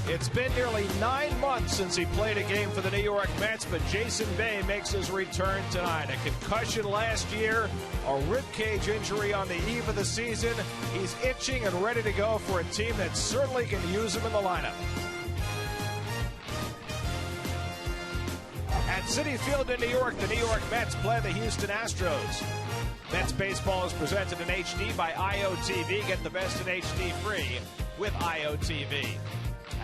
It's been nearly 9 months since he played a game for the New York Mets, but Jason Bay makes his return tonight. A concussion last year, a ribcage injury on the eve of the season. He's itching and ready to go for a team that certainly can use him in the lineup. At Citi Field in New York, the New York Mets play the Houston Astros. Mets baseball is presented in HD by IOTV. Get the best in HD free with IOTV.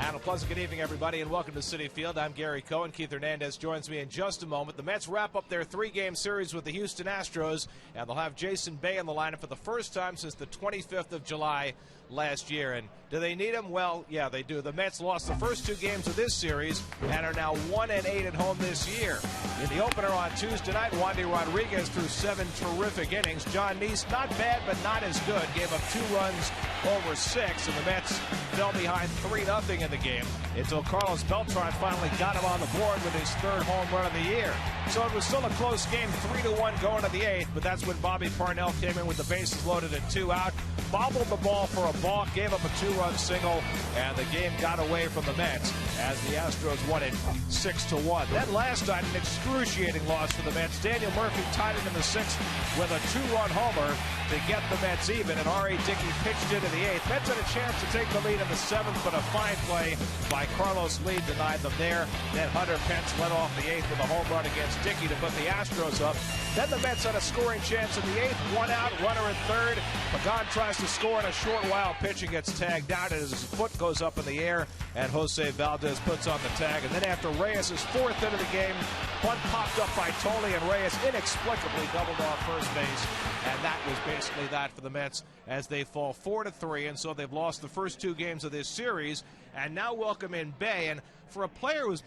And a pleasant good evening, everybody, and welcome to Citi Field. I'm Gary Cohen. Keith Hernandez joins me in just a moment. The Mets wrap up their three-game series with the Houston Astros, and they'll have Jason Bay in the lineup for the first time since the 25th of July last year. And do they need him? Well, yeah, they do. The Mets lost the first two games of this series and are now 1-8 at home this year. In the opener on Tuesday night, Wandy Rodriguez threw 7 terrific innings. John Neese, not bad, but not as good. Gave up 2 runs over 6, and the Mets fell behind 3-0 in the game until Carlos Beltran finally got him on the board with his third home run of the year. So it was still a close game, 3-1 going to the 8th, but that's when Bobby Parnell came in with the bases loaded and 2 out, bobbled the ball for a balk, gave up a 2-run single, and the game got away from the Mets as the Astros won it 6-1. Then last night, an excruciating loss for the Mets. Daniel Murphy tied it in the 6th with a 2-run homer to get the Mets even, and R.A. Dickey pitched into the 8th. Mets had a chance to take the lead in the 7th, but a fine play by Carlos Lee denied them there. Then Hunter Pence led off the 8th with a home run against Dickey to put the Astros up. Then the Mets had a scoring chance in the 8th, 1 out, runner at third. Pagan tries to score in a short while. Pitching gets tagged out as his foot goes up in the air, and Jose Valdez puts on the tag. And then after Reyes' 4th into the game, bunt popped up by Toley, and Reyes inexplicably doubled off first base. And that was basically that for the Mets as they fall 4-3, and so they've lost the first 2 games of this series, and now welcome in Bay. And for a player who's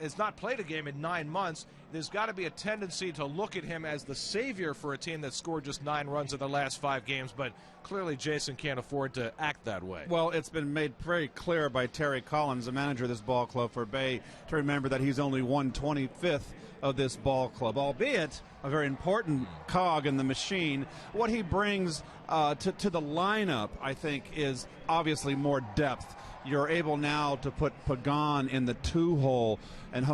has not played a game in 9 months, there's got to be a tendency to look at him as the savior for a team that scored just 9 runs in the last 5 games, but clearly Jason can't afford to act that way. Well, it's been made very clear by Terry Collins, the manager of this ball club for Bay, to remember that he's only 1/25th of this ball club, albeit a very important cog in the machine. What he brings to the lineup, I think, is obviously more depth. You're able now to put Pagan in the 2-hole, and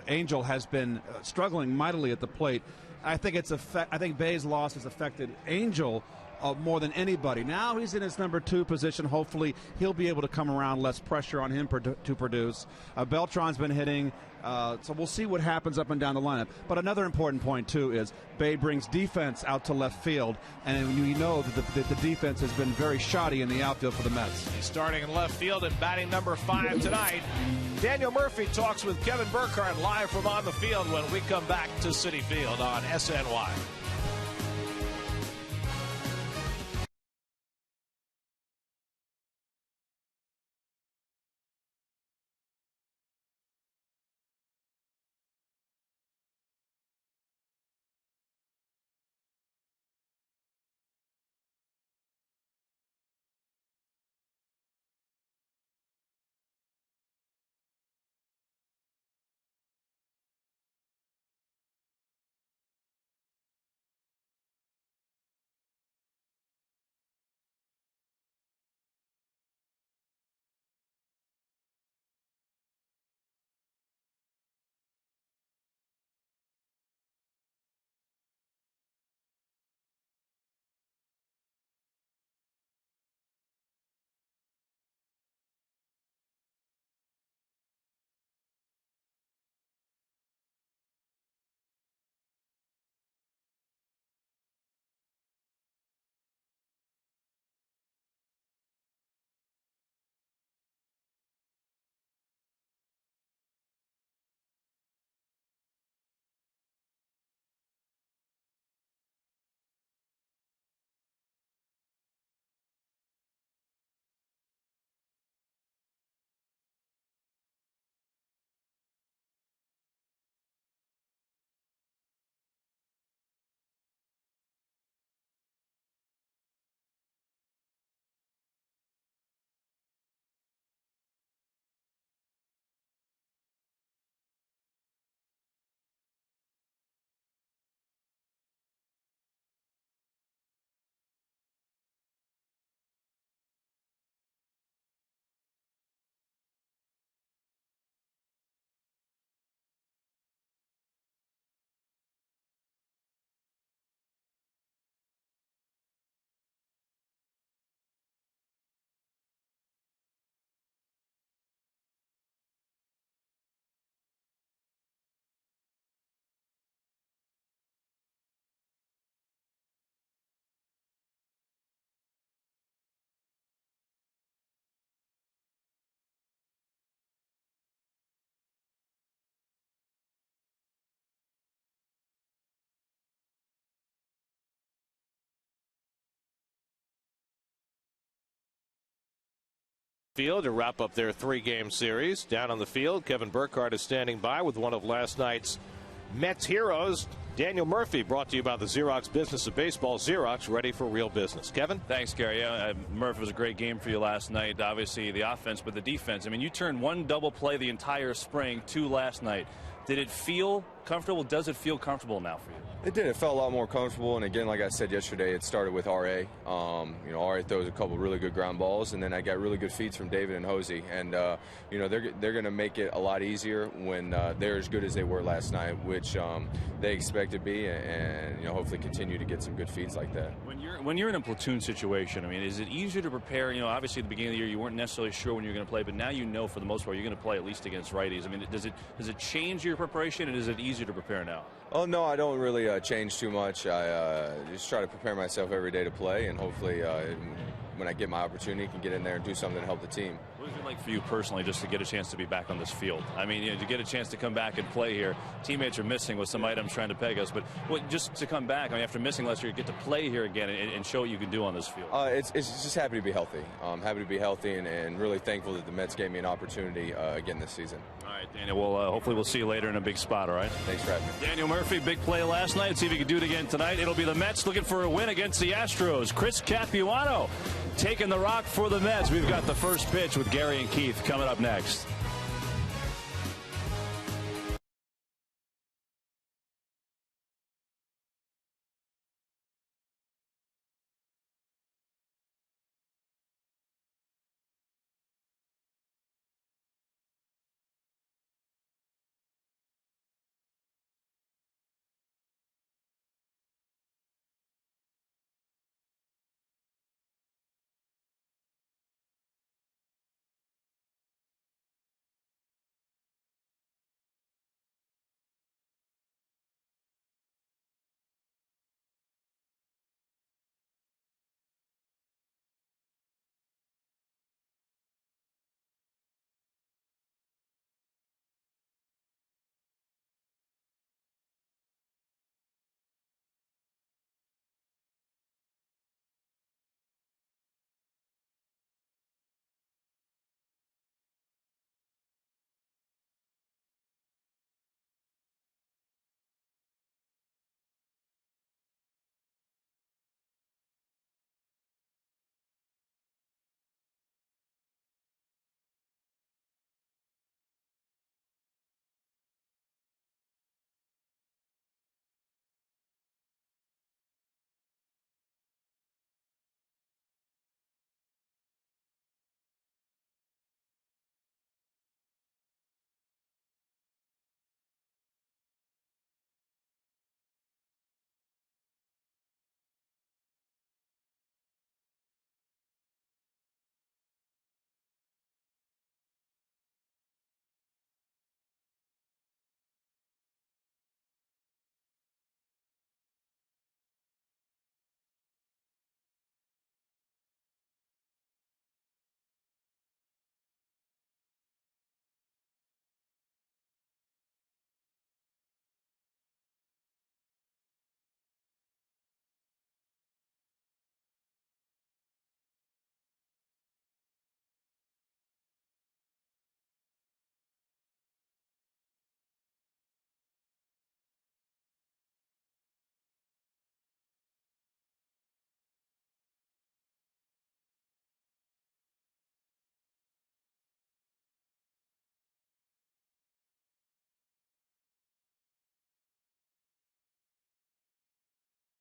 Angel has been struggling mightily at the plate. I think Bay's loss has affected Angel more than anybody. Now he's in his number 2 position. Hopefully he'll be able to come around, less pressure on him to produce. Beltran's been hitting, so we'll see what happens up and down the lineup. But another important point, too, is Bay brings defense out to left field, and you know that the defense has been very shoddy in the outfield for the Mets. He's starting in left field and batting number 5 tonight. Daniel Murphy talks with Kevin Burkhardt live from on the field when we come back to Citi Field on SNY. Field to wrap up their 3-game series. Down on the field, Kevin Burkhardt is standing by with one of last night's Mets heroes, Daniel Murphy, brought to you by the Xerox Business of Baseball. Xerox, ready for real business. Kevin? Thanks, Gary. Yeah, Murph, was a great game for you last night. Obviously, the offense, but the defense. I mean, you turned one double play the entire spring, 2 last night. Did it feel comfortable? Does it feel comfortable now for you? It did. It felt a lot more comfortable. And again, like I said yesterday, it started with R.A. R.A. throws a couple really good ground balls, and then I got really good feeds from David and Hosey. And they're going to make it a lot easier when they're as good as they were last night, which they expect to be, and hopefully continue to get some good feeds like that. When you're in a platoon situation, I mean, is it easier to prepare? Obviously at the beginning of the year you weren't necessarily sure when you were going to play, but now for the most part you're going to play at least against righties. I mean, does it change your preparation, and is it easier to prepare now? Oh, no, I don't really change too much. I just try to prepare myself every day to play, and hopefully when I get my opportunity, I can get in there and do something to help the team. What is it like for you personally just to get a chance to be back on this field? I mean, to get a chance to come back and play here. Teammates are missing with some items trying to peg us, but just to come back, I mean, after missing last year, get to play here again and show what you can do on this field. It's just happy to be healthy. I'm happy to be healthy and really thankful that the Mets gave me an opportunity again this season. All right, Daniel, well, hopefully we'll see you later in a big spot, all right? Thanks for having me. Daniel Murphy, big play last night. See if he can do it again tonight. It'll be the Mets looking for a win against the Astros. Chris Capuano taking the rock for the Mets. We've got the first pitch with Gary and Keith coming up next.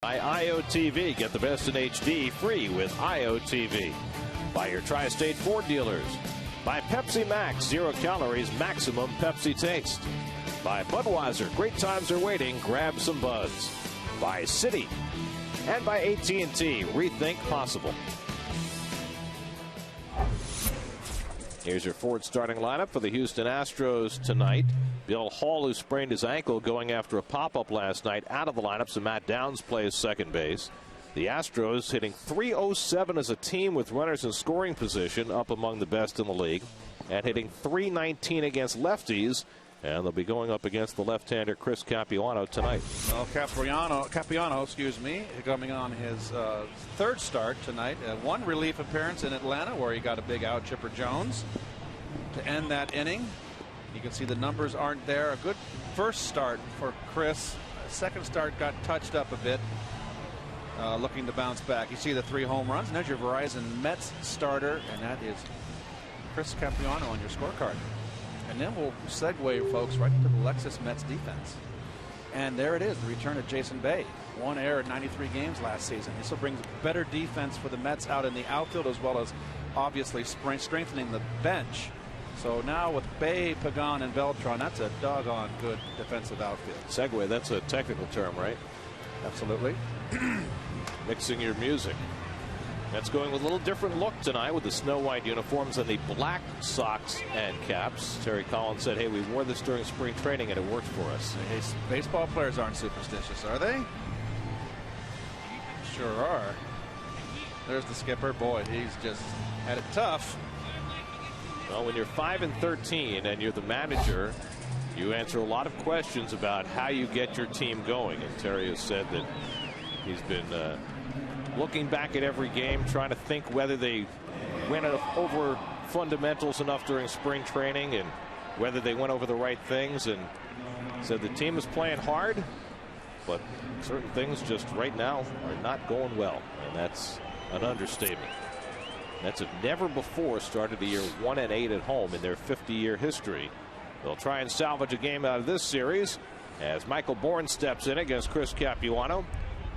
By IOTV, get the best in HD free with IOTV. By your Tri-State Ford dealers. By Pepsi Max, 0 calories, maximum Pepsi taste. By Budweiser, great times are waiting, grab some buds. By Citi. And by AT&T, rethink possible. Here's your Ford starting lineup for the Houston Astros tonight. Bill Hall, who sprained his ankle going after a pop-up last night, out of the lineup, so Matt Downs plays second base. The Astros hitting .307 as a team with runners in scoring position, up among the best in the league, and hitting .319 against lefties And they'll be going up against the left-hander Chris Capuano tonight. Well, Capuano, excuse me, coming on his third start tonight. One relief appearance in Atlanta where he got a big out, Chipper Jones, to end that inning. You can see the numbers aren't there. A good first start for Chris. Second start got touched up a bit. Looking to bounce back. You see the 3 home runs. And there's your Verizon Mets starter, and that is Chris Capuano on your scorecard. And then we'll segue, folks, right into the Lexus Mets defense. And there it is, the return of Jason Bay. 1 error in 93 games last season. This will bring better defense for the Mets out in the outfield, as well as obviously strengthening the bench. So now with Bay, Pagan, and Beltran, that's a doggone good defensive outfield. Segue, that's a technical term, right? Absolutely. Mixing your music. That's going with a little different look tonight with the snow white uniforms and the black socks and caps. Terry Collins said, hey, we wore this during spring training and it worked for us. Hey, baseball players aren't superstitious, are they? Sure are. There's the skipper. Boy, he's just had it tough. Well, when you're 5-13 and you're the manager, you answer a lot of questions about how you get your team going. And Terry has said that he's been looking back at every game, trying to think whether they went over fundamentals enough during spring training and whether they went over the right things, and said the team is playing hard, but certain things just right now are not going well, and that's an understatement. Mets have never before started the year 1-8 at home in their 50-year history. They'll try and salvage a game out of this series as Michael Bourne steps in against Chris Capuano.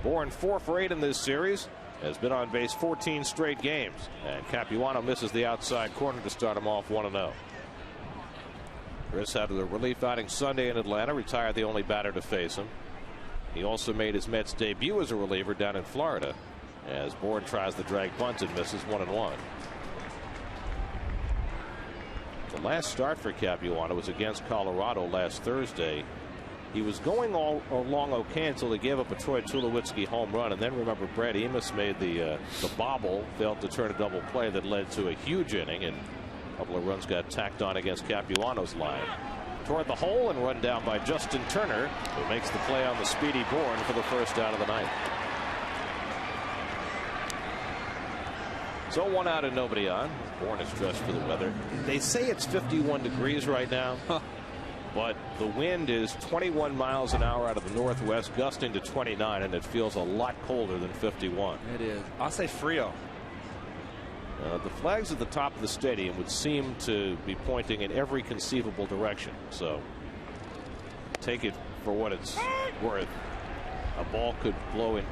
Bourne 4 for 8 in this series, has been on base 14 straight games, and Capuano misses the outside corner to start him off 1-0. Chris had a relief outing Sunday in Atlanta, retired the only batter to face him. He also made his Mets debut as a reliever down in Florida as Bourne tries the drag bunt and misses 1-1. The last start for Capuano was against Colorado last Thursday. He was going all along okay until he gave up a Troy Tulowitzki home run, and then remember Brad Emus made the bobble, failed to turn a double play that led to a huge inning, and a couple of runs got tacked on against Capuano's line. Toward the hole and run down by Justin Turner, who makes the play on the speedy Bourne for the first out of the night. So 1 out and nobody on. Bourne is dressed for the weather. They say it's 51 degrees right now. But the wind is 21 miles an hour out of the northwest, gusting to 29, and it feels a lot colder than 51. It is. I'll say Frio. The flags at the top of the stadium would seem to be pointing in every conceivable direction. So take it for what it's worth. A ball could blow in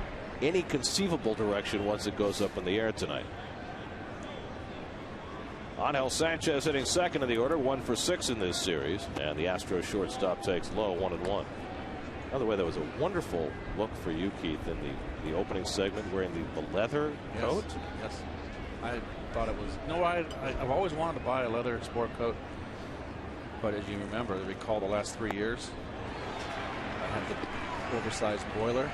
any conceivable direction once it goes up in the air tonight. Angel Sanchez hitting second in the order, 1 for 6 in this series, and the Astros shortstop takes low, 1-1. By the way, that was a wonderful look for you, Keith, in the opening segment, wearing the leather coat. Yes, I thought it was. No, I've always wanted to buy a leather sport coat, but as you remember, recall the last 3 years, I had the oversized boiler.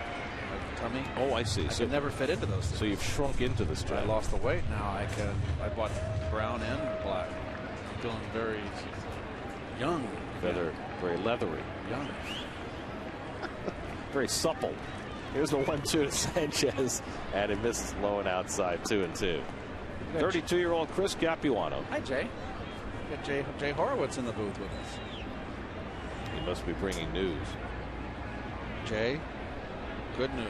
Tummy. Oh, I see. I could never fit into those things. So you've shrunk into this job. I lost the weight. Now I can. I bought brown and black. I'm feeling very young. Very leathery. Young. Very supple. Here's the 1-2 to Sanchez, and it misses low and outside, 2-2. 32-year-old Chris Capuano. Hi, Jay. We got Jay Horowitz in the booth with us. He must be bringing news. Jay. Good news.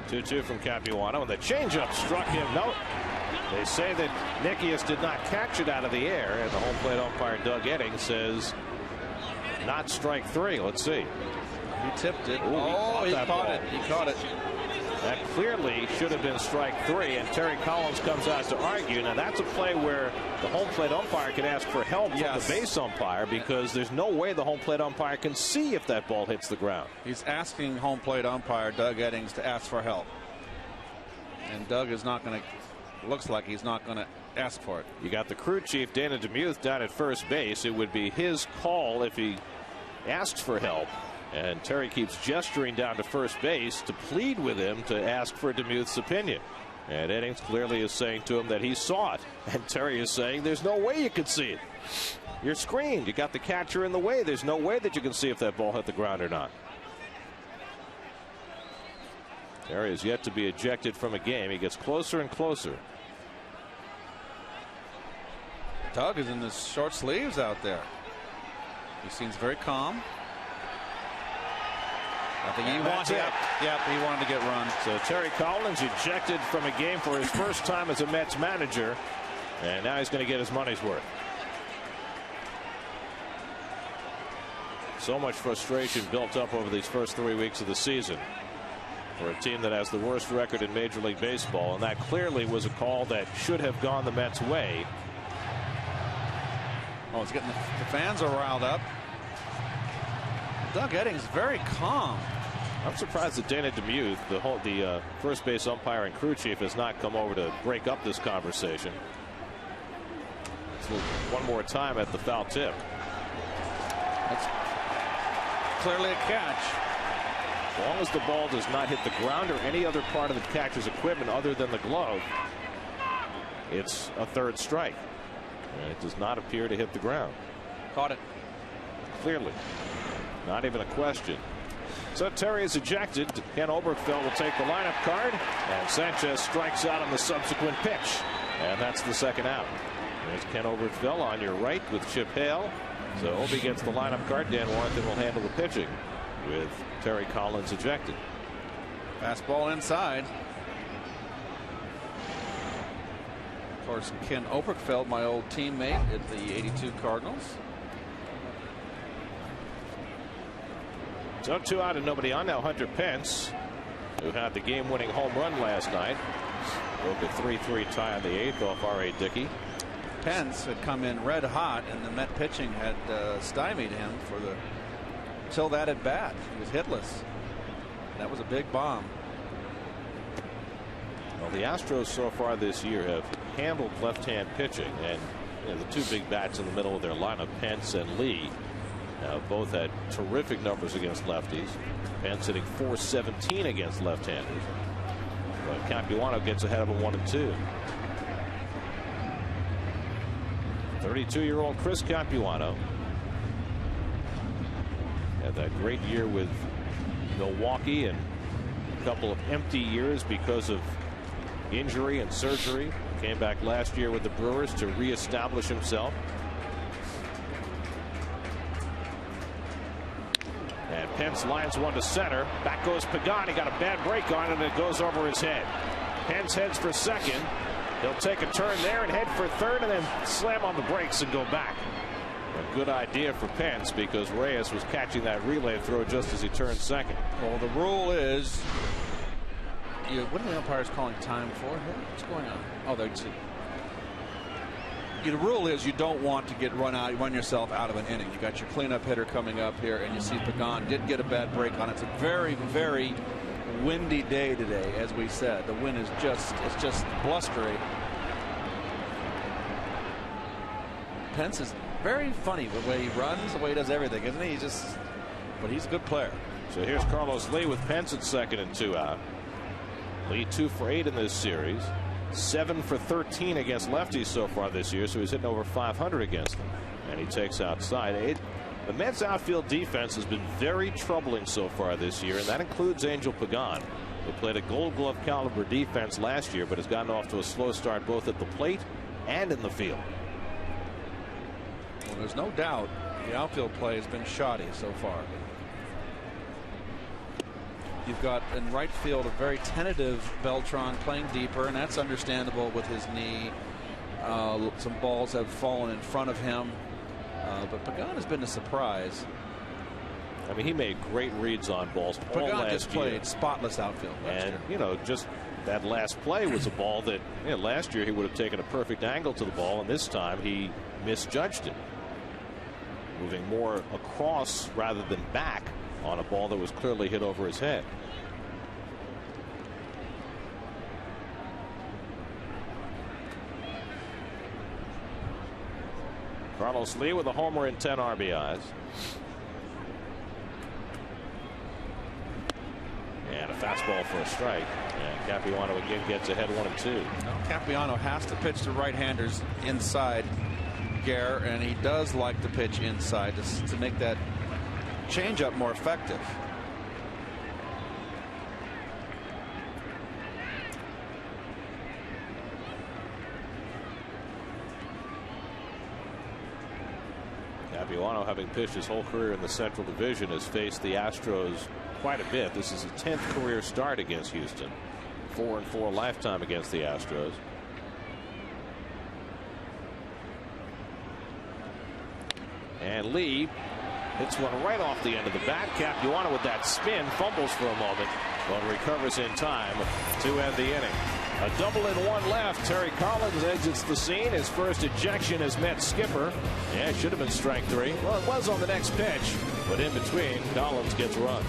2-2 from Capuano, and the changeup struck him. No, they say that Nikias did not catch it out of the air, and the home plate umpire Doug Edding says not strike 3. Let's see. He tipped it. Ooh, he caught it. He caught it. That clearly should have been strike 3, and Terry Collins comes out to argue. Now that's a play where the home plate umpire can ask for help from the base umpire, because there's no way the home plate umpire can see if that ball hits the ground. He's asking home plate umpire Doug Eddings to ask for help, and Doug is not going to. Looks like he's not going to ask for it. You got the crew chief Dana DeMuth down at first base. It would be his call if he asked for help. And Terry keeps gesturing down to first base to plead with him to ask for DeMuth's opinion. And Eddings clearly is saying to him that he saw it. And Terry is saying there's no way you can see it. You're screened. You got the catcher in the way. There's no way that you can see if that ball hit the ground or not. Terry is yet to be ejected from a game. He gets closer and closer. Doug is in the short sleeves out there. He seems very calm. I think he wants it. Yep, he wanted to get run. So Terry Collins ejected from a game for his first time as a Mets manager. And now he's going to get his money's worth. So much frustration built up over these first 3 weeks of the season for a team that has the worst record in Major League Baseball. And that clearly was a call that should have gone the Mets' way. Oh, it's getting the fans are riled up. Doug Eddings very calm. I'm surprised that Dana DeMuth, the first base umpire and crew chief, has not come over to break up this conversation. So one more time at the foul tip. That's clearly a catch. As long as the ball does not hit the ground or any other part of the catcher's equipment other than the glove, it's a third strike. And it does not appear to hit the ground. Caught it. Clearly. Not even a question. So Terry is ejected. Ken Oberkfell will take the lineup card. And Sanchez strikes out on the subsequent pitch. And that's the second out. There's Ken Oberkfell on your right with Chip Hale. So Obi gets the lineup card. Dan Warrington will handle the pitching with Terry Collins ejected. Fastball inside. Of course, Ken Oberkfell, my old teammate at the '82 Cardinals. So 2 out and nobody on. Now Hunter Pence, who had the game-winning home run last night, broke a 3-3 tie in the 8th off R.A. Dickey. Pence had come in red hot, and the Met pitching had stymied him for the till that at bat. He was hitless. That was a big bomb. Well, the Astros so far this year have handled left-hand pitching, and the two big bats in the middle of their lineup, Pence and Lee, both had terrific numbers against lefties. Pence hitting .417 against left-handers. But Capuano gets ahead of him 1-2. 32-year-old Chris Capuano had that great year with Milwaukee and a couple of empty years because of injury and surgery. Came back last year with the Brewers to reestablish himself. And Pence lines one to center. Back goes Pagan. He got a bad break on it, and it goes over his head. Pence heads for second. He'll take a turn there and head for third and then slam on the brakes and go back. A good idea for Pence because Reyes was catching that relay throw just as he turned second. Well, the rule is, what are the umpires calling time for? What's going on? Oh, they see. The rule is you don't want to run yourself out of an inning. You got your cleanup hitter coming up here, and you see Pagan did get a bad break on it. It's a very, very windy day today, as we said. The wind is just blustery. Pence is very funny the way he runs, the way he does everything, isn't he? But he's a good player. So here's Carlos Lee with Pence at second and 2 out. Lee 2 for 8 in this series. 7 for 13 against lefties so far this year, so he's hitting over .500 against them. And he takes outside. The Mets outfield defense has been very troubling so far this year, and that includes Angel Pagan, who played a Gold Glove caliber defense last year, but has gotten off to a slow start both at the plate and in the field. Well, there's no doubt the outfield play has been shoddy so far. You've got in right field a very tentative Beltran playing deeper, and that's understandable with his knee. Some balls have fallen in front of him, but Pagan has been a surprise. I mean, he made great reads on balls all Pagan last just played spotless outfield last year. You know, just that last play was a ball that last year he would have taken a perfect angle to the ball, and this time he misjudged it, moving more across rather than back on a ball that was clearly hit over his head. Carlos Lee with a homer and 10 RBIs. And a fastball for a strike. And Capuano again gets ahead 1-2. Capuano has to pitch to right-handers inside, Gare, and he does like to pitch inside to make that changeup more effective. Capuano, having pitched his whole career in the Central Division, has faced the Astros quite a bit. This is his 10th career start against Houston. 4-4 lifetime against the Astros. And Lee hits one right off the end of the bat. Capuano with that spin fumbles for a moment, but recovers in time to end the inning. A double in one left. Terry Collins exits the scene. His first ejection as Mets skipper. Yeah, it should have been strike 3. Well, it was on the next pitch, but in between, Collins gets run.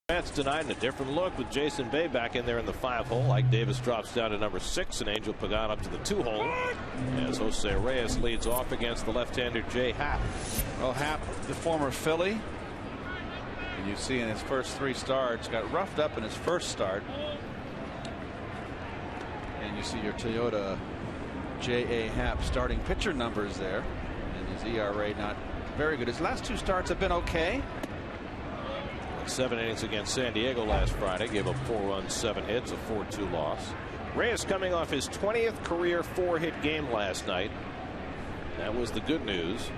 Mets tonight in a different look with Jason Bay back in there in the 5-hole. Like Davis drops down to number 6 and Angel Pagan up to the 2-hole as Jose Reyes leads off against the left-hander Jay Happ. Well, Happ, the former Philly, and you see in his first 3 starts, got roughed up in his first start. And you see your Toyota J.A. Happ starting pitcher numbers there, and his ERA not very good. His last 2 starts have been okay. 7 innings against San Diego last Friday, gave up 4 runs, 7 hits, a 4-2 loss. Reyes coming off his 20th career 4-hit game last night. That was the good news.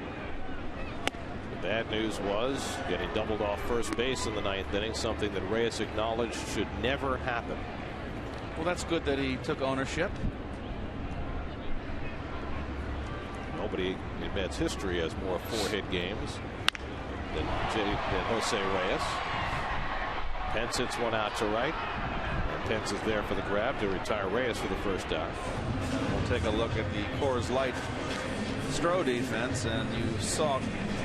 The bad news was getting doubled off first base in the 9th inning, something that Reyes acknowledged should never happen. Well, that's good that he took ownership. Nobody in Mets history has more 4-hit games than Jose Reyes. Pence hits one out to right, and Pence is there for the grab to retire Reyes for the first out. We'll take a look at the Coors Light Stro defense, and you saw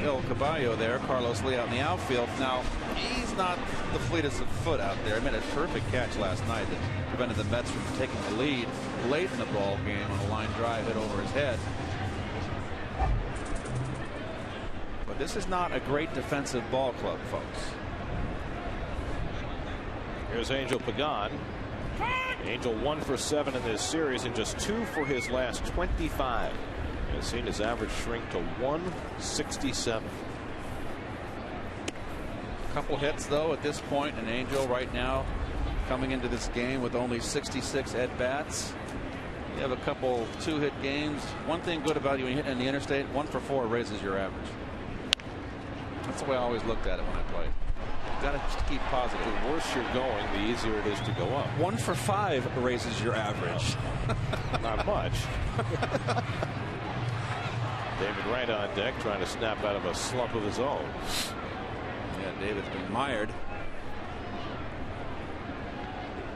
El Caballo there, Carlos Lee out in the outfield. Now, he's not the fleetest of foot out there. He made a terrific catch last night that prevented the Mets from taking the lead late in the ball game on a line drive hit over his head. But this is not a great defensive ball club, folks. Here's Angel Pagan. Angel 1 for 7 in this series and just 2 for his last 25. Has seen his average shrink to 167. Couple hits though at this point, and Angel right now coming into this game with only 66 at bats. You have a couple 2-hit games. One thing good about you when you hit in the interstate, 1 for 4 raises your average. That's the way I always looked at it when I played. You got to just keep positive. The worse you're going, the easier it is to go up. 1 for 5 raises your average. Not much. David Wright on deck, trying to snap out of a slump of his own. Yeah, David's been mired.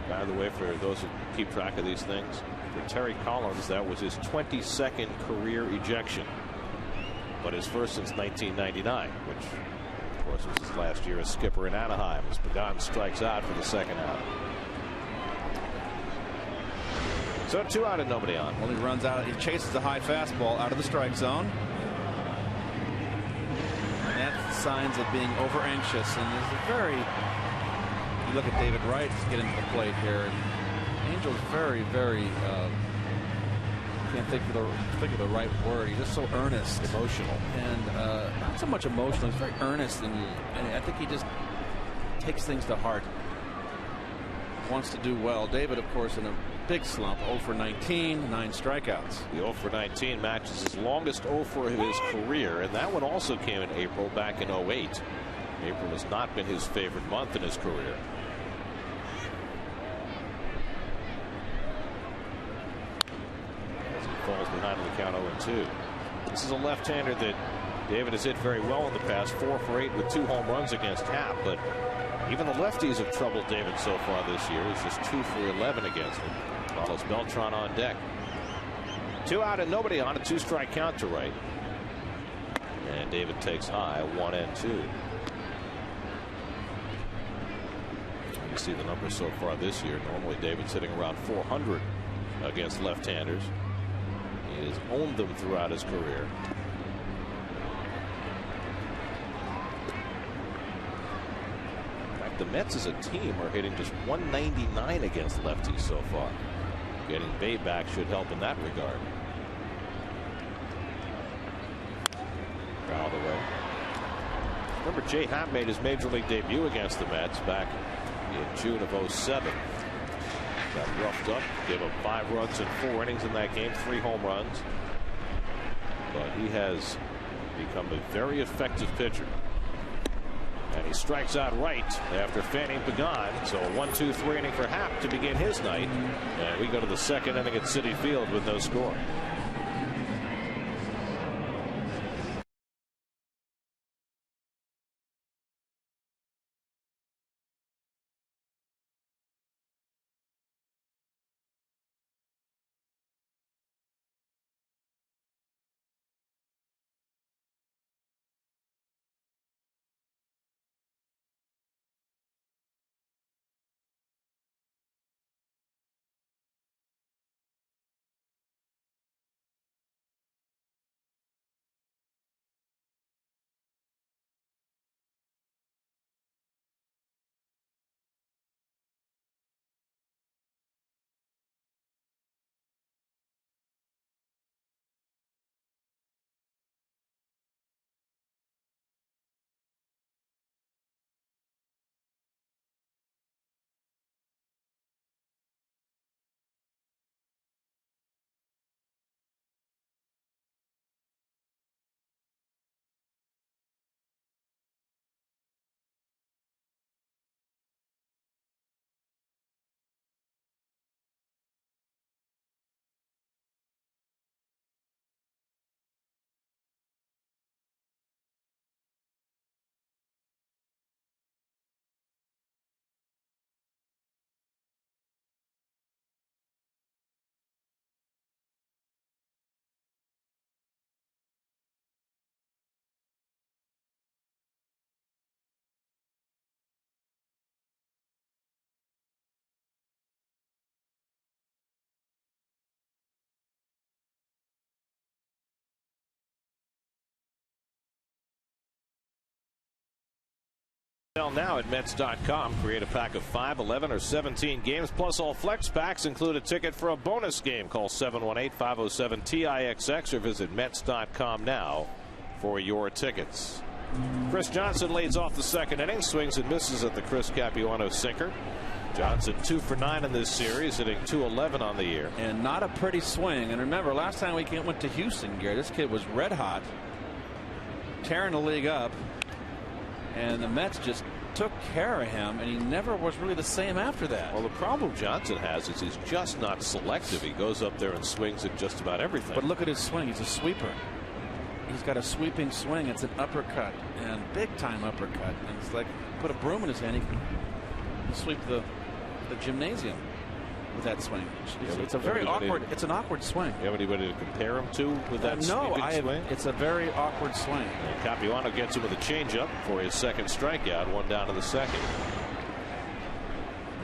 By the way, for those who keep track of these things, for Terry Collins, that was his 22nd career ejection, but his first since 1999, which, of course, was his last year as skipper in Anaheim, as Pagan strikes out for the second out. So 2 out and nobody on. Well, he runs out. He chases a high fastball out of the strike zone. And that's signs of being over anxious. And there's a very. You look at David Wright getting to the plate here. And Angel's very, very. Can't think of the right word. He's just so earnest, emotional, and not so much emotional. He's very earnest, and I think he just takes things to heart. Wants to do well. David, of course, in a big slump, 0 for 19, 9 strikeouts. The 0 for 19 matches his longest 0 for his career, and that one also came in April back in 08. April has not been his favorite month in his career. As he falls behind the count 0-2. This is a left-hander that David has hit very well in the past, 4 for 8 with 2 home runs against Happ, but even the lefties have troubled David so far this year. He's just 2 for 11 against them. Carlos Beltran on deck. 2 out and nobody on, a 2-strike count to Wright. And David takes high, 1-2. You see the numbers so far this year. Normally David's hitting around 400 against left-handers. He has owned them throughout his career. The Mets as a team are hitting just 199 against lefties so far. Getting Bay back should help in that regard. Out of the way. Remember, Jay Happ made his major league debut against the Mets back in June of 07. Got roughed up, gave up 5 runs in 4 innings in that game, 3 home runs. But he has become a very effective pitcher. And he strikes out right after fanning Pagan. So a 1-2-3 inning for Happ to begin his night. And we go to the 2nd inning at Citi Field with no score. Now at Mets.com. Create a pack of 5, 11, or 17 games. Plus, all flex packs include a ticket for a bonus game. Call 718-507-TIXX or visit Mets.com now for your tickets. Chris Johnson leads off the 2nd inning. Swings and misses at the Chris Capuano sinker. Johnson 2 for 9 in this series, hitting .211 on the year. And not a pretty swing. And remember, last time we went to Houston, Gary, this kid was red hot, tearing the league up. And the Mets just took care of him, and he never was really the same after that. Well, the problem Johnson has is he's just not selective. He goes up there and swings at just about everything. But look at his swing. He's a sweeper. He's got a sweeping swing. It's an uppercut, and big-time uppercut. And it's like put a broom in his hand. He can sweep the gymnasium with that swing. It's a very awkward. It's an awkward swing. You have anybody to compare him to with that swing? It's a very awkward swing. And Capuano gets him with a changeup for his second strikeout, one down in the second.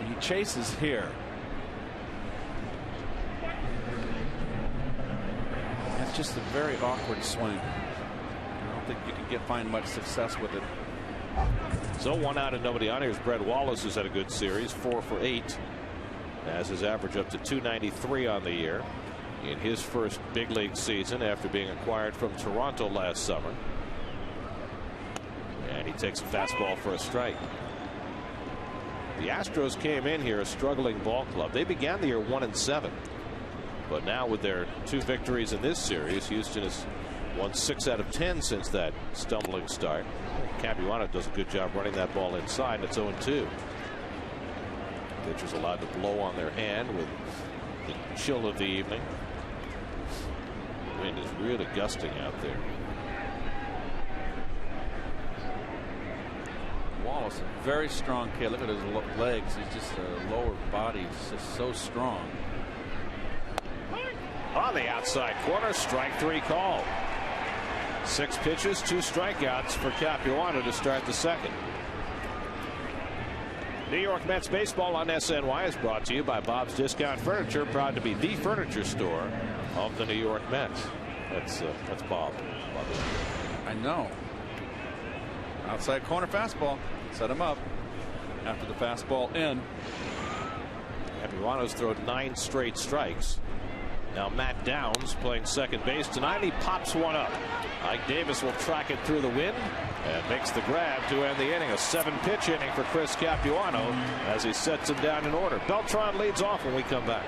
And he chases here. It's just a very awkward swing. I don't think you can find much success with it. So 1 out and nobody on. Here's Brett Wallace, who's had a good series, 4 for 8. Has his average up to 293 on the year in his first big league season after being acquired from Toronto last summer. And he takes a fastball for a strike. The Astros came in here a struggling ball club. They began the year 1-7. But now with their 2 victories in this series, Houston has won 6 out of 10 since that stumbling start. Capuano does a good job running that ball inside, and it's 0-2. Pitchers allowed to blow on their hand with the chill of the evening. The wind is really gusting out there. Wallace, a very strong kid. Look at his legs. He's just a lower body. He's just so strong. On the outside corner, strike 3 call. 6 pitches, 2 strikeouts for Capuano to start the second. New York Mets baseball on SNY is brought to you by Bob's Discount Furniture, proud to be the furniture store of the New York Mets. That's Bob. I know. Outside corner fastball. Set him up. After the fastball in. Capuano's thrown 9 straight strikes. Now Matt Downs playing second base tonight. He pops one up. Ike Davis will track it through the wind and makes the grab to end the inning. A 7-pitch inning for Chris Capuano as he sets him down in order. Beltran leads off when we come back.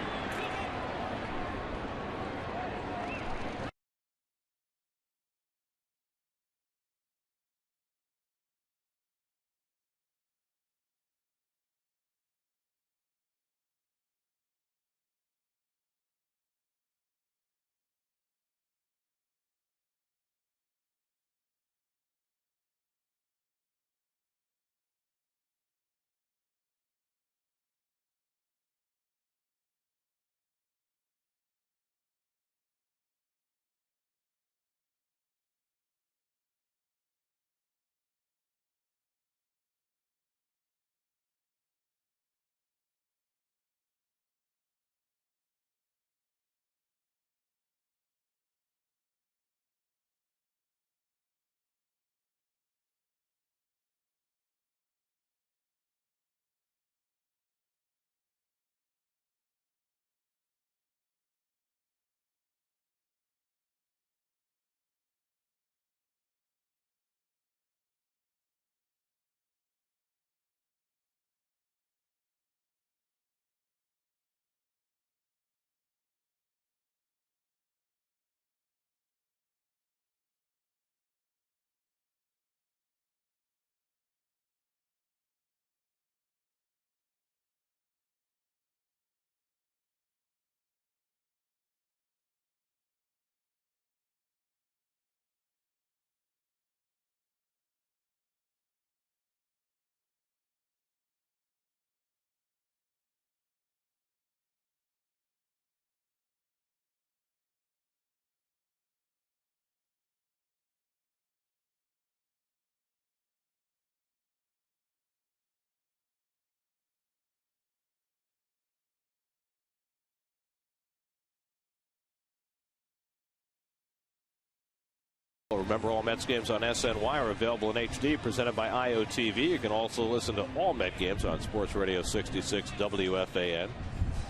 Remember, all Mets games on SNY are available in HD, presented by IOTV. You can also listen to all Met games on Sports Radio 66 WFAN.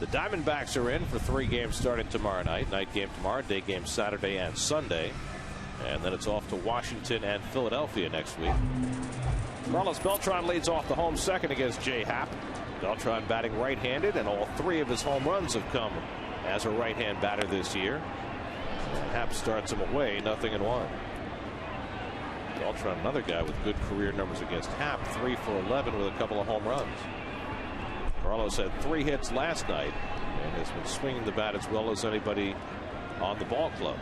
The Diamondbacks are in for 3 games starting tomorrow night. Night game tomorrow, day game Saturday and Sunday. And then it's off to Washington and Philadelphia next week. Carlos Beltran leads off the home second against Jay Happ. Beltran batting right-handed, and all 3 of his home runs have come as a right-hand batter this year. Happ starts him away, 0-1. Beltran, another guy with good career numbers against Happ, 3 for 11 with a couple of home runs. Carlos had 3 hits last night and has been swinging the bat as well as anybody on the ball club.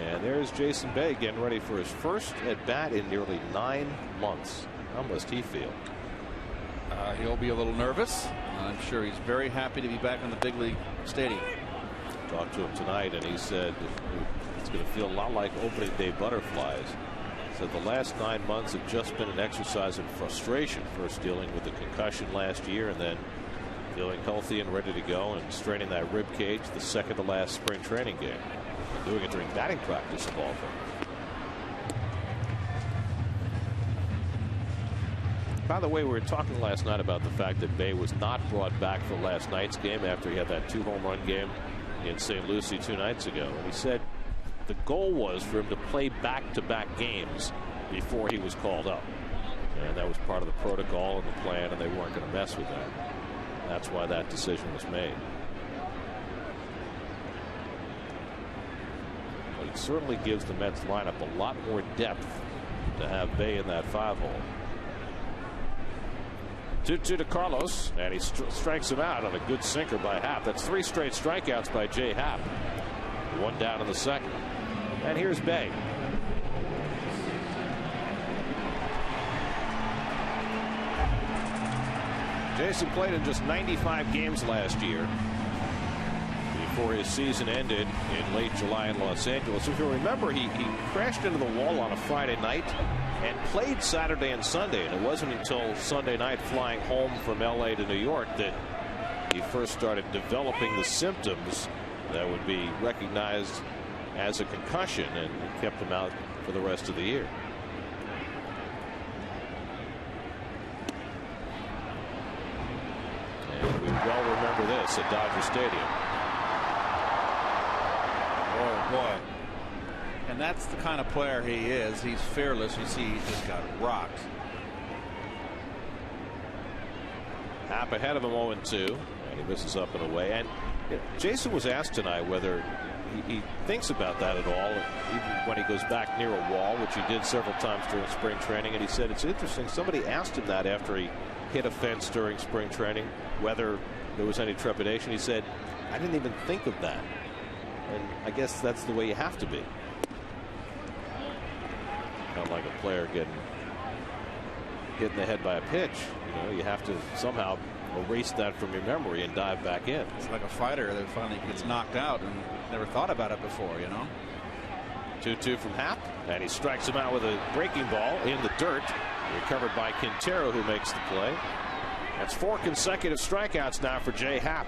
And there's Jason Bay getting ready for his first at bat in nearly 9 months. How must he feel? He'll be a little nervous. I'm sure he's very happy to be back in the big league stadium. Talked to him tonight, and he said it's going to feel a lot like opening day butterflies. Said the last 9 months have just been an exercise in frustration. First dealing with the concussion last year, and then feeling healthy and ready to go, and straining that rib cage the second to last spring training game. Doing it during batting practice of all things. By the way, we were talking last night about the fact that Bay was not brought back for last night's game after he had that 2 home run game in St. Lucie 2 nights ago. And he said the goal was for him to play back-to-back games before he was called up. And that was part of the protocol and the plan, and they weren't going to mess with that. That's why that decision was made. But it certainly gives the Mets lineup a lot more depth to have Bay in that 5-hole. 2-2 to Carlos, and he strikes him out on a good sinker by Happ. That's 3 straight strikeouts by Jay Happ. 1 down in the second. And here's Bay. Jason played in just 95 games last year before his season ended in late July in Los Angeles. If you remember, he crashed into the wall on a Friday night and played Saturday and Sunday. And it wasn't until Sunday night, flying home from LA to New York, that he first started developing the symptoms that would be recognized as a concussion, and kept him out for the rest of the year. And we well remember this at Dodger Stadium. Oh boy. And that's the kind of player he is. He's fearless. You see, he just got rocked. Happ ahead of him 0-2, and he misses up and away. And Jason was asked tonight whether he thinks about that at all, even when he goes back near a wall, which he did several times during spring training. And he said it's interesting. Somebody asked him that after he hit a fence during spring training, whether there was any trepidation. He said, I didn't even think of that. And I guess that's the way you have to be. Not like a player getting hit in the head by a pitch. You know, you have to somehow erase that from your memory and dive back in. It's like a fighter that finally gets knocked out and never thought about it before, you know. 2-2 from Happ, and he strikes him out with a breaking ball in the dirt. Recovered by Quintero, who makes the play. That's 4 consecutive strikeouts now for Jay Happ.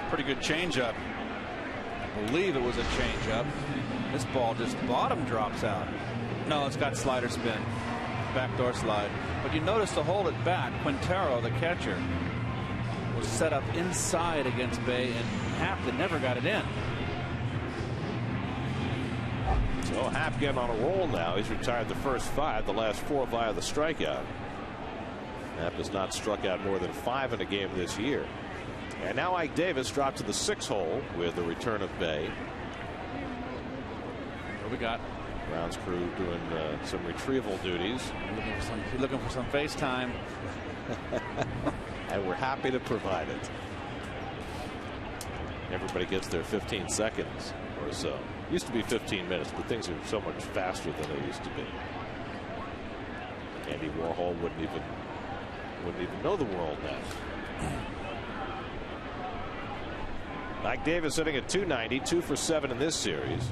Pretty good changeup. I believe it was a changeup. This ball just bottom drops out. No, it's got slider spin. Backdoor slide. But you notice to hold it back, Quintero, the catcher, was set up inside against Bay, and Happ that never got it in. So Happ getting on a roll now. He's retired the first 5, the last 4 via the strikeout. Happ has not struck out more than 5 in a game this year. And now Ike Davis dropped to the 6th hole with the return of Bay. What we got? Brown's crew doing some retrieval duties. Looking for some FaceTime. And we're happy to provide it. Everybody gets their 15 seconds or so. Used to be 15 minutes, but things are so much faster than they used to be. Andy Warhol wouldn't even know the world now. Ike Davis hitting at .290, 2 for 7 in this series.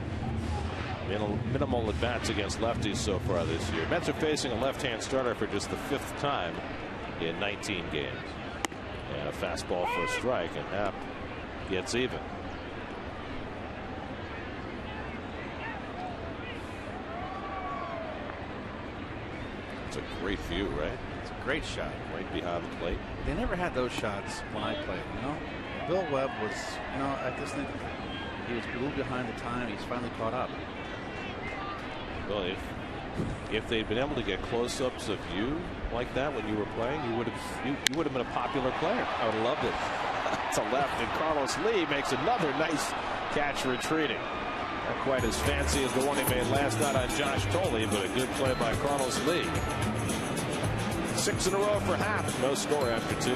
Minimal at bats against lefties so far this year. Mets are facing a left-hand starter for just the 5th time in 19 games. And a fastball for a strike, and Happ gets even. It's a great view, right? It's a great shot. Right behind the plate. They never had those shots when I played, you know? Bill Webb was, you know, I just think he was a little behind the time. He's finally caught up. Well, if they'd been able to get close-ups of you like that when you were playing, you would have been a popular player. I would have loved it. To left, and Carlos Lee makes another nice catch retreating. Not quite as fancy as the one he made last night on Josh Tolley, but a good play by Carlos Lee. 6 in a row for Happ. No score after 2.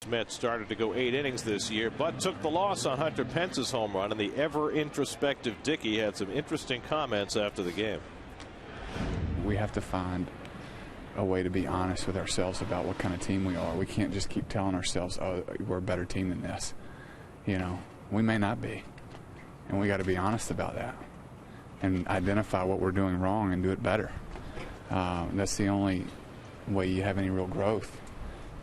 Mets started to go 8 innings this year, but took the loss on Hunter Pence's home run, and the ever introspective Dickey had some interesting comments after the game. We have to find a way to be honest with ourselves about what kind of team we are. We can't just keep telling ourselves, oh, we're a better team than this. You know, we may not be, and we got to be honest about that and identify what we're doing wrong and do it better. That's the only way you have any real growth.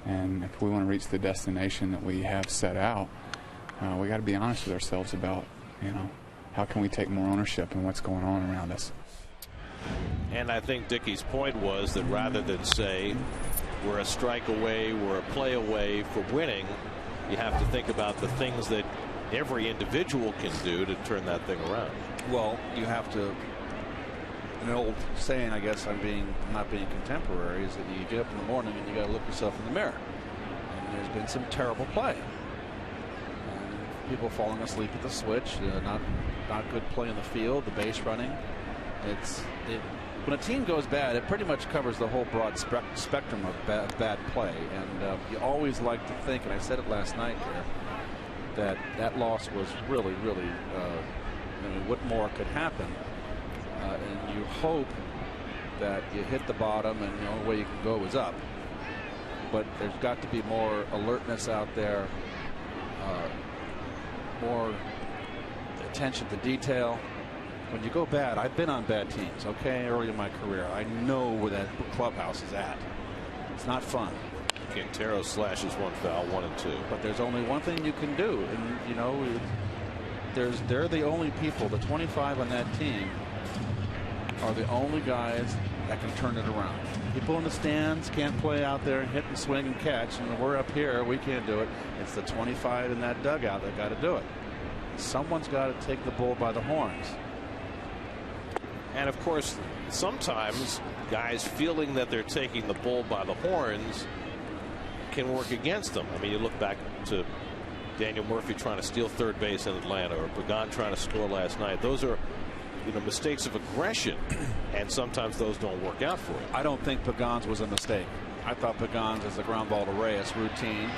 And if we want to reach the destination that we have set out, we got to be honest with ourselves about, you know, how can we take more ownership in what's going on around us. And I think Dickey's point was that rather than say we're a strike away, we're a play away for winning, you have to think about the things that every individual can do to turn that thing around. Well, you have to. An old saying, I guess I'm not being contemporary, is that you get up in the morning and you got to look yourself in the mirror. And there's been some terrible play. People falling asleep at the switch, not good play in the field, the base running. When a team goes bad, it pretty much covers the whole broad spectrum of bad play. And you always like to think, and I said it last night here, that loss was really, really, what more could happen? And you hope that you hit the bottom and the only way you can go is up. But there's got to be more alertness out there, more attention to detail. When you go bad, I've been on bad teams, okay, early in my career. I know where that clubhouse is at. It's not fun. Quintero slashes one foul, 1 and 2. But there's only one thing you can do, and you know, they're the only people, the 25 on that team are the only guys that can turn it around. People in the stands can't play out there and hit and swing and catch, and we're up here, we can't do it. It's the 25 in that dugout that got to do it. Someone's got to take the bull by the horns. And of course, sometimes guys feeling that they're taking the bull by the horns can work against them. I mean, you look back to Daniel Murphy trying to steal third base in Atlanta, or Pagan trying to score last night. Those are, mistakes of aggression, and sometimes those don't work out for him. I don't think Pagan's was a mistake. I thought Pagan's as a ground ball to Reyes routine.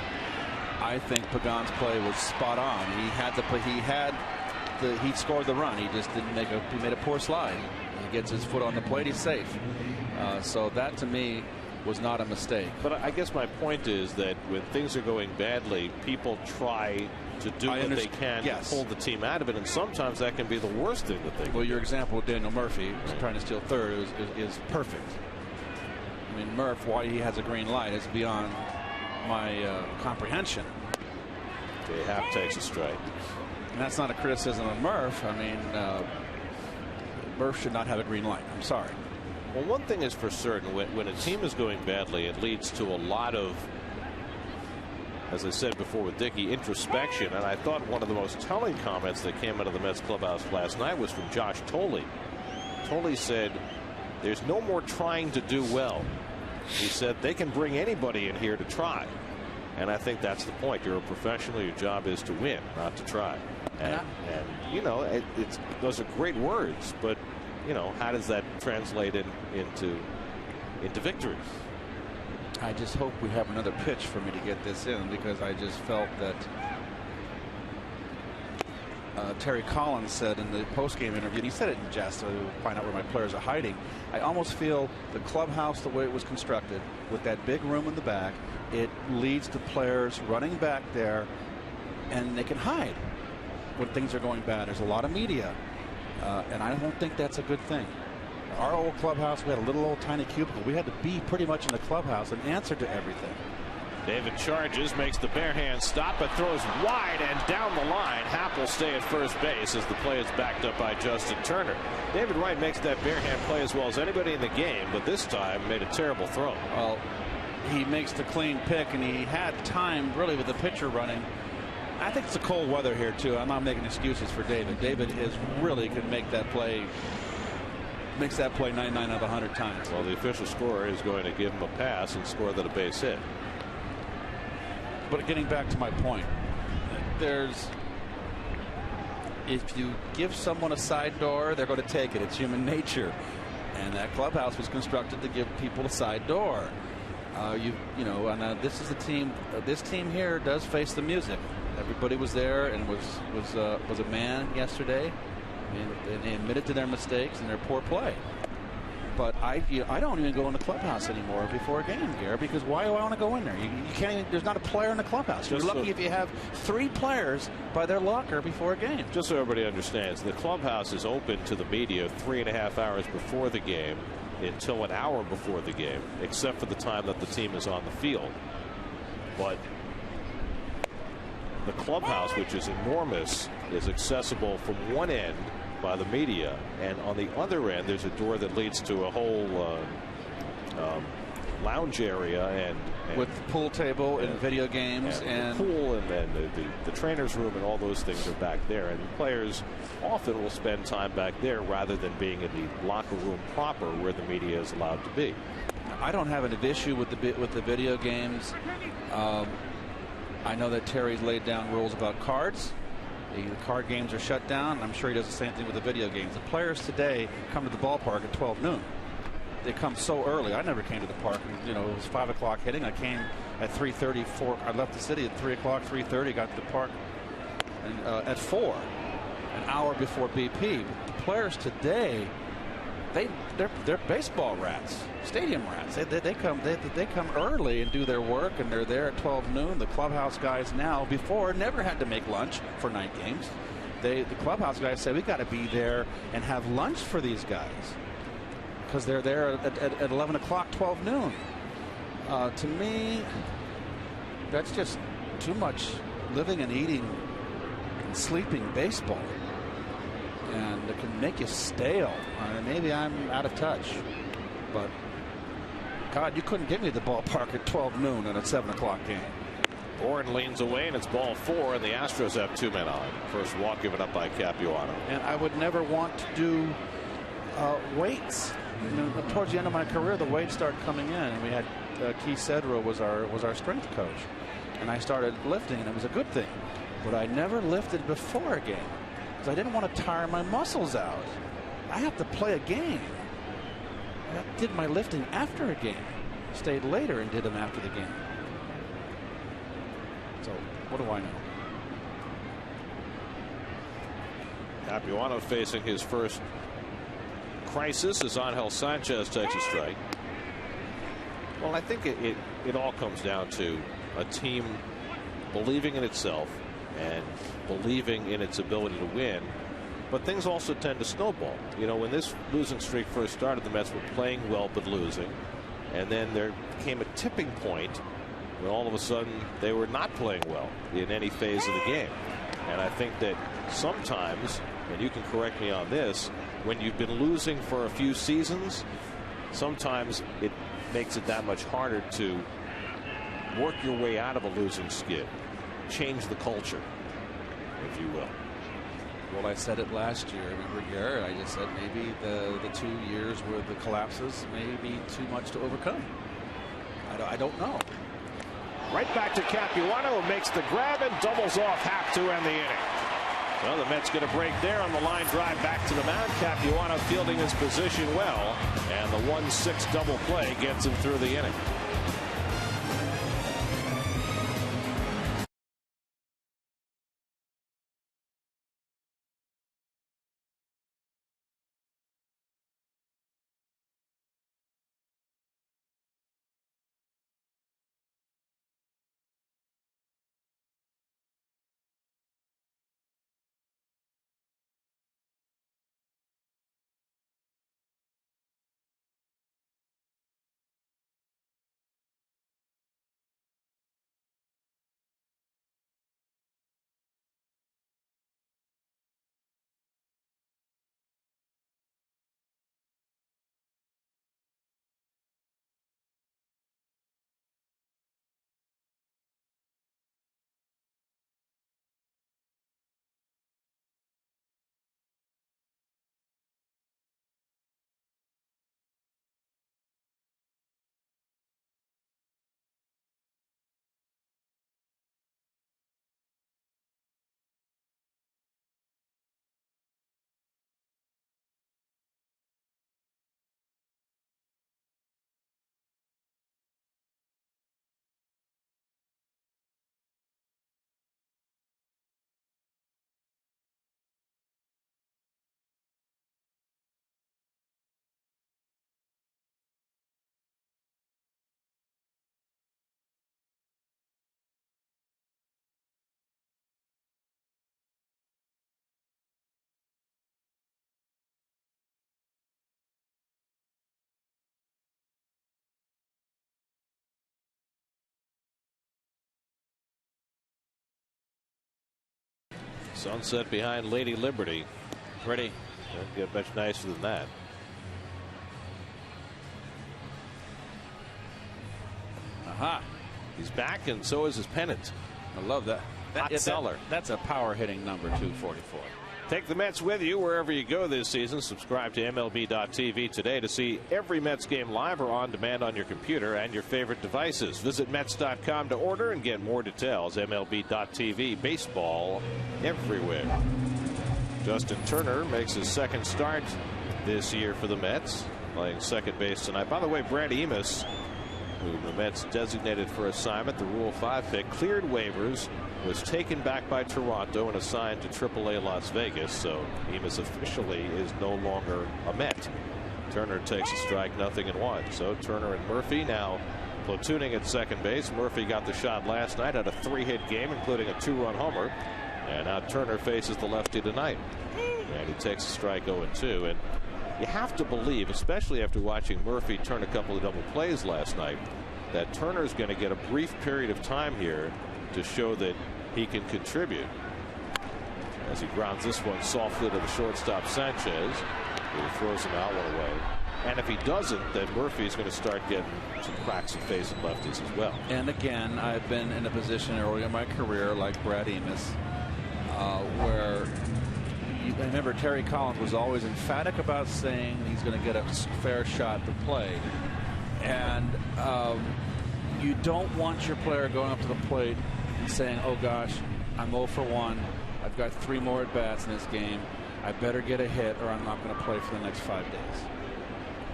I think Pagan's play was spot on. He had the play. He scored the run. He just didn't make he made a poor slide. He gets his foot on the plate, he's safe. So that to me was not a mistake. But I guess my point is that when things are going badly, people try to do what they can to pull the team out of it, and sometimes that can be the worst thing that they can do. Your example with Daniel Murphy trying to steal third is perfect. I mean, Murph, why he has a green light is beyond my comprehension. Okay, Happ takes a strike. And that's not a criticism of Murph. I mean, Murph should not have a green light. I'm sorry. Well, one thing is for certain, when a team is going badly, it leads to a lot of, as I said before with Dickey, introspection. And I thought one of the most telling comments that came out of the Mets clubhouse last night was from Josh Thole. Thole said, "There's no more trying to do well." He said they can bring anybody in here to try. And I think that's the point. You're a professional. Your job is to win, not to try. And you know, those are great words, but you know, how does that translate into victories? I just hope we have another pitch for me to get this in, because I just felt that Terry Collins said in the post-game interview, and he said it in jest to find out where my players are hiding. I almost feel the clubhouse, the way it was constructed, with that big room in the back, it leads to players running back there, and they can hide when things are going bad. There's a lot of media, and I don't think that's a good thing. Our old clubhouse, we had a little old tiny cubicle. We had to be pretty much in the clubhouse and answer to everything. David charges, makes the bare hand stop, but throws wide and down the line. Happ will stay at first base as the play is backed up by Justin Turner. David Wright makes that bare hand play as well as anybody in the game, but this time made a terrible throw. Well, he makes the clean pick, and he had time really with the pitcher running. I think it's the cold weather here too. I'm not making excuses for David. David is really could make that play. Makes that play 99 out of 100 times. Well, the official scorer is going to give him a pass and score that a base hit. But getting back to my point, if you give someone a side door, they're going to take it. It's human nature, and that clubhouse was constructed to give people a side door. And this is the team. This team here does face the music. Everybody was there and was a man yesterday, and they admitted to their mistakes and their poor play. But I don't even go in the clubhouse anymore before a game, Garrett, because why do I want to go in there? You can't even. There's not a player in the clubhouse. You're lucky if you have 3 players by their locker before a game. Just so everybody understands, the clubhouse is open to the media 3.5 hours before the game until an hour before the game, except for the time that the team is on the field. But the clubhouse, which is enormous, is accessible from one end by the media, and on the other end there's a door that leads to a whole lounge area and with the pool table and video games and the pool, and then the trainer's room, and all those things are back there, and the players often will spend time back there rather than being in the locker room proper where the media is allowed to be. I don't have an issue with the video games. I know that Terry's laid down rules about cards. The card games are shut down. I'm sure he does the same thing with the video games. The players today come to the ballpark at 12 noon. They come so early. I never came to the park. It was 5 o'clock hitting. I came at 3:30. I left the city at 3 o'clock, 3:30. Got to the park at 4, an hour before BP. The players today, they're baseball rats, stadium rats. They come early and do their work, and they're there at 12 noon. The clubhouse guys now, before, never had to make lunch for night games. The clubhouse guys say we got to be there and have lunch for these guys because they're there at 11 o'clock, 12 noon. To me, that's just too much living and eating and sleeping baseball. And it can make you stale. Maybe I'm out of touch, but God, you couldn't get me to the ballpark at 12 noon in a 7 o'clock game. Bourne leans away, and it's ball 4, and the Astros have 2 men on. First walk given up by Capuano. And I would never want to do weights. Towards the end of my career, the weights started coming in, and we had Keith Cedro was our strength coach, and I started lifting, and it was a good thing. But I never lifted before a game. I didn't want to tire my muscles out. I have to play a game. I did my lifting after a game. Stayed later and did them after the game. So what do I know? Capuano facing his first crisis as Angel Sanchez takes a strike. Well, I think it all comes down to a team believing in itself, and believing in its ability to win. But things also tend to snowball. You know, when this losing streak first started, the Mets were playing well but losing. And then there came a tipping point when all of a sudden they were not playing well in any phase of the game. And I think that sometimes, and you can correct me on this, when you've been losing for a few seasons, sometimes it makes it that much harder to work your way out of a losing skid, change the culture, if you will. Well, I said it last year. Remember, Garrett? I just said maybe the 2 years where the collapses may be too much to overcome. I don't know. Right back to Capuano, who makes the grab and doubles off Happ to end the inning. Well, the Mets get a break there on the line drive back to the mound. Capuano fielding his position well, and the 1-6 double play gets him through the inning. Sunset behind Lady Liberty. Pretty. Doesn't get much nicer than that. Aha. He's back, and so is his pennant. I love that. Hot seller. That's a power hitting number 244. Take the Mets with you wherever you go this season. Subscribe to MLB.tv today to see every Mets game live or on demand on your computer and your favorite devices. Visit Mets.com to order and get more details. MLB.tv, baseball everywhere. Justin Turner makes his second start this year for the Mets, playing second base tonight. By the way, Brad Emus, who the Mets designated for assignment, the Rule 5 pick, cleared waivers, was taken back by Toronto and assigned to AAA Las Vegas. So Emus officially is no longer a Met. Turner takes a strike, 0-1. So Turner and Murphy now platooning at second base. Murphy got the shot last night, had a 3-hit game, including a 2-run homer. And now Turner faces the lefty tonight. And he takes a strike, 0-2. And you have to believe, especially after watching Murphy turn a couple of double plays last night, that Turner's going to get a brief period of time here to show that he can contribute. As he grounds this one softly to the shortstop Sanchez, who throws him out one away. And if he doesn't, then Murphy's going to start getting some cracks in facing lefties as well. And again, I've been in a position early in my career, like Brad Emus, where you remember Terry Collins was always emphatic about saying he's going to get a fair shot to play. And you don't want your player going up to the plate and saying, oh gosh, I'm 0 for 1. I've got 3 more at bats in this game. I better get a hit or I'm not going to play for the next 5 days.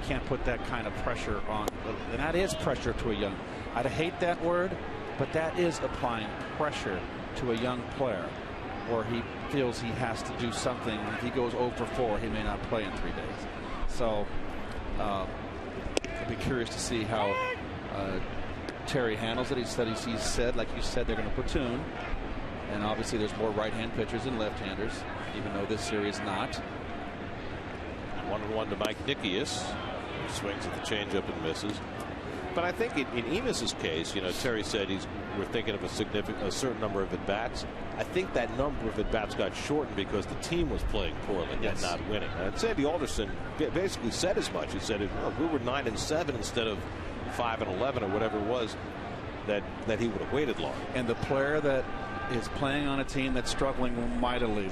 You can't put that kind of pressure on. And that is pressure to a young. I hate that word, but that is applying pressure to a young player where he feels he has to do something. If he goes 0 for 4, he may not play in 3 days. So I'll be curious to see how Terry handles it. He said, like you said, they're going to platoon. And obviously there's more right-hand pitchers than left-handers, even though this series not. 1-1 to Mike Nickius, who swings at the changeup and misses. But I think in Enos's case, Terry said we're thinking of a certain number of at bats. I think that number of at bats got shortened because the team was playing poorly and not winning. And Sandy Alderson basically said as much. He said, if we were 9-7 instead of 5-11 or whatever it was, that he would have waited longer. And the player that is playing on a team that's struggling mightily,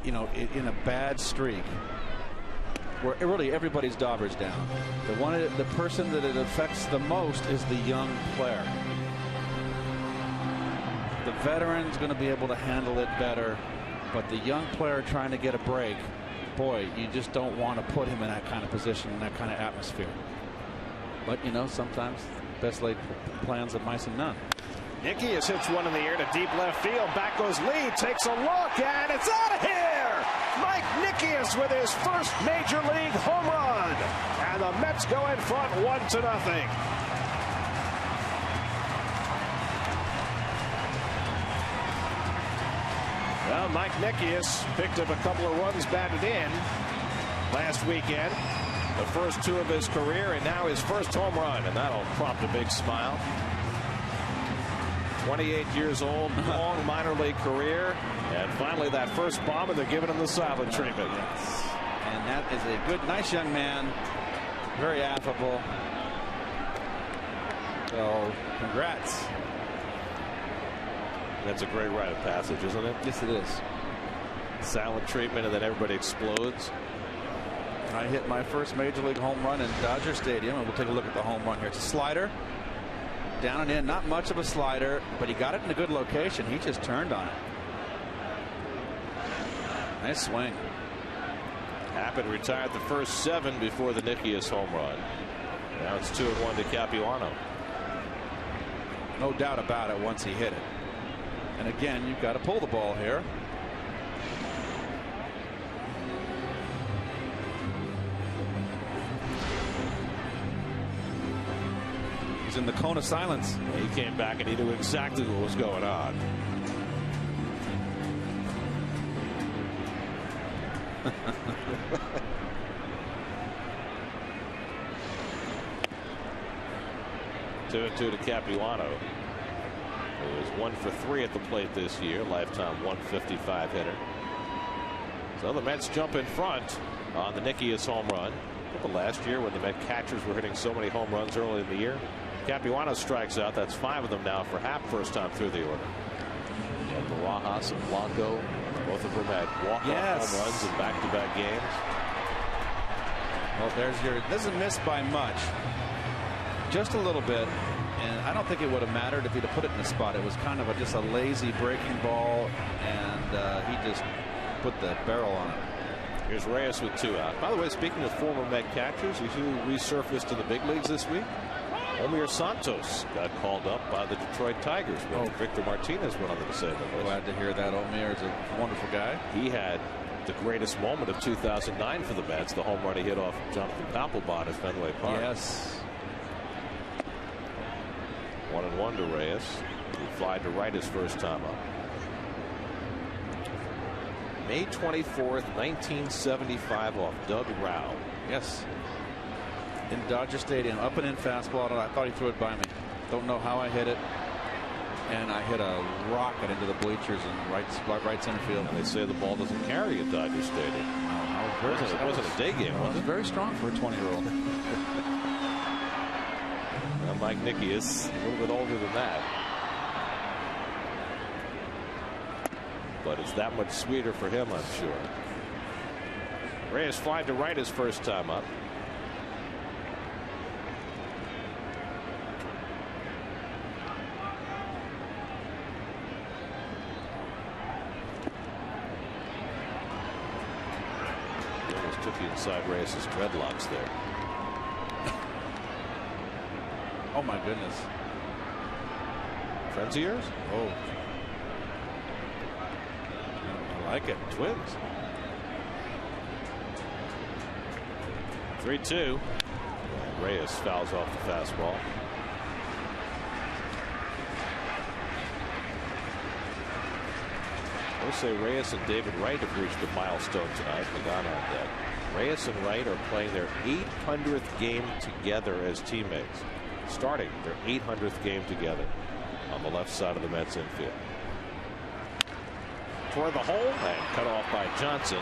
in a bad streak, where really everybody's dauber's down. The person that it affects the most is the young player. The veteran's going to be able to handle it better, but the young player trying to get a break, boy, you just don't want to put him in that kind of position, in that kind of atmosphere. But sometimes best laid plans of mice and none. Nickius hits one in the air to deep left field. Back goes Lee, takes a look, and it's out of here! Mike Nickius with his first major league home run. And the Mets go in front 1-0. Well, Mike Nickius picked up a couple of runs batted in last weekend. The first 2 of his career, and now his first home run, and that'll prompt a big smile. 28 years old, long minor league career, and finally that first bomb, and they're giving him the silent treatment. Yes. And that is a good, nice young man, very affable. So, congrats. That's a great rite of passage, isn't it? Yes, it is. Silent treatment, and then everybody explodes. I hit my first major league home run in Dodger Stadium, and we'll take a look at the home run here. It's a slider. Down and in, not much of a slider, but he got it in a good location. He just turned on it. Nice swing. Happen retired the first 7 before the Nickius home run. Now it's 2-1 to Capuano. No doubt about it once he hit it. And again, you've got to pull the ball here. He's in the cone of silence. He came back and he knew exactly what was going on. Two and 2 to Capuano, who is 1 for 3 at the plate this year, lifetime 155 hitter. So the Mets jump in front on the Nickius home run. Remember last year when the Met catchers were hitting so many home runs early in the year? Capuano strikes out. That's 5 of them now for Happ, first time through the order. And Barajas and Blanco, both of them had walk-off home runs in back-to-back games. Well, there's your. This isn't missed by much, just a little bit, and I don't think it would have mattered if he'd have put it in the spot. It was kind of just a lazy breaking ball, and he just put the barrel on it. Here's Reyes with 2 out. By the way, speaking of former Met catchers, you see who resurfaced to the big leagues this week? Omir Santos got called up by the Detroit Tigers. Victor Martinez went on the disabled list. Glad to hear that. Omir is a wonderful guy. He had the greatest moment of 2009 for the Mets, the home run he hit off Jonathan Papelbon at Fenway Park. Yes. 1-1 to Reyes. He flied to right his first time up. May 24th, 1975 off Doug Rao. Yes. In Dodger Stadium, up and in fastball. I thought he threw it by me. Don't know how I hit it. And I hit a rocket into the bleachers in right center field. And they say the ball doesn't carry at Dodger Stadium. It wasn't a day game, was it? Very strong for a 20-year-old. Well, Mike Nickius, a little bit older than that. But it's that much sweeter for him, I'm sure. Reyes flied to right his first time up. Almost took you inside Reyes' dreadlocks there. Oh my goodness. Friends of yours? Oh. I like it. Twins. 3-2. Reyes fouls off the fastball. Jose Reyes and David Wright have reached a milestone tonight. Pagan on deck. Reyes and Wright are playing their 800th game together as teammates. Starting their 800th game together on the left side of the Mets infield. Toward the hole and cut off by Johnson.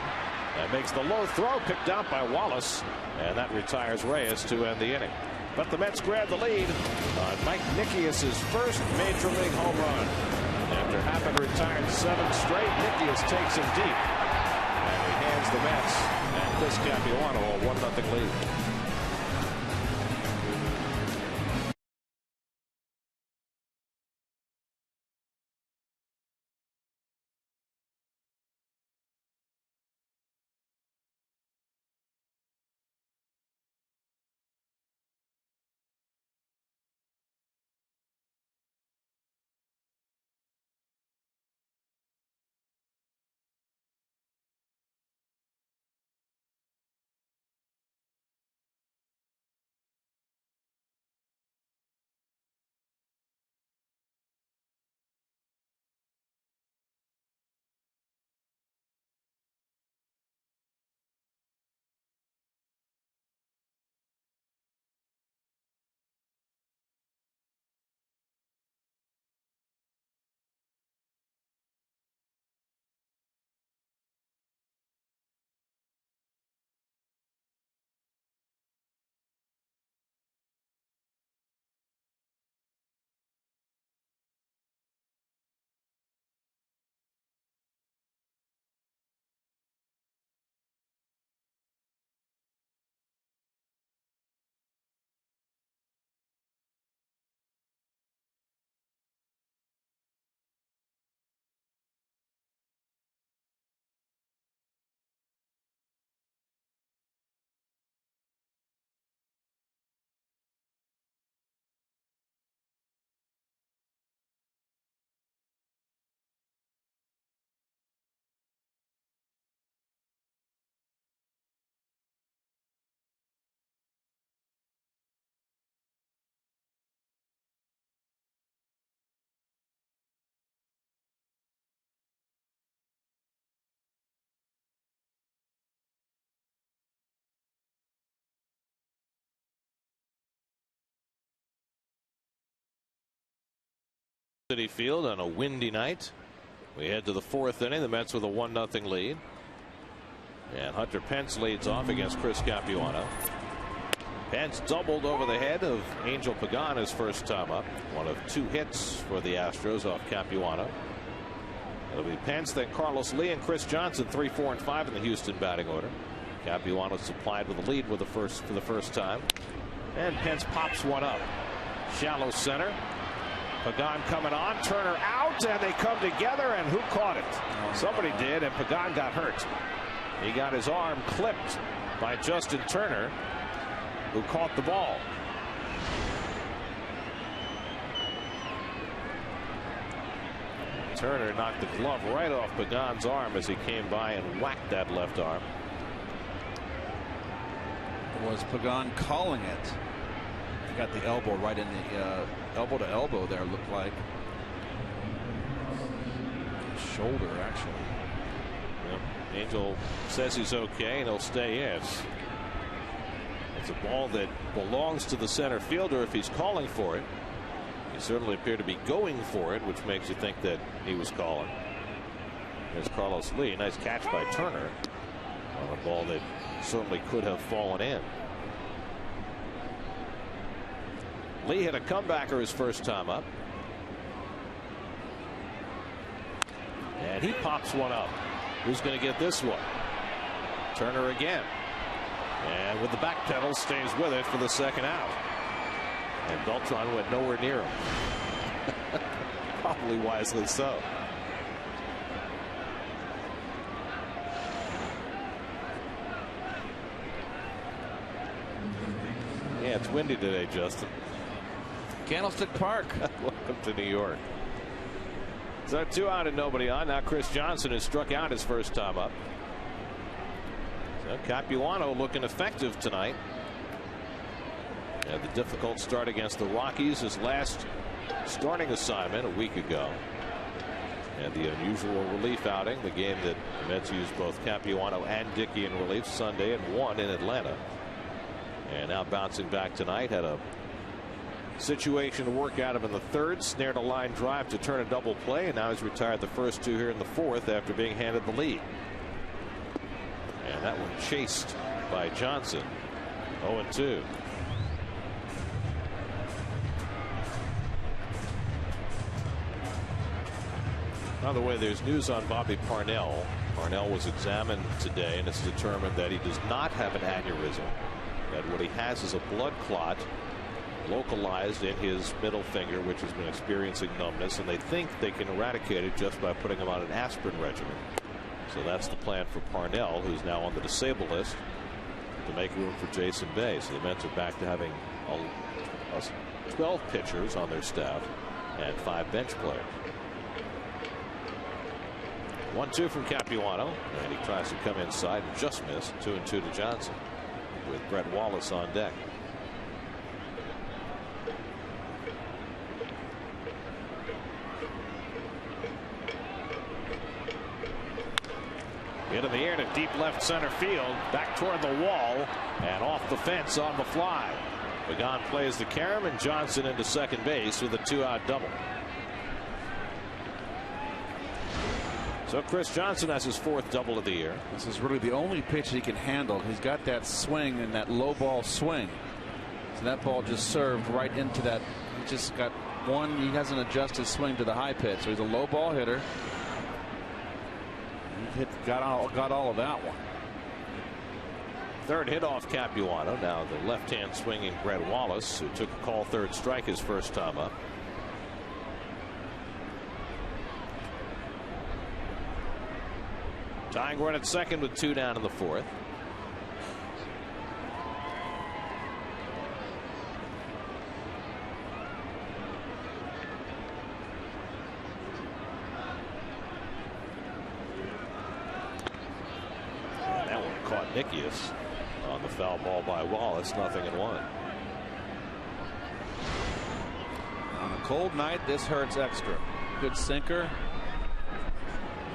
That makes the low throw, picked out by Wallace, and that retires Reyes to end the inning. But the Mets grab the lead on Mike Nickias' first Major League home run. After having retired 7 straight, Nickias takes him deep. And he hands the Mets and Chris Capuano a 1-0 lead. City Field on a windy night. We head to the 4th inning. The Mets with a 1-0 lead. And Hunter Pence leads off against Chris Capuano. Pence doubled over the head of Angel Pagan his first time up. One of 2 hits for the Astros off Capuano. It'll be Pence, then Carlos Lee and Chris Johnson, 3, 4, and 5 in the Houston batting order. Capuano supplied with a lead for the first time. And Pence pops one up. Shallow center. Pagan coming on, Turner out, and they come together, and who caught it? Somebody did, and Pagan got hurt. He got his arm clipped by Justin Turner, who caught the ball. Turner knocked the glove right off Pagan's arm as he came by and whacked that left arm. Was Pagan calling it? Got the elbow right in the elbow to elbow there, looked like. Shoulder, actually. Yep. Angel says he's okay and he'll stay in. It's a ball that belongs to the center fielder if he's calling for it. He certainly appeared to be going for it, which makes you think that he was calling. There's Carlos Lee. Nice catch by Turner on a ball that certainly could have fallen in. Lee hit a comebacker his first time up. And he pops one up. Who's going to get this one? Turner again. And with the back pedal, stays with it for the second out. And Beltran went nowhere near him. Probably wisely so. Yeah, it's windy today, Justin. Candlestick Park. Welcome to New York. So 2 out and nobody on. Now Chris Johnson has struck out his first time up. So Capuano looking effective tonight. And the difficult start against the Rockies, his last starting assignment a week ago. And the unusual relief outing, the game that the Mets used both Capuano and Dickey in relief Sunday and won in Atlanta. And now bouncing back tonight, had a situation to work out of in the third, snared a line drive to turn a double play, and now he's retired the first two here in the fourth after being handed the lead. And that one chased by Johnson. 0-2. By the way, there's news on Bobby Parnell. Parnell was examined today, and it's determined that he does not have an aneurysm. That what he has is a blood clot localized in his middle finger, which has been experiencing numbness, and they think they can eradicate it just by putting him on an aspirin regimen. So that's the plan for Parnell, who's now on the disabled list, to make room for Jason Bay. So the Mets are back to having 12 pitchers on their staff and 5 bench players. 1-2 from Capuano, and he tries to come inside and just missed. 2-2 to Johnson with Brett Wallace on deck. Into the air to deep left center field, back toward the wall, and off the fence on the fly. Pagan plays the carom, and Johnson into second base with a 2-out double. So Chris Johnson has his 4th double of the year. This is really the only pitch he can handle. He's got that swing and that low ball swing. So that ball just served right into that. He just got one. He hasn't adjusted his swing to the high pitch. So he's a low ball hitter. He got all of that one. Third hit off Capuano. Now the left-hand swinging Brett Wallace, who took a call third strike his first time up. Tying run at second with 2 down in the 4th. And that one caught Nickius on the foul ball by Wallace. 0-1. On a cold night, this hurts extra. Good sinker.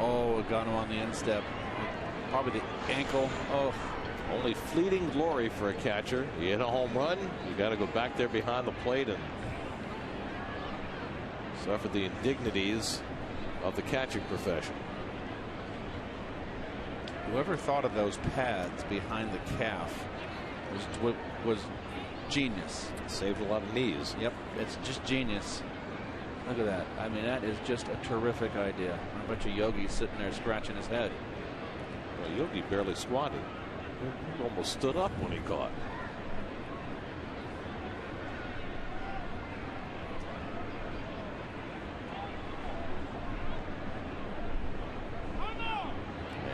Oh, it got him on the instep. Probably the ankle. Oh, only fleeting glory for a catcher. You hit a home run, you got to go back there behind the plate and suffer the indignities of the catching profession. Whoever thought of those pads behind the calf was genius. Saved a lot of knees. Yep, it's just genius. Look at that. I mean, that is just a terrific idea. I bet you Yogi's sitting there scratching his head. Well, Yogi barely squatted. He almost stood up when he caught.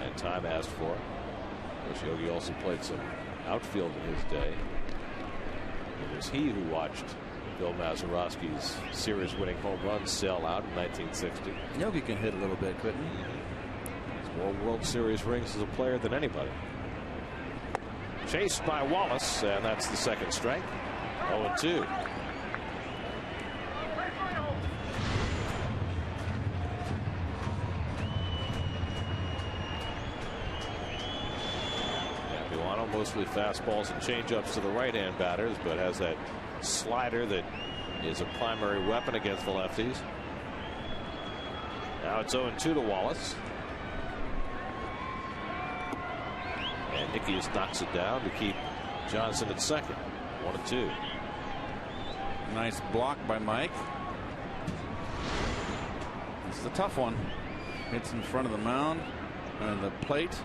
And time asked for it. Of course, Yogi also played some outfield in his day. It was he who watched Bill Mazeroski's series-winning home run sail out in 1960. Yogi can hit a little bit, couldn't he? He's more World Series rings as a player than anybody. Chased by Wallace, and that's the second strike. 0-2. Capuano mostly fastballs and changeups to the right-hand batters, but has that slider that is a primary weapon against the lefties. Now it's 0-2 to Wallace. And Nickius knocks it down to keep Johnson at second. 1-2. Nice block by Mike. This is a tough one. Hits in front of the mound and the plate.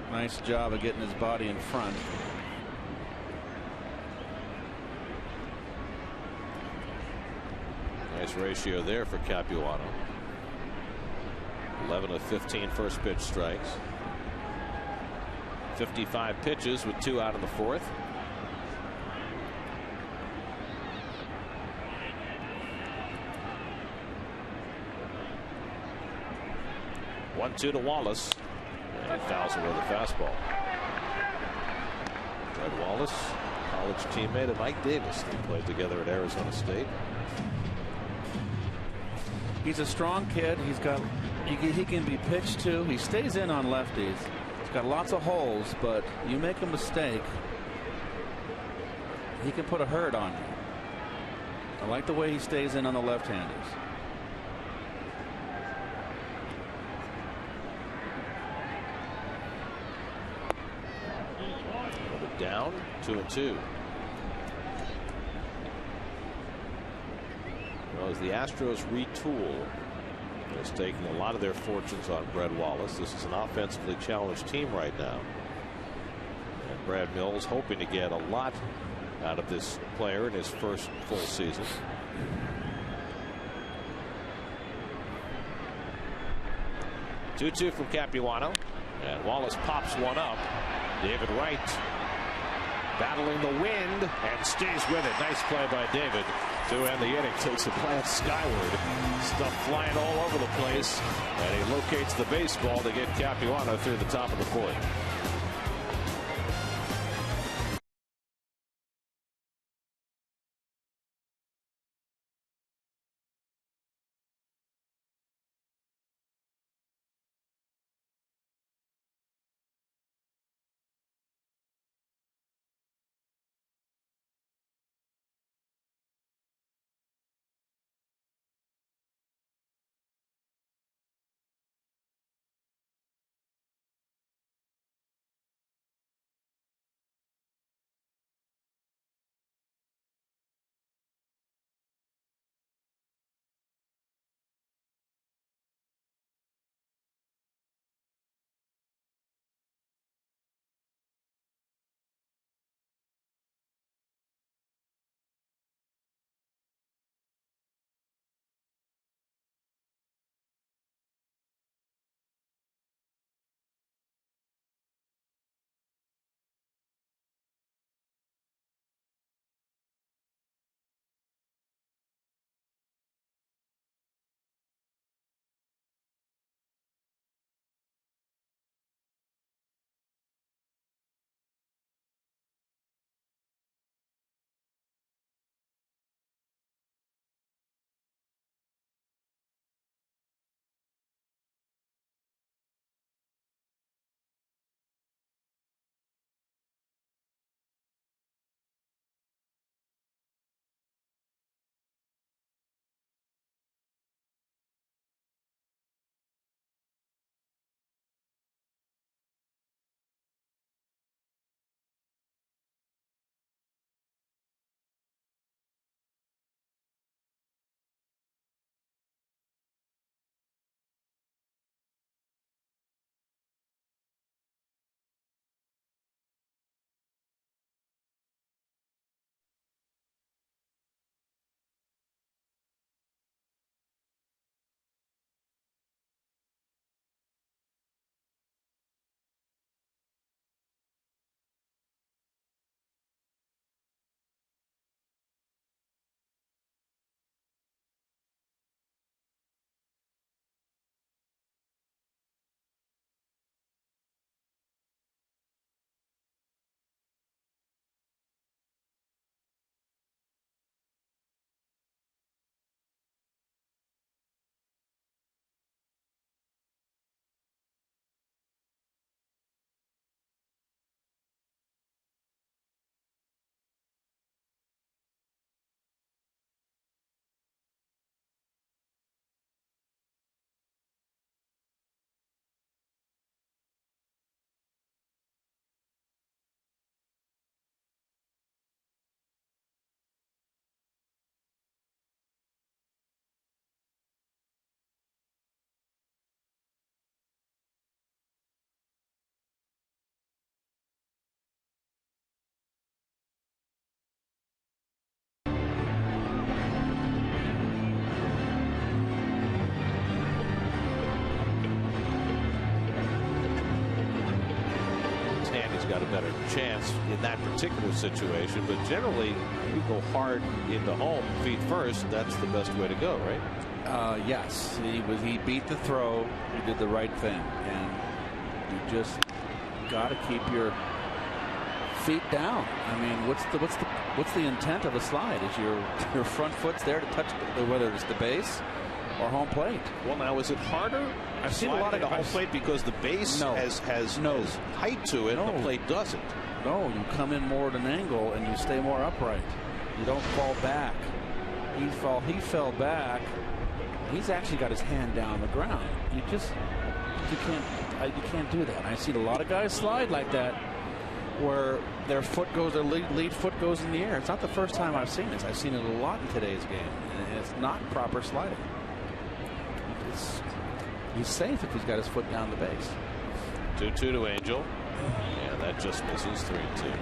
Nice job of getting his body in front. Nice ratio there for Capuano. 11 of 15 first pitch strikes. 55 pitches with 2 out in the 4th. One-two to Wallace, and he fouls away the fastball. Fred Wallace, college teammate of Mike Davis. They played together at Arizona State. He's a strong kid. He can be pitched to. He stays in on lefties. He's got lots of holes, but you make a mistake, he can put a hurt on you. I like the way he stays in on the left-handers. Down 2-2. Well, as the Astros retool, they're staking a lot of their fortunes on Brett Wallace. This is an offensively challenged team right now. And Brad Mills hoping to get a lot out of this player in his first full season. Two-two from Capuano, and Wallace pops one up. David Wright battling the wind and stays with it. Nice play by David to end the inning. Takes a glance skyward. Stuff flying all over the place, and he locates the baseball to get Capuano through the top of the fourth. Got a better chance in that particular situation, but generally you go hard into home feet first. That's the best way to go, right? Yes, he beat the throw. He did the right thing, and you just got to keep your feet down. I mean, what's the intent of a slide? Is your front foot's there to touch whether it's the base or home plate. Well, now is it harder? I've seen a lot of the home plate because the base has height to it. No. The plate doesn't. No, you come in more at an angle and you stay more upright. You don't fall back. He fell back. He's actually got his hand down the ground. You can't do that. I've seen a lot of guys slide like that, where their lead foot goes in the air. It's not the first time I've seen this. I've seen it a lot in today's game, and it's not proper sliding. He's safe if he's got his foot down the base. 2-2 to Angel, and that just misses 3-2.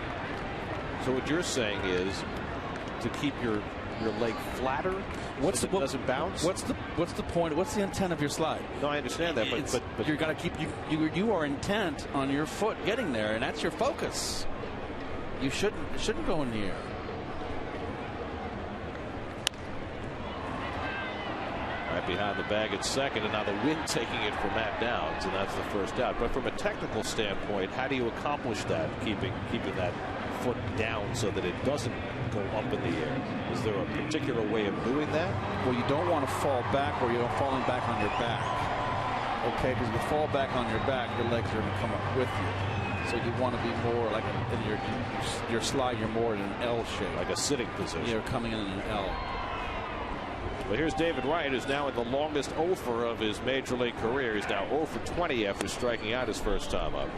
So what you're saying is to keep your leg flatter, so it doesn't bounce. What's the point? What's the intent of your slide? No, I understand that, but you got to keep you are intent on your foot getting there, and that's your focus. You shouldn't go in the air. Right behind the bag at second, and now the wind taking it for Matt Downs, and that's the first out. But from a technical standpoint, how do you accomplish that, keeping that foot down so that it doesn't go up in the air? Is there a particular way of doing that? Well, you don't want to fall back where you're falling back on your back. Okay, because if you fall back on your back, your legs are going to come up with you. So you want to be more like in your slide. You're more in an L shape, like a sitting position. You're coming in an L. Well, here's David Wright, who's now in the longest offer of his major league career. He's now 0 for 20 after striking out his first time up.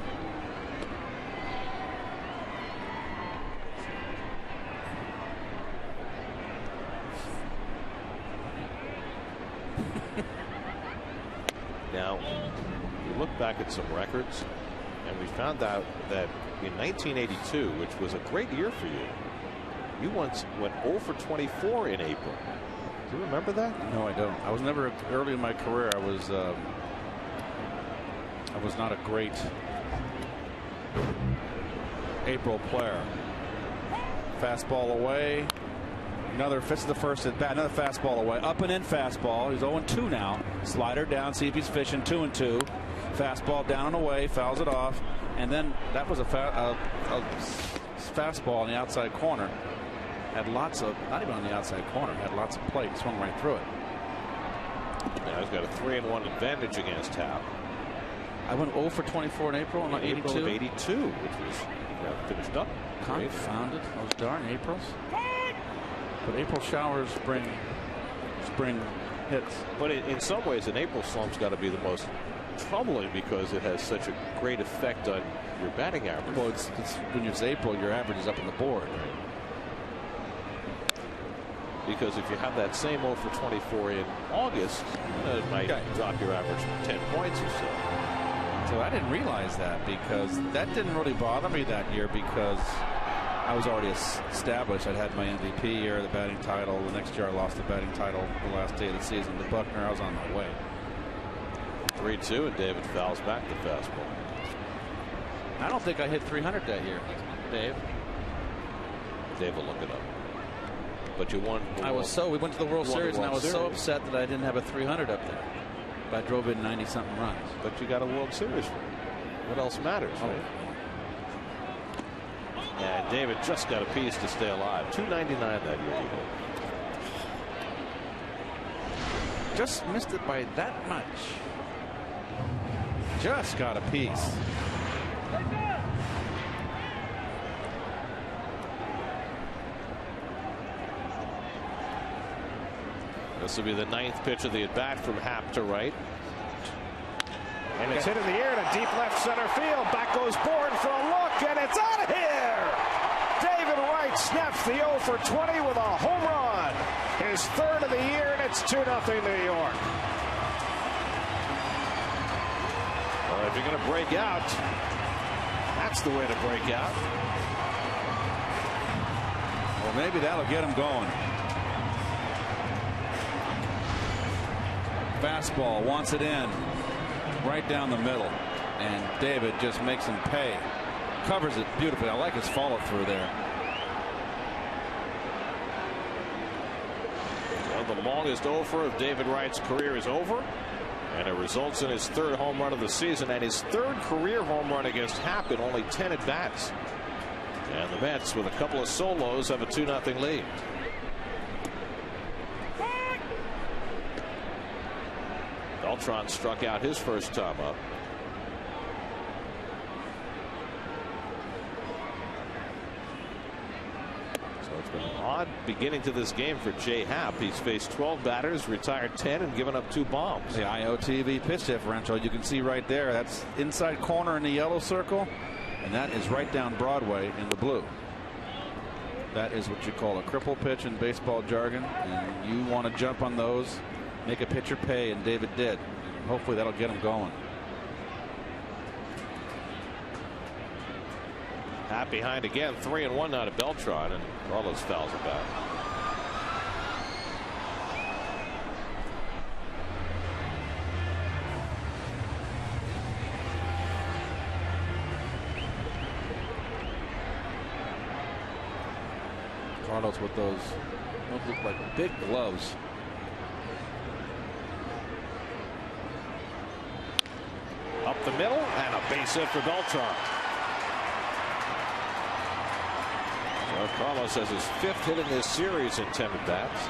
Now, we look back at some records, and we found out that in 1982, which was a great year for you, you once went 0 for 24 in April. Do you remember that? No, I don't. I was never, early in my career, I was not a great April player. Fastball away. This is the first at bat. Another fastball away. Up and in fastball. He's 0-2 now. Slider down. See if he's fishing. 2-2. Fastball down and away. Fouls it off. And then that was a fastball on the outside corner. Had lots of, not even on the outside corner, had lots of plate. Swung right through it. Now he's got a 3-1 advantage against Hap. I went 0 for 24 in April in 82. April of 82, which was finished up. Confounded. Those darn Aprils. But April showers bring spring hits. But in some ways, an April slump's got to be the most troubling because it has such a great effect on your batting average. Well, it's when it's April, your average is up on the board. Because if you have that same 0 for 24 in August, it might drop your average 10 points or so. So I didn't realize that, because that didn't really bother me that year, because I was already established. I'd had my MVP year, the batting title. The next year I lost the batting title the last day of the season to Buckner. I was on my way. 3-2, and David fouls back the fastball. I don't think I hit 300 that year, Dave. Dave will look it up. But you won. We went to the World Series, and I was so upset that I didn't have a 300 up there. But I drove in 90-something runs. But you got a World Series. What else matters, right? And David just got a piece to stay alive. 299 that year. Just missed it by that much. Just got a piece. This will be the 9th pitch of the at-bat from Hap to right. And it's hit in the air to deep left center field. Back goes Bourne for a look, and it's out of here. David Wright snaps the 0 for 20 with a home run. His third of the year, and it's 2-0 New York. Well, if you're going to break out, that's the way to break out. Well, maybe that'll get him going. Fastball, wants it in. Right down the middle, and David just makes him pay. Covers it beautifully. I like his follow through there. Well, the longest over of David Wright's career is over, and it results in his 3rd home run of the season and his 3rd career home run against Hap in only 10 at bats. And the Mets, with a couple of solos, have a 2-0 lead. Beltran struck out his first time up. So it's been an odd beginning to this game for J-Happ. He's faced 12 batters, retired 10, and given up 2 bombs. The IOTV pitch differential you can see right there. That's inside corner in the yellow circle, and that is right down Broadway in the blue. That is what you call a cripple pitch in baseball jargon, and you want to jump on those, make a pitcher pay, and David did. Hopefully that'll get him going. Happ behind again, 3-1 now to Beltran, and Carlos fouls it back. Carlos with those look like big gloves. Up the middle, and a base hit for Beltran. So Carlos has his 5th hit in this series in 10 at-bats.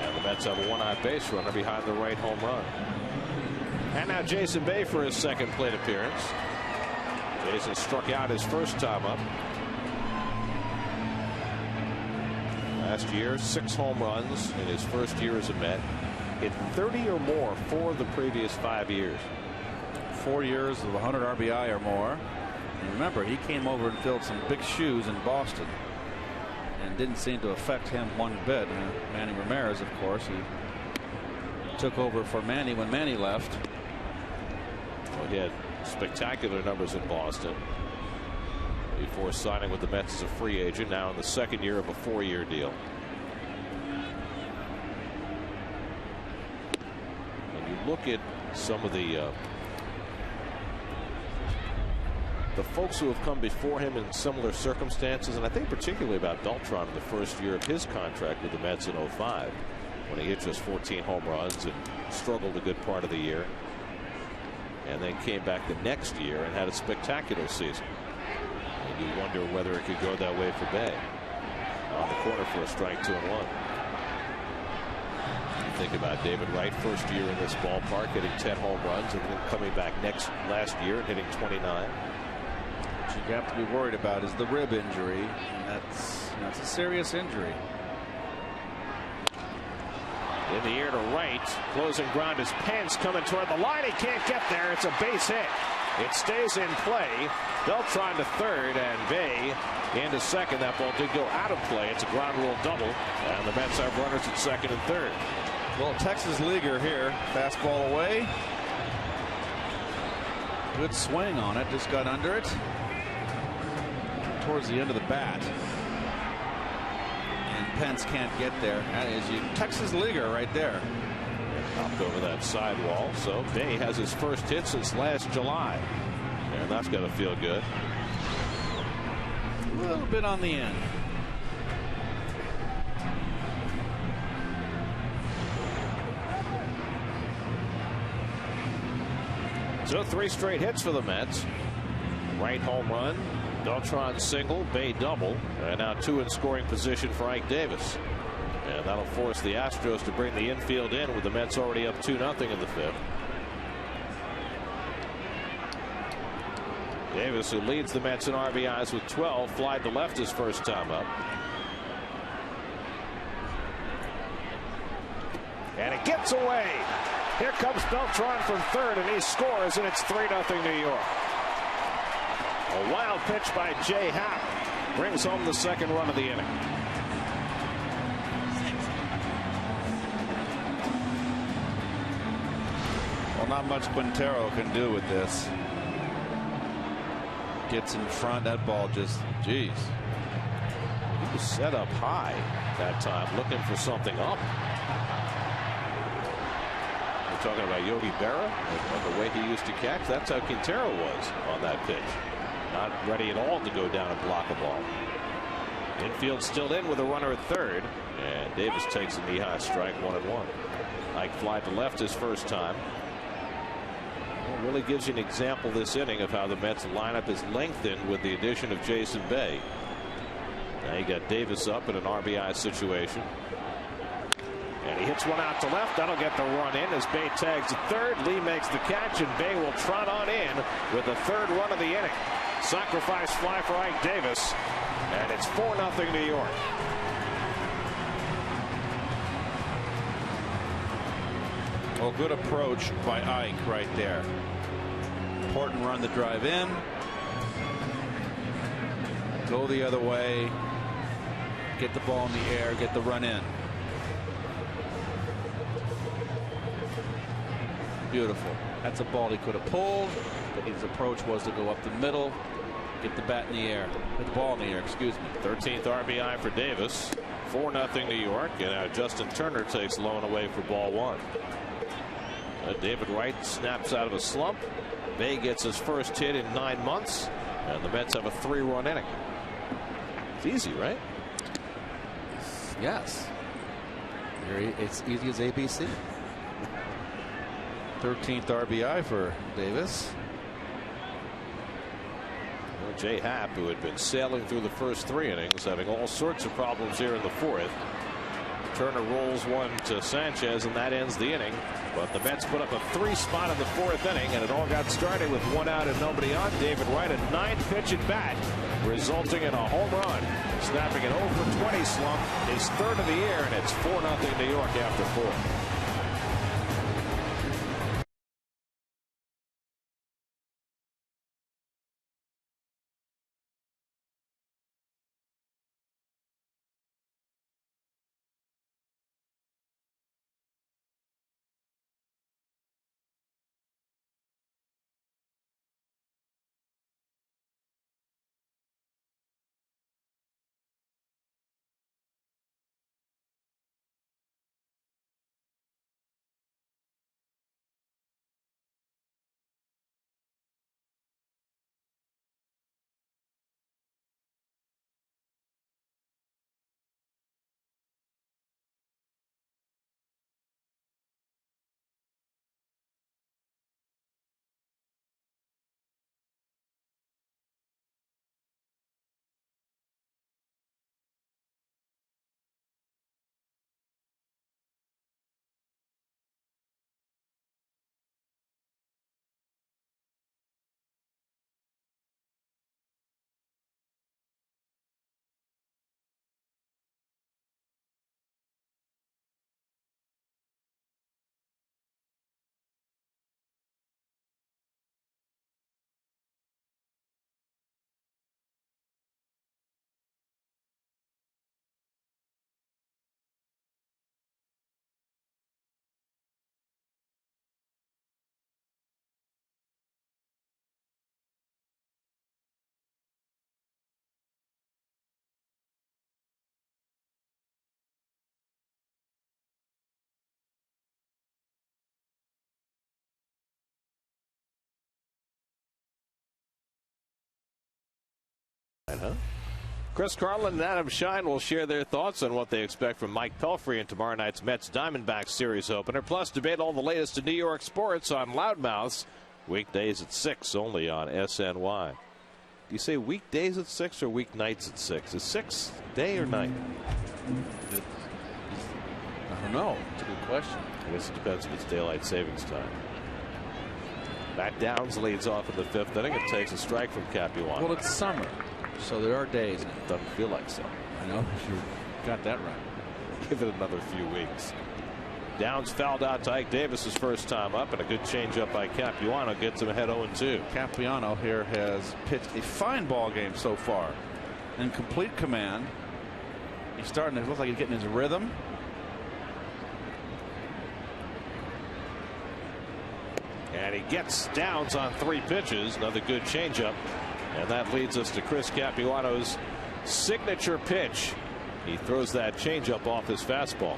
And the Mets have a 1-out base runner behind the right home run. And now Jason Bay for his 2nd plate appearance. Jason struck out his first time up. Last year, 6 home runs in his first year as a Met. Hit 30 or more 4 of the previous 5 years. 4 years of 100 RBI or more. And remember, he came over and filled some big shoes in Boston, and didn't seem to affect him one bit. Manny Ramirez, of course, he took over for Manny when Manny left. Well, he had spectacular numbers in Boston before signing with the Mets as a free agent, now in the 2nd year of a 4-year deal. And you look at some of the folks who have come before him in similar circumstances, and I think particularly about Beltran in the first year of his contract with the Mets in 05, when he hit just 14 home runs and struggled a good part of the year, and then came back the next year and had a spectacular season. And you wonder whether it could go that way for Bay. On the corner for a strike, 2-1. Think about David Wright, first year in this ballpark, hitting 10 home runs, and then coming back last year and hitting 29. What you have to be worried about is the rib injury, and that's a serious injury. In the air to right, closing ground is Pence coming toward the line. He can't get there. It's a base hit. It stays in play. Beltran to 3rd, and Bay into 2nd. That ball did go out of play. It's a ground rule double, and the Mets have runners at 2nd and 3rd. Well, Texas leaguer here, fastball away. Good swing on it, just got under it towards the end of the bat, and Pence can't get there. That is you Texas leaguer right there. Knocked over that sidewall. So Bay has his first hit since last July, and that's going to feel good. A little bit on the end. So 3 straight hits for the Mets. Right home run, Beltran single, Bay double, and now 2 in scoring position for Ike Davis. And that'll force the Astros to bring the infield in with the Mets already up 2-0 in the 5th. Davis, who leads the Mets in RBIs with 12, flied to left his first time up. And it gets away. Here comes Beltran from 3rd, and he scores, and it's 3-0 New York. A wild pitch by J-Happ brings home the 2nd run of the inning. Well, not much Quintero can do with this. Gets in front. That ball just, geez. He was set up high that time, looking for something up. We're talking about Yogi Berra and the way he used to catch. That's how Quintero was on that pitch. Not ready at all to go down and block a ball. Infield still in with a runner at 3rd, and Davis takes a knee-high strike, 1-1. Ike flied to left his first time. Well, really gives you an example this inning of how the Mets lineup is lengthened with the addition of Jason Bay. Now you got Davis up in an RBI situation. And he hits one out to left. That'll get the run in as Bay tags at third. Lee makes the catch, and Bay will trot on in with the third run of the inning. Sacrifice fly for Ike Davis, and it's 4-0 New York. Well, good approach by Ike right there. Important run to drive in. Go the other way. Get the ball in the air. Get the run in. Beautiful. That's a ball he could have pulled, but his approach was to go up the middle, get the bat in the air, get the ball in the air, excuse me. 13th RBI for Davis. 4-0 New York, and now Justin Turner takes low and away for ball one. David Wright snaps out of a slump. Bay gets his first hit in 9 months, and the Mets have a 3-run inning. It's easy, right? Yes. It's easy as ABC. 13th RBI for Davis. Well, Jay Happ, who had been sailing through the first 3 innings, having all sorts of problems here in the 4th. Turner rolls one to Sanchez, and that ends the inning. But the Mets put up a 3 spot in the 4th inning, and it all got started with 1 out and nobody on. David Wright, a 9-pitch at bat, resulting in a home run, snapping an 0-for-20 slump, his 3rd of the year, and it's 4-0 New York after 4. Chris Carlin and Adam Shine will share their thoughts on what they expect from Mike Pelfrey in tomorrow night's Mets Diamondbacks series opener. Plus, debate all the latest in New York sports on Loudmouths. Weekdays at 6 only on SNY. Do you say weekdays at 6 or weeknights at 6? Is 6 day or night? I don't know. It's a good question. I guess it depends if it's daylight savings time. Matt Downs leads off in the 5th inning and takes a strike from Capuano. Well, it's summer, so there are days. It doesn't feel like so. I know. You got that right. Give it another few weeks. Downs fouled out to Ike Davis's first time up, and a good changeup by Capuano gets him ahead 0-2. Capuano here has pitched a fine ball game so far. In complete command. He's starting to look like he's getting his rhythm. And he gets Downs on 3 pitches. Another good changeup. And that leads us to Chris Capuano's signature pitch. He throws that changeup off his fastball.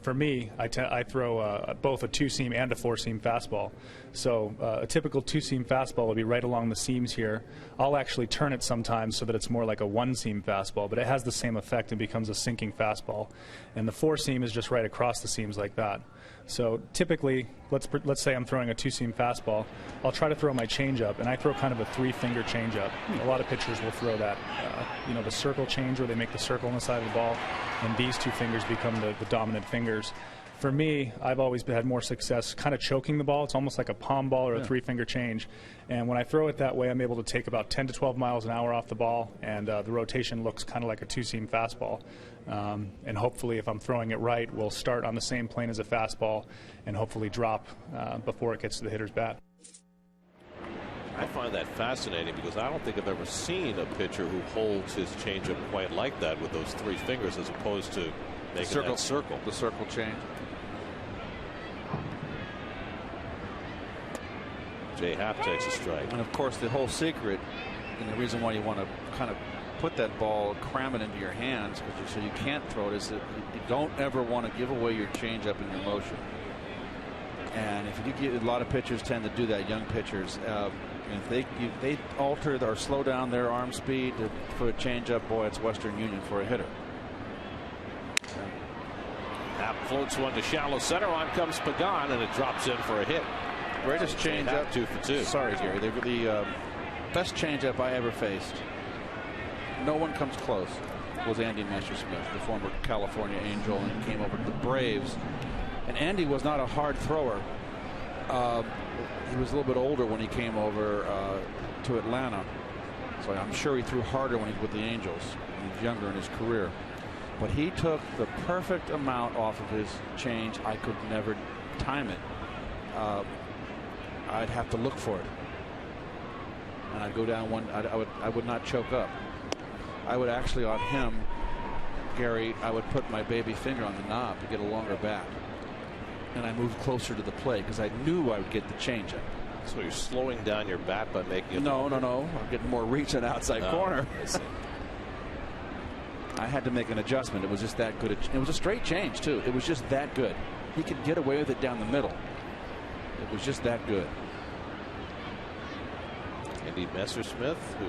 For me, I throw both a 2-seam and a 4-seam fastball. So a typical 2-seam fastball would be right along the seams here. I'll actually turn it sometimes so that it's more like a 1-seam fastball, but it has the same effect and becomes a sinking fastball. And the 4-seam is just right across the seams like that. So typically, let's say I'm throwing a two-seam fastball, I'll try to throw my changeup, and I throw kind of a three-finger changeup. A lot of pitchers will throw that, the circle change where they make the circle on the side of the ball, and these two fingers become the dominant fingers. For me, I've always had more success kind of choking the ball. It's almost like a palm ball or a three-finger change. And when I throw it that way, I'm able to take about 10 to 12 miles an hour off the ball, and the rotation looks kind of like a two-seam fastball. And hopefully, if I'm throwing it right, we'll start on the same plane as a fastball and hopefully drop before it gets to the hitter's bat. I find that fascinating because I don't think I've ever seen a pitcher who holds his changeup quite like that with those three fingers as opposed to making that circle. The circle change. Jay Happ takes a strike. And of course, the whole secret and the reason why you want to kind of put that ball, cram it into your hands, so you can't throw it, is that you don't ever want to give away your changeup in your motion. And if you get, a lot of pitchers tend to do that, young pitchers. If they alter or slow down their arm speed for a changeup, boy, it's Western Union for a hitter. Happ floats one to shallow center. On comes Pagan, and it drops in for a hit. Greatest changeup. 2 for 2. Sorry, Gary. They were the best changeup I ever faced. No one comes close. Was Andy Messersmith, the former California Angel, and came over to the Braves. And Andy was not a hard thrower. He was a little bit older when he came over to Atlanta, so I'm sure he threw harder when he was with the Angels. He was younger in his career. But he took the perfect amount off of his change. I could never time it. I'd have to look for it, and I'd go down one. I would not choke up. I would actually, on him, Gary, I would put my baby finger on the knob to get a longer bat, and I moved closer to the plate because I knew I would get the changeup. So you're slowing down your bat by making it. No. I'm getting more reach on outside corner. I had to make an adjustment. It was just that good. It was a straight change too. It was just that good. He could get away with it down the middle. It was just that good. Andy Messersmith, who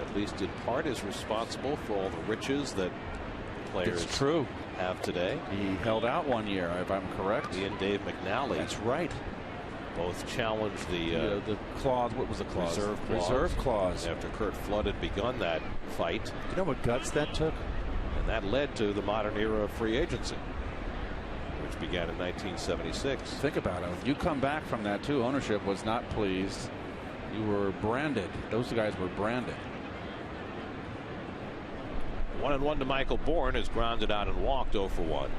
at least in part is responsible for all the riches that players have today. He held out 1 year, if I'm correct. He and Dave McNally. That's right. Both challenged the clause. What was the clause? Reserve clause. After Curt Flood had begun that fight. Do you know what guts that took? And that led to the modern era of free agency, which began in 1976. Think about it. You come back from that too. Ownership was not pleased. You were branded. Those guys were branded. 1-1 to Michael Bourne, is grounded out and walked 0 for 1.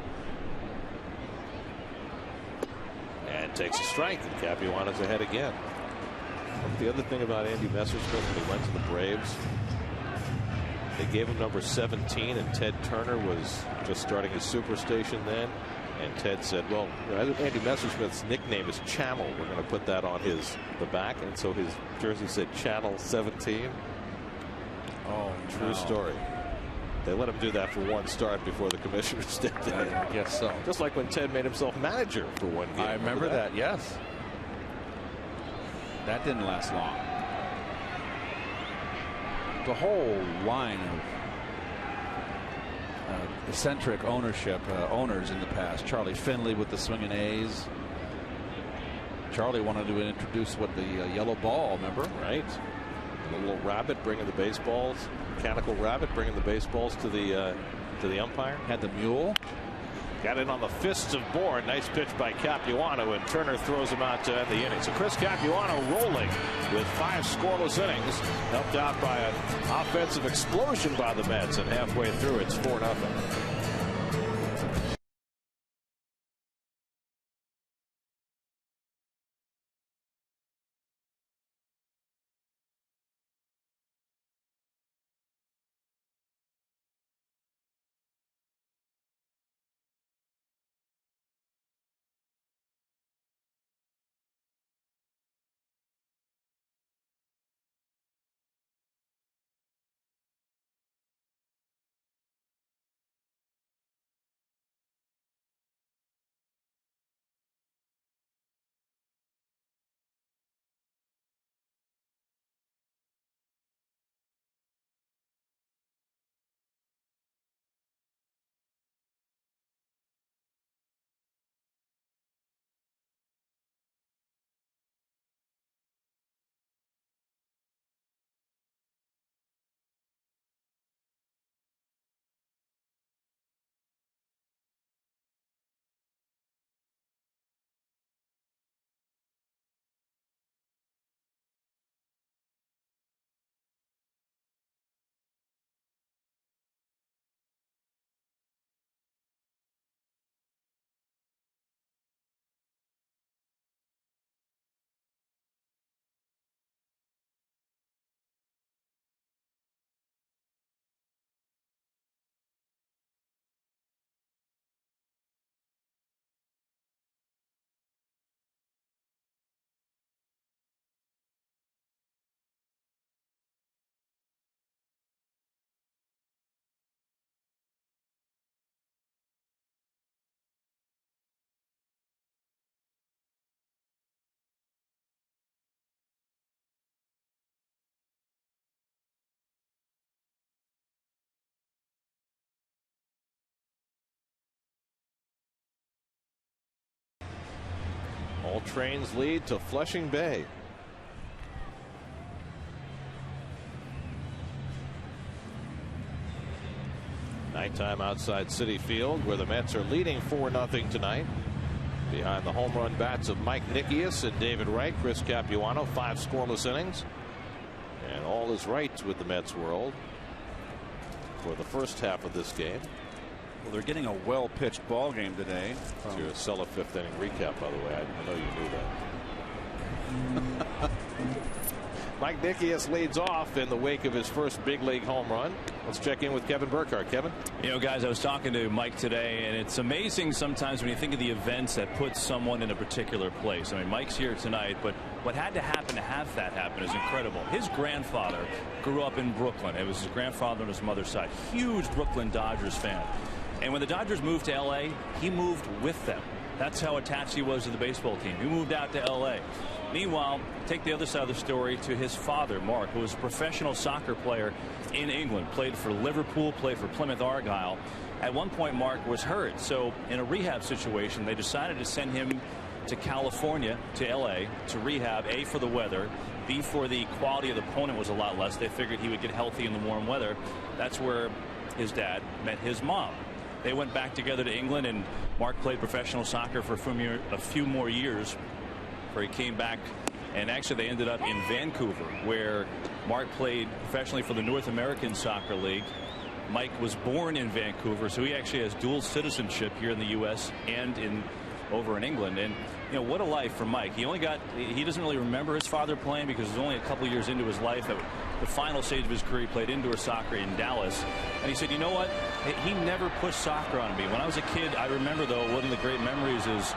And takes a strike, and Capuano's ahead again. The other thing about Andy Messersmith when he went to the Braves, they gave him number 17, and Ted Turner was just starting his superstation then. And Ted said, well, Andy Messersmith's nickname is Channel. We're going to put that on the back. And so his jersey said Channel 17. Oh, true story. They let him do that for one start before the commissioner stepped in. I guess so. Just like when Ted made himself manager for one game. I remember that, yes. That didn't last long. The whole line of eccentric owners in the past. Charlie Finley with the swinging A's. Charlie wanted to introduce the yellow ball, remember? Right. The little rabbit bringing the baseballs. Mechanical rabbit bringing the baseballs to the umpire. Had the mule. Got it on the fists of Bourne. Nice pitch by Capuano, and Turner throws him out to end the inning. So Chris Capuano rolling with 5 scoreless innings, helped out by an offensive explosion by the Mets, and halfway through it's 4-0. All trains lead to Flushing Bay. Nighttime outside Citi Field, where the Mets are leading 4-0 tonight. Behind the home run bats of Mike Nickius and David Wright, Chris Capuano, 5 scoreless innings. And all is right with the Mets world for the first half of this game. Well, they're getting a well-pitched ball game today. To a Sella 5th inning recap, by the way. I know you knew that. Mike Nickius leads off in the wake of his first big league home run. Let's check in with Kevin Burkhardt. Kevin? You know, guys, I was talking to Mike today, and it's amazing sometimes when you think of the events that put someone in a particular place. I mean, Mike's here tonight, but what had to happen to have that happen is incredible. His grandfather grew up in Brooklyn. It was his grandfather on his mother's side. Huge Brooklyn Dodgers fan. And when the Dodgers moved to L.A., he moved with them. That's how attached he was to the baseball team. He moved out to L.A. Meanwhile, take the other side of the story to his father, Mark, who was a professional soccer player in England, played for Liverpool, played for Plymouth Argyle. At one point, Mark was hurt. So in a rehab situation, they decided to send him to California, to L.A., to rehab, A, for the weather, B, for the quality of the opponent was a lot less. They figured he would get healthy in the warm weather. That's where his dad met his mom. They went back together to England, and Mark played professional soccer for a few more years before he came back. And actually they ended up in Vancouver, where Mark played professionally for the North American Soccer League. Mike was born in Vancouver, so he actually has dual citizenship here in the U.S. and over in England. And you know, what a life for Mike. He doesn't really remember his father playing because it was only a couple years into his life. At the final stage of his career, he played indoor soccer in Dallas. And he said, you know what? He never pushed soccer on me. When I was a kid, I remember, though, one of the great memories is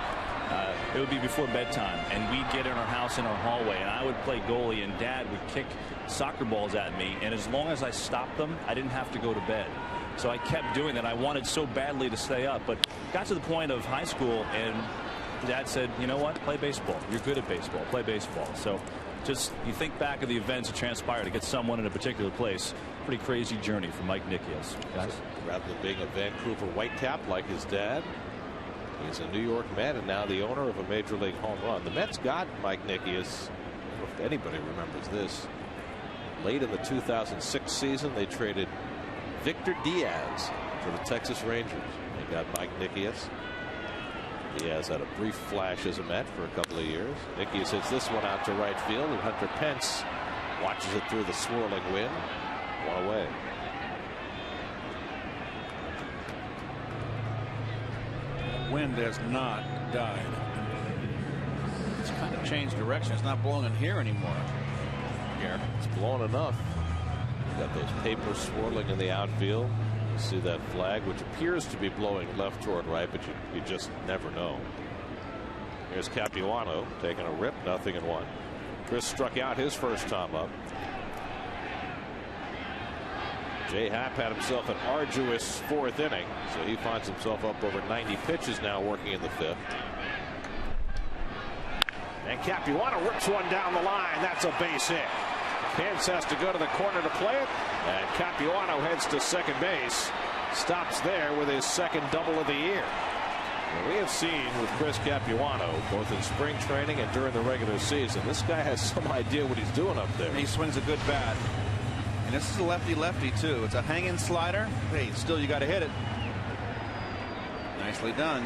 it would be before bedtime, and we'd get in our house in our hallway, and I would play goalie, and Dad would kick soccer balls at me, and as long as I stopped them, I didn't have to go to bed. So I kept doing that. I wanted so badly to stay up, but got to the point of high school, and Dad said, you know what, play baseball. You're good at baseball. Play baseball. So just you think back of the events that transpired to get someone in a particular place. Pretty crazy journey for Mike Nickius. Guys? Rather than being a Vancouver Whitecap like his dad, he's a New York Met and now the owner of a major league home run. The Mets got Mike Nickius. I don't know if anybody remembers this. Late in the 2006 season, they traded Victor Diaz to the Texas Rangers. They got Mike Nickius. Diaz had a brief flash as a Met for a couple of years. Nickius hits this one out to right field, and Hunter Pence watches it through the swirling wind. One away. Wind has not died. It's kind of changed direction. It's not blowing in here anymore. Here. It's blowing enough. You got those papers swirling in the outfield. You see that flag, which appears to be blowing left toward right, but you just never know. Here's Capuano taking a rip, 0-1. Chris struck out his first time up. Jay Happ had himself an arduous 4th inning, so he finds himself up over 90 pitches now, working in the 5th. And Capuano rips one down the line. That's a base hit. Pence has to go to the corner to play it, and Capuano heads to second base. Stops there with his second double of the year. And we have seen with Chris Capuano, both in spring training and during the regular season, this guy has some idea what he's doing up there. He swings a good bat. And this is a lefty-lefty, too. It's a hanging slider. Hey, still you got to hit it. Nicely done.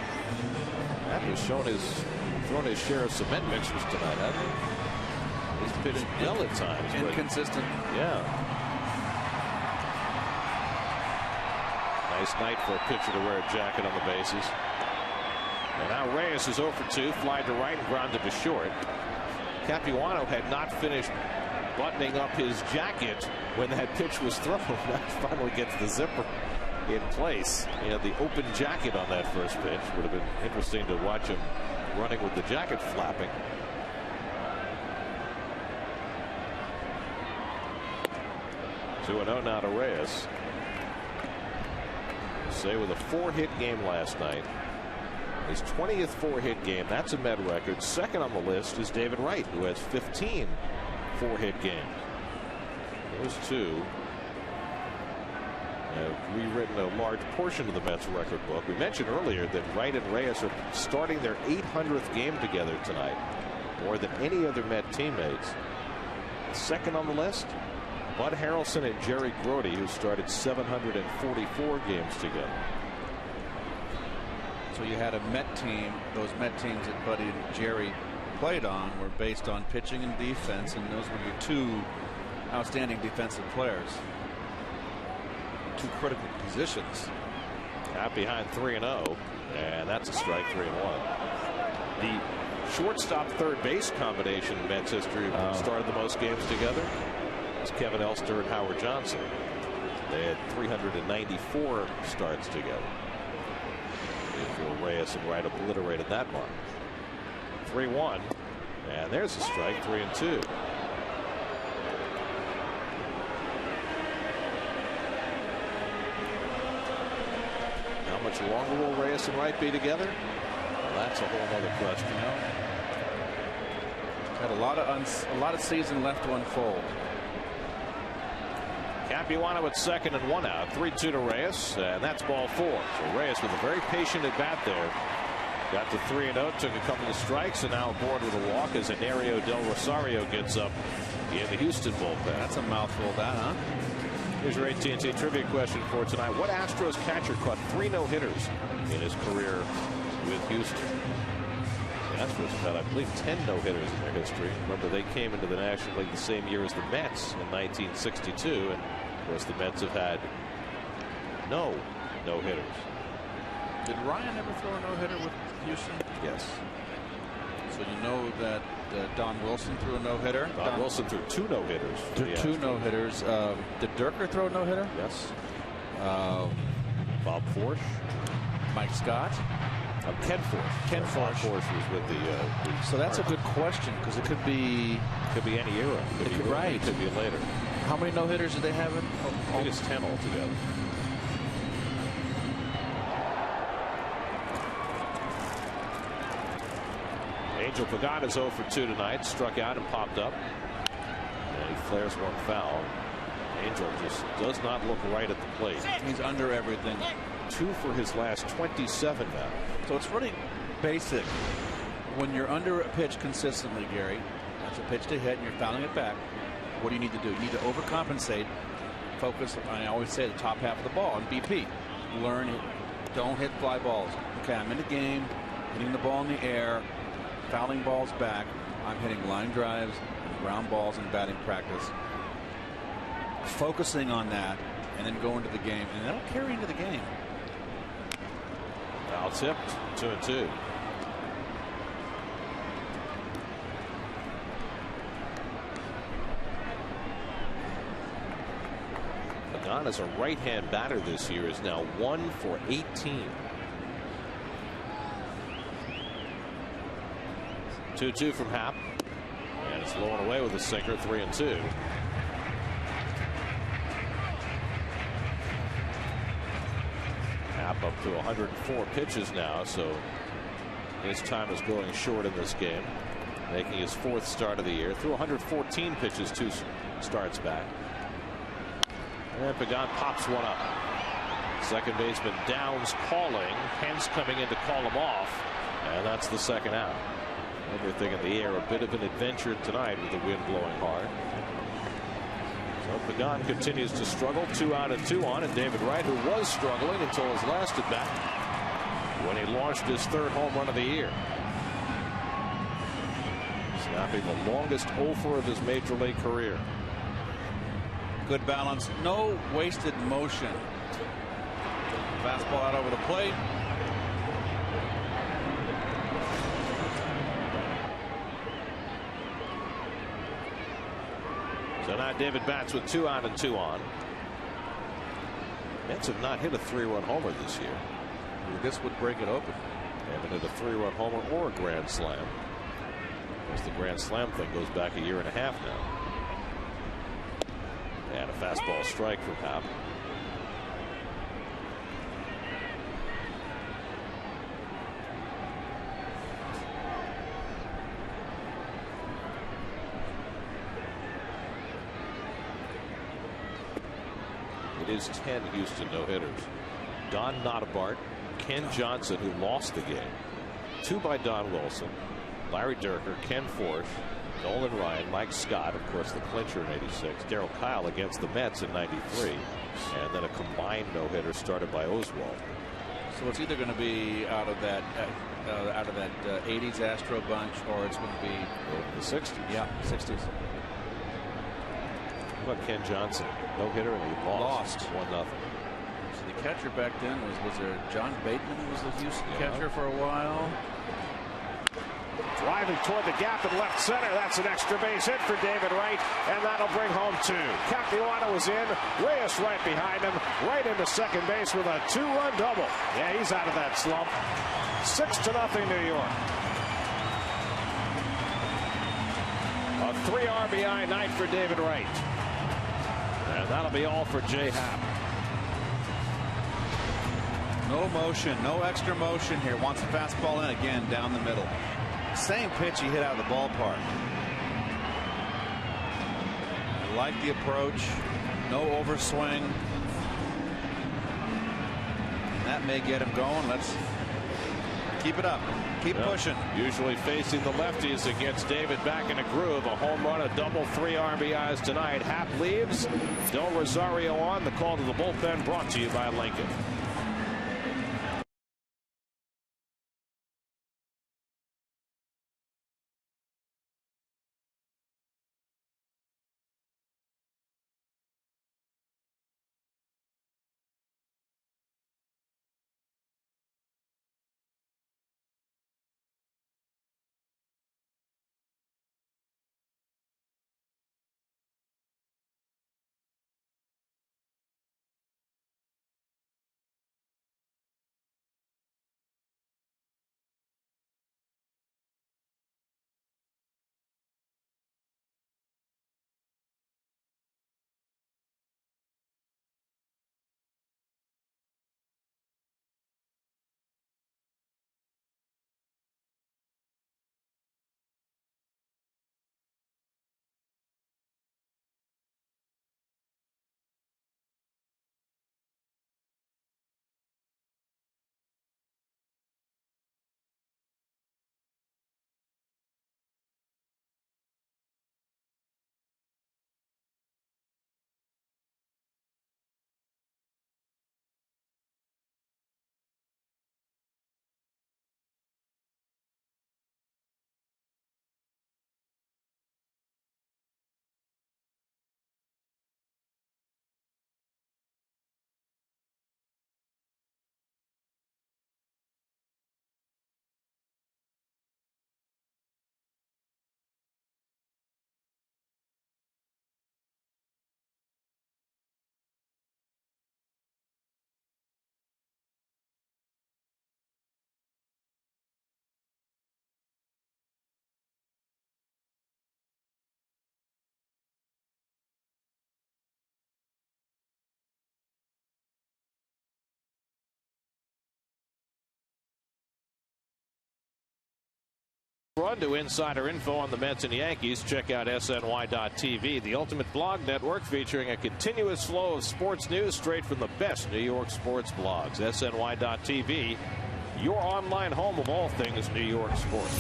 That has thrown his share of cement mixers tonight, hasn't he? He's pitched well at times. Inconsistent. Yeah. Nice night for a pitcher to wear a jacket on the bases. And now Reyes is 0 for 2, fly to right and grounded to short. Capuano had not finished buttoning up his jacket when that pitch was thrown. That finally gets the zipper in place. He had the open jacket on that first pitch. Would have been interesting to watch him running with the jacket flapping. Two 2-0 now to Reyes. Say with a 4-hit game last night. His 20th 4-hit game. That's a Met record. Second on the list is David Wright, who has 15 4-hit games. Those two. rewritten a large portion of the Mets record book. We mentioned earlier that Wright and Reyes are starting their 800th game together tonight, more than any other Met teammates. Second on the list, Bud Harrelson and Jerry Grote, who started 744 games together. So you had a Met team. Those Met teams that Buddy and Jerry played on were based on pitching and defense, and those were your two outstanding defensive players. Two critical positions. Out behind 3-0, and that's a strike. 3-1. The shortstop third base combination in Mets history started the most games together. It's Kevin Elster and Howard Johnson. They had 394 starts together. Reyes and Wright obliterated that mark. 3-1, and there's a strike. 3-2. How much longer will Reyes and Wright be together? Well, that's a whole other question. Got a lot of season left to unfold. Capuano at second and 1 out. 3-2 to Reyes, and that's ball 4. So Reyes with a very patient at bat there. Got to 3-0, took a couple of strikes, and now aboard with a walk as Enario Del Rosario gets up in the Houston bullpen. That's a mouthful, that, huh? Here's your AT&T trivia question for tonight. What Astros catcher caught 3 no-hitters in his career with Houston? The Astros have had, I believe, 10 no-hitters in their history. Remember, they came into the National League the same year as the Mets in 1962, and of course the Mets have had no no-hitters. Did Ryan ever throw a no-hitter with Houston? Yes. So you know that Don Wilson threw a no-hitter. Don Wilson threw 2 no-hitters. Two no-hitters. Did Durker throw a no-hitter? Yes. Bob Forsch. Mike Scott. Ken Forsch. Ken Forsch. Forsch was with the. So that's a good question, because it could be any era. Could be right. Could be later. How many no-hitters did they have? I think it's 10 altogether. Angel Pagan is 0 for 2 tonight. Struck out and popped up. And he flares one foul. Angel just does not look right at the plate. He's under everything. 2 for his last 27 now. So it's really basic. When you're under a pitch consistently, Gary, that's a pitch to hit and you're fouling it back. What do you need to do? You need to overcompensate. Focus, I always say, the top half of the ball on BP. Learn it. Don't hit fly balls. Okay, I'm in the game, hitting the ball in the air, fouling balls back. I'm hitting line drives, ground balls in batting practice. Focusing on that and then go into the game, and that'll carry into the game. Foul tipped. 2-2. Pagan as a right-hand batter this year is now 1 for 18. 2-2 from Happ, and it's low and away with a sinker. 3-2. Happ up to 104 pitches now, so his time is going short in this game, making his 4th start of the year. Threw 114 pitches 2 starts back. And Pagan pops one up. Second baseman Downs calling. Pence coming in to call him off, and that's the second out. Everything in the air, a bit of an adventure tonight with the wind blowing hard. So Pagan continues to struggle. 2 out and 2 on, and David Wright, who was struggling until his last at bat when he launched his 3rd home run of the year, snapping the longest offer of his major league career. Good balance, no wasted motion. Fastball out over the plate. So now David bats with 2 out and 2 on. Mets have not hit a 3-run homer this year. This would break it open. They haven't hit a 3-run homer or a grand slam. Of course, the grand slam thing goes back a year and a half now. And a fastball strike from Happ. It is 10 Houston no-hitters. Don Notabart, Ken Johnson, who lost the game. 2 by Don Wilson, Larry Dierker, Ken Forsch, Nolan Ryan, Mike Scott, of course, the clincher in '86, Darrell Kyle against the Mets in '93, and then a combined no-hitter started by Oswald. So it's either going to be out of that 80s Astro bunch, or it's going to be the 60s. Yeah, 60s. How about Ken Johnson? No-hitter, and he lost 1-0. So the catcher back then was there John Bateman, who was the Houston catcher for a while. Driving toward the gap in left center. That's an extra base hit for David Wright, and that'll bring home 2. Capuano is in. Reyes right behind him, right into second base with a 2-run double. Yeah, he's out of that slump. 6-0 New York. A 3 RBI night for David Wright. And that'll be all for Jay Happ. No motion, no extra motion here. Wants the fastball in again down the middle. Same pitch he hit out of the ballpark. I like the approach. No overswing. That may get him going. Let's keep it up. Keep pushing. Usually facing the lefties, against David back in a groove. A home run, a double, 3 RBIs tonight. Happ leaves. Del Rosario on. The call to the bullpen brought to you by Lincoln. Run to insider info on the Mets and Yankees. Check out SNY.TV, the ultimate blog network featuring a continuous flow of sports news straight from the best New York sports blogs. SNY.TV, your online home of all things New York sports.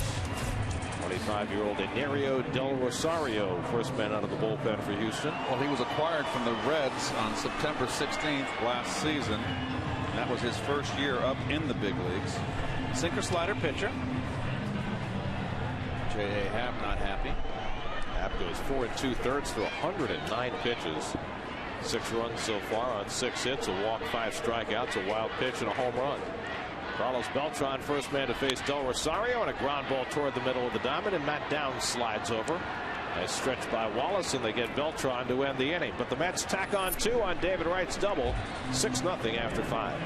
25-year-old Enario Del Rosario, first man out of the bullpen for Houston. Well, he was acquired from the Reds on September 16th last season. That was his first year up in the big leagues. Sinker slider pitcher. J.A. Happ not happy. Happ goes 4 2/3 through 109 pitches. 6 runs so far on 6 hits, a walk, 5 strikeouts, a wild pitch, and a home run. Carlos Beltran, first man to face Del Rosario, and a ground ball toward the middle of the diamond, and Matt Downs slides over. Nice stretch by Wallace, and they get Beltran to end the inning. But the Mets tack on 2 on David Wright's double. 6-0 after 5.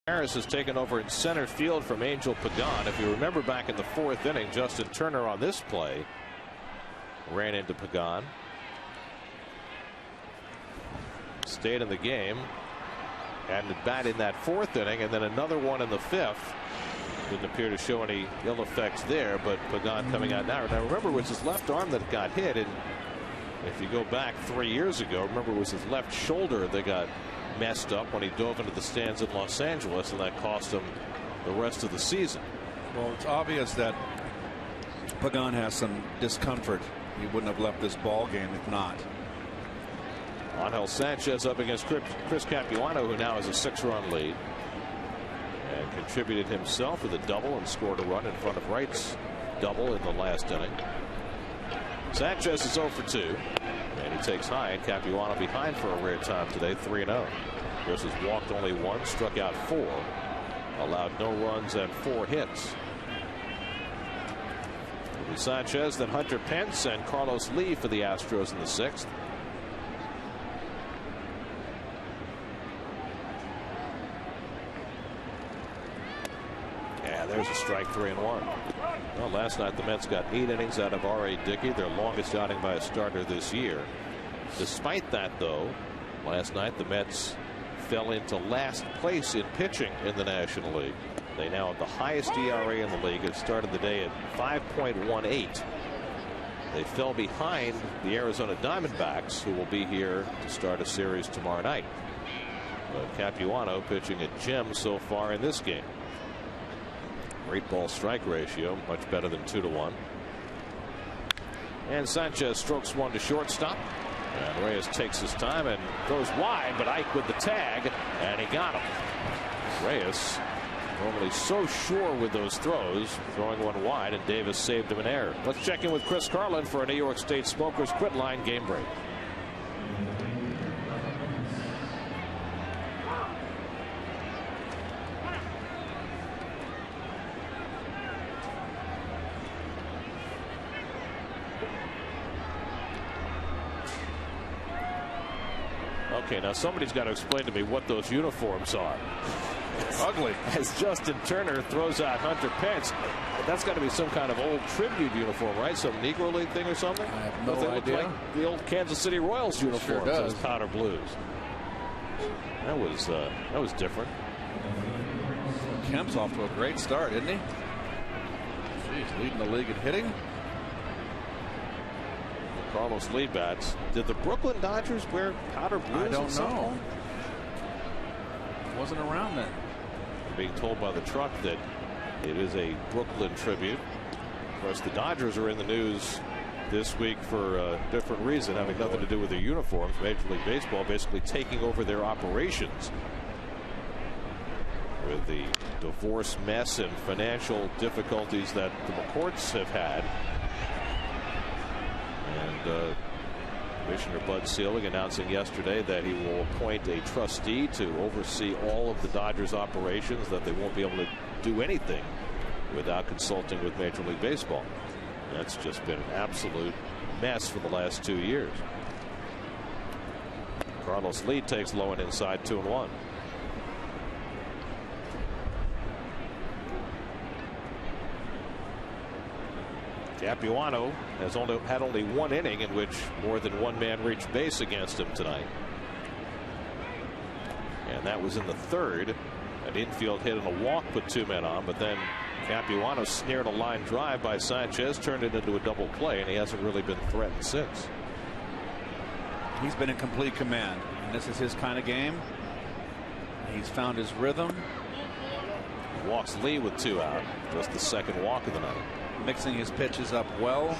Harris has taken over in center field from Angel Pagan. If you remember back in the 4th inning, Justin Turner on this play ran into Pagan. Stayed in the game and at bat in that 4th inning, and then another one in the 5th. Didn't appear to show any ill effects there, but Pagan coming out now. Now remember, it was his left arm that got hit, and if you go back 3 years ago, remember it was his left shoulder that got messed up when he dove into the stands in Los Angeles, and that cost him the rest of the season. Well, it's obvious that Pagan has some discomfort. He wouldn't have left this ball game if not. Angel Sanchez up against Chris Capuano, who now has a 6-run lead, and contributed himself with a double and scored a run in front of Wright's double in the last inning. Sanchez is 0 for 2, and he takes high, and Capuano behind for a rare time today, 3-0. Chris has walked only 1, struck out 4, allowed no runs and 4 hits. It'll be Sanchez, then Hunter Pence and Carlos Lee for the Astros in the 6th. There's a strike, 3-1. Well, last night the Mets got 8 innings out of R.A. Dickey, their longest outing by a starter this year. Despite that, though, last night the Mets fell into last place in pitching in the National League. They now have the highest ERA in the league. It started the day at 5.18. They fell behind the Arizona Diamondbacks, who will be here to start a series tomorrow night. But Capuano pitching a gem so far in this game. Great ball strike ratio, much better than 2-1. And Sanchez strokes one to shortstop, and Reyes takes his time and throws wide, but Ike with the tag, and he got him. Reyes normally so sure with those throws, throwing one wide, and Davis saved him an error. Let's check in with Chris Carlin for a New York State Smokers Quit Line game break. Okay, now somebody's got to explain to me what those uniforms are. Ugly. As Justin Turner throws out Hunter Pence, that's got to be some kind of old tribute uniform, right? Some Negro League thing or something? I have no idea. Like the old Kansas City Royals uniforms, those powder blues. That was different. Kemp's off to a great start, isn't he? Jeez, leading the league in hitting. Carlos Lee bats. Did the Brooklyn Dodgers wear powder blues? I don't know. Wasn't around then. I'm being told by the truck that it is a Brooklyn tribute. Of course, the Dodgers are in the news this week for a different reason, having nothing to do with their uniforms. Major League Baseball basically taking over their operations with the divorce mess and financial difficulties that the McCourts have had. And Commissioner Bud Selig announcing yesterday that he will appoint a trustee to oversee all of the Dodgers operations, that they won't be able to do anything without consulting with Major League Baseball. That's just been an absolute mess for the last 2 years. Carlos Lee takes low and inside, 2-1. Capuano has had only 1 inning in which more than 1 man reached base against him tonight. And that was in the 3rd. An infield hit and a walk put 2 men on, but then Capuano snared a line drive by Sanchez, turned it into a double play, and he hasn't really been threatened since. He's been in complete command, and this is his kind of game. He's found his rhythm. He walks Lee with 2 out, just the 2nd walk of the night. Mixing his pitches up well,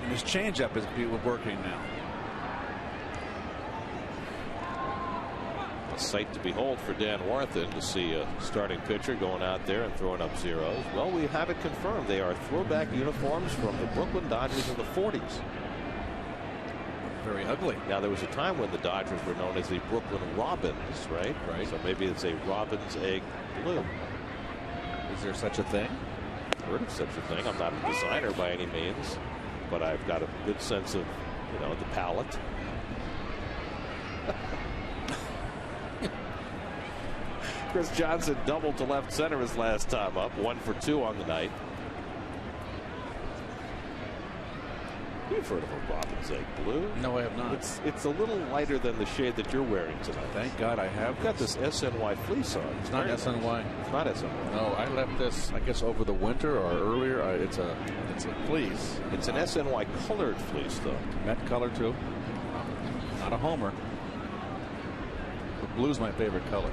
and his changeup is working now. A sight to behold for Dan Warthen to see a starting pitcher going out there and throwing up zeros. Well, we have it confirmed. They are throwback uniforms from the Brooklyn Dodgers in the 40s. Very ugly. Now, there was a time when the Dodgers were known as the Brooklyn Robins, right? Right. So maybe it's a Robin's egg blue. Is there such a thing? I've heard of such a thing. I'm not a designer by any means, but I've got a good sense of, the palette. Chris Johnson doubled to left center his last time up. 1 for 2 on the night. You've heard of a robin's egg blue? No, I have not. It's a little lighter than the shade that you're wearing tonight. Thank God I have. You've got this SNY fleece on. It's not SNY. It's not SNY. No, I left this, I guess, over the winter or earlier. It's a fleece. It's an SNY colored fleece, though. That color too. Not a homer. But blue's my favorite color.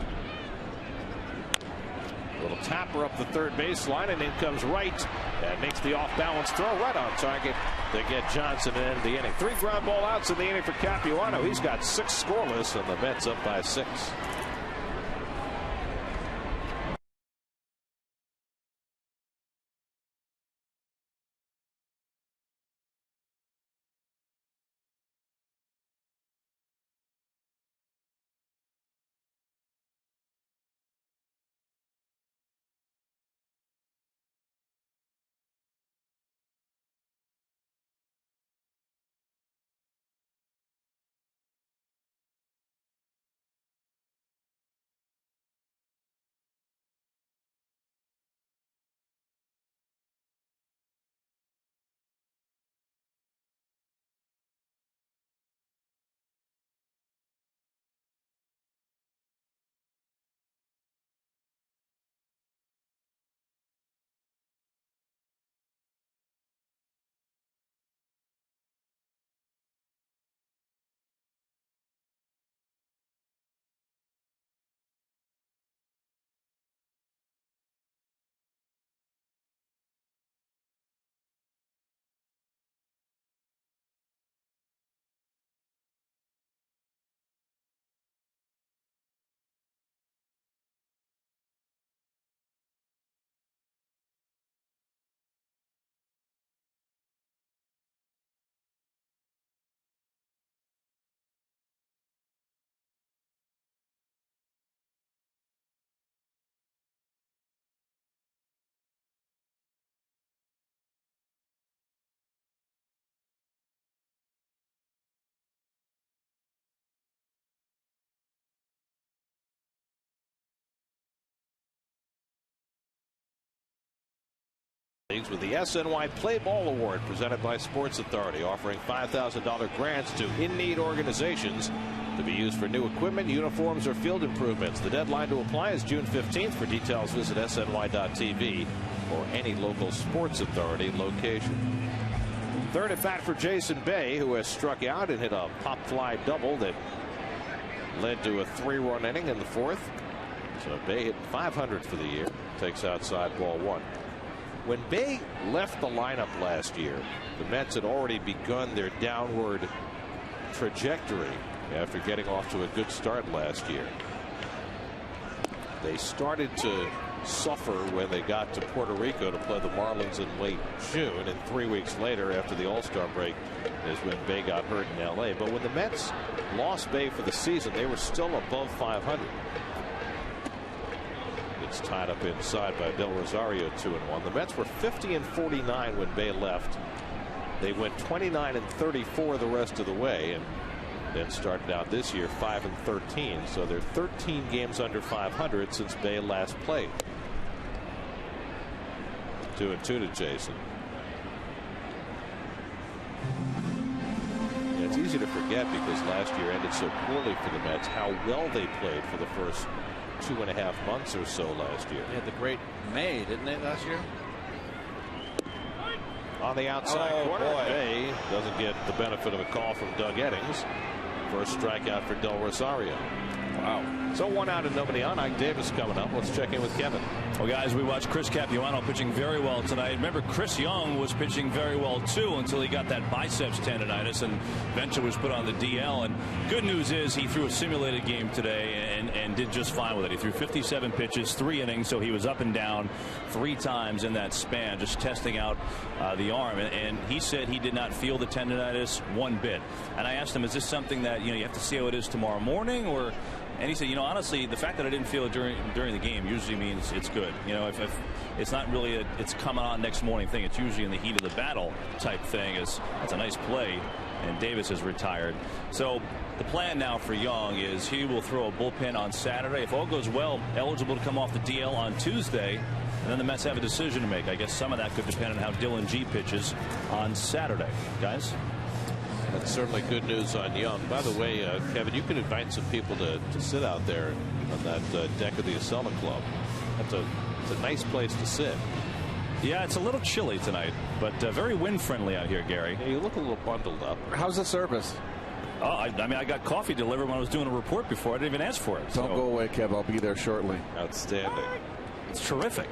Little tapper up the third baseline, and in comes Wright. And makes the off-balance throw right on target to get Johnson in the inning. 3 ground ball outs in the inning for Capuano. He's got 6 scoreless, and the Mets up by 6. With the SNY Play Ball Award presented by Sports Authority, offering $5,000 grants to in-need organizations to be used for new equipment, uniforms, or field improvements. The deadline to apply is June 15th. For details, visit sny.tv or any local Sports Authority location. Third at bat for Jason Bay, who has struck out and hit a pop fly double that led to a 3-run inning in the 4th. So Bay hit .500 for the year. Takes outside ball 1. When Bay left the lineup last year, the Mets had already begun their downward trajectory after getting off to a good start last year. They started to suffer when they got to Puerto Rico to play the Marlins in late June, and 3 weeks later, after the All-Star break, is when Bay got hurt in L.A. But when the Mets lost Bay for the season, they were still above .500. It's tied up inside by Del Rosario, 2-1. The Mets were 50-49 when Bay left. They went 29-34 the rest of the way, and then started out this year 5-13. So they're 13 games under .500 since Bay last played. 2-2 to Jason. Yeah, it's easy to forget because last year ended so poorly for the Mets how well they played for the first 2.5 months or so last year. They had the great May, didn't they, last year? On the outside corner, Bay doesn't get the benefit of a call from Doug Eddings. First strikeout for Del Rosario. Wow. So 1 out and nobody on. Ike Davis coming up. Let's check in with Kevin. Well, guys, we watched Chris Capuano pitching very well tonight. Remember, Chris Young was pitching very well, too, until he got that biceps tendonitis and eventually was put on the DL. And good news is he threw a simulated game today and did just fine with it. He threw 57 pitches, 3 innings, so he was up and down 3 times in that span, just testing out the arm. And he said he did not feel the tendonitis one bit. And I asked him, is this something that, you have to see how it is tomorrow morning, or... And he said, honestly, the fact that I didn't feel it during the game usually means it's good. If it's not really it's coming on next morning thing. It's usually in the heat of the battle type thing. That's a nice play, and Davis is retired. So the plan now for Young is he will throw a bullpen on Saturday. If all goes well, eligible to come off the DL on Tuesday. And then the Mets have a decision to make. I guess some of that could depend on how Dylan G pitches on Saturday. Guys? That's certainly good news on Young. By the way, Kevin, you can invite some people to sit out there on that deck of the Acela Club. It's a nice place to sit. Yeah, it's a little chilly tonight, but very wind-friendly out here, Gary. Yeah, you look a little bundled up. How's the service? Oh, I mean, I got coffee delivered when I was doing a report before. I didn't even ask for it. Don't go away, Kev. I'll be there shortly. Outstanding. It's terrific.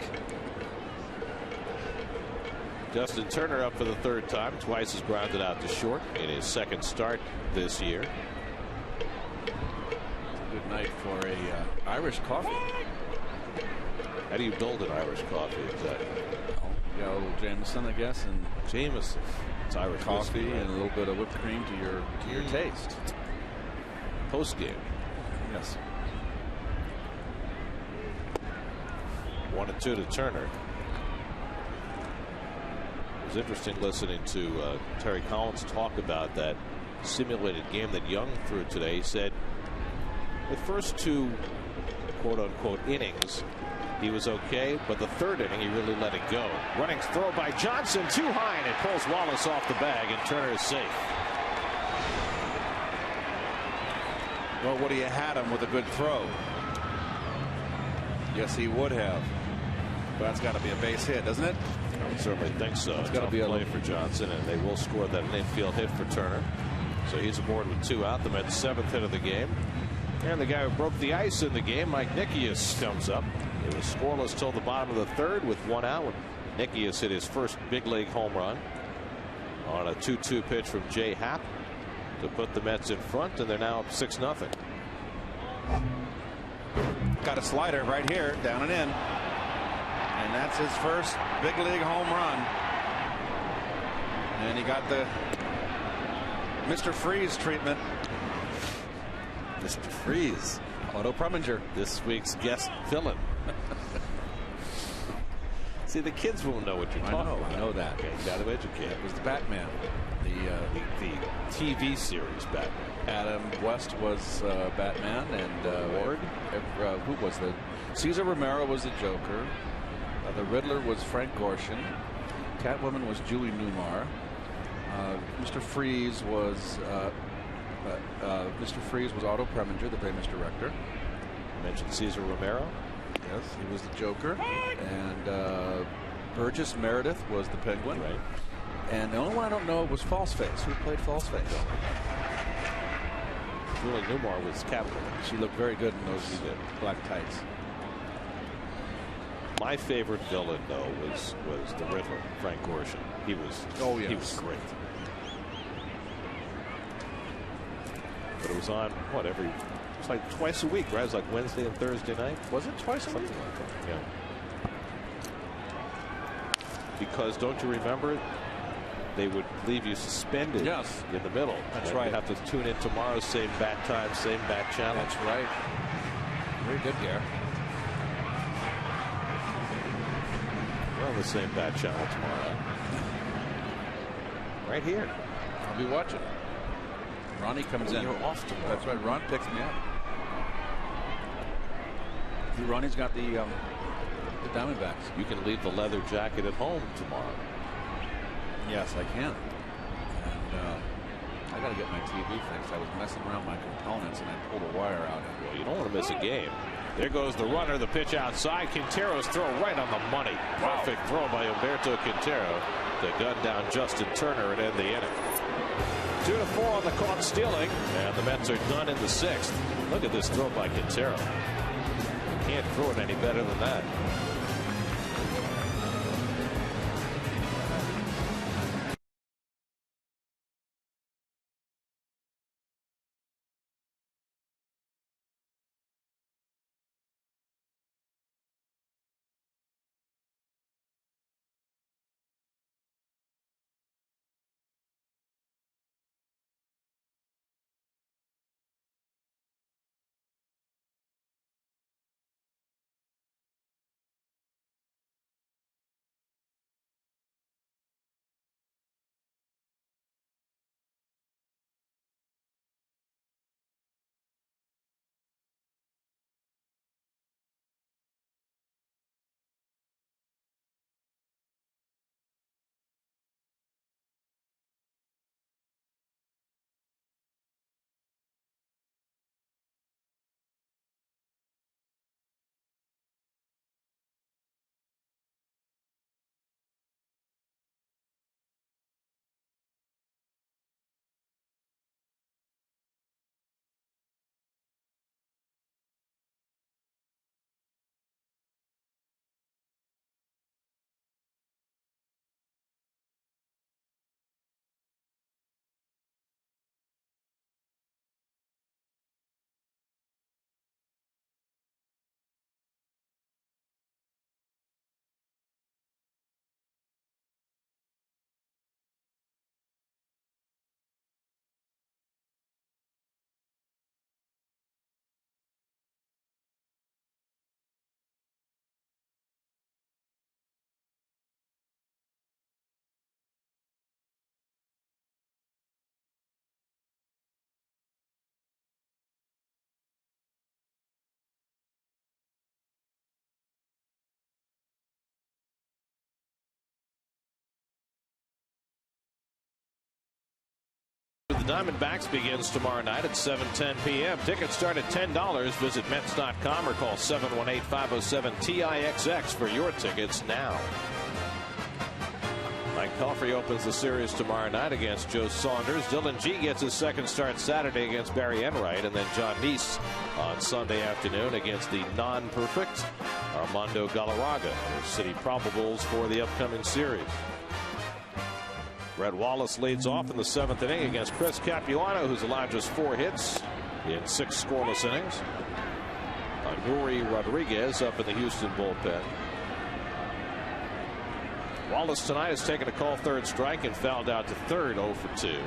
Justin Turner up for the third time. Twice has grounded out to short in his second start this year. Good night for a Irish coffee. How do you build an Irish coffee exactly? You got a little Jameson, I guess, and Jameson. It's Irish coffee whiskey, right? and a little bit of whipped cream to your taste. Post game. Yes. 1-2 to Turner. It was interesting listening to Terry Collins talk about that simulated game that Young threw today. He said the first two quote unquote innings he was okay, but the third inning he really let it go. Running throw by Johnson too high, and it pulls Wallace off the bag, and Turner is safe. Well, would he have had him with a good throw? Yes, he would have. But that's got to be a base hit, doesn't it? I certainly think so. It's got to be a play for Johnson, and they will score that infield hit for Turner. So he's aboard with 2 out. The Mets' 7th hit of the game. And the guy who broke the ice in the game, Mike Nickius, comes up. It was scoreless till the bottom of the third with 1 out when Nickius hit his first big league home run on a 2-2 pitch from Jay Happ to put the Mets in front, and they're now up 6-0. Got a slider right here, down and in. And that's his first big league home run. And he got the Mr. Freeze treatment. Mr. Freeze. Otto Preminger. This week's guest villain. See, the kids won't know what you're talking about. I know that. Okay, you got to educate. It was the Batman. The TV series Batman. Adam West was Batman, and Ward. Who was the Cesar Romero was the Joker. The Riddler was Frank Gorshin. Catwoman was Julie Newmar. Mr. Freeze was Otto Preminger, the famous director. You mentioned Cesar Romero. Yes, he was the Joker. And Burgess Meredith was the Penguin. Right. And the only one I don't know was Falseface. Who played Falseface? Julie Newmar was Catwoman. She looked very good in those black tights. My favorite villain, though, was the Riddler, Frank Gorshin. He was he was great. But it was on what it was like twice a week, right? It was like Wednesday and Thursday night. Was it twice a week? Something like that. Yeah. Because don't you remember, they would leave you suspended in the middle. That's right. You have to tune in tomorrow, same bat time, same bat channel. That's right. Very good, Gary. We're on the same bat channel tomorrow. Right here. I'll be watching. Ronnie comes in. You're off tomorrow. That's right. Ron picks me up. Ronnie's got the Diamondbacks. You can leave the leather jacket at home tomorrow. Yes, I can. And I got to get my TV fixed. I was messing around my components and I pulled a wire out. Well, you don't want to miss a game. There goes the runner, the pitch outside. Quintero's throw right on the money. Perfect throw by Humberto Quintero to gun down Justin Turner and end the inning. 2-4 on the caught stealing, and the Mets are done in the 6th. Look at this throw by Quintero. Can't throw it any better than that. the Diamondbacks begins tomorrow night at 7:10 p.m. Tickets start at $10. Visit Mets.com or call 718-507-TIXX for your tickets now. Mike Pelfrey opens the series tomorrow night against Joe Saunders. Dylan G gets his second start Saturday against Barry Enright, and then John Neese on Sunday afternoon against the non-perfect Armando Galarraga. Their city probables for the upcoming series. Brett Wallace leads off in the 7th inning against Chris Capuano, who's allowed just 4 hits in 6 scoreless innings. Nuri Rodriguez up in the Houston bullpen. Wallace tonight has taken a call third strike and fouled out to third, 0 for 2. And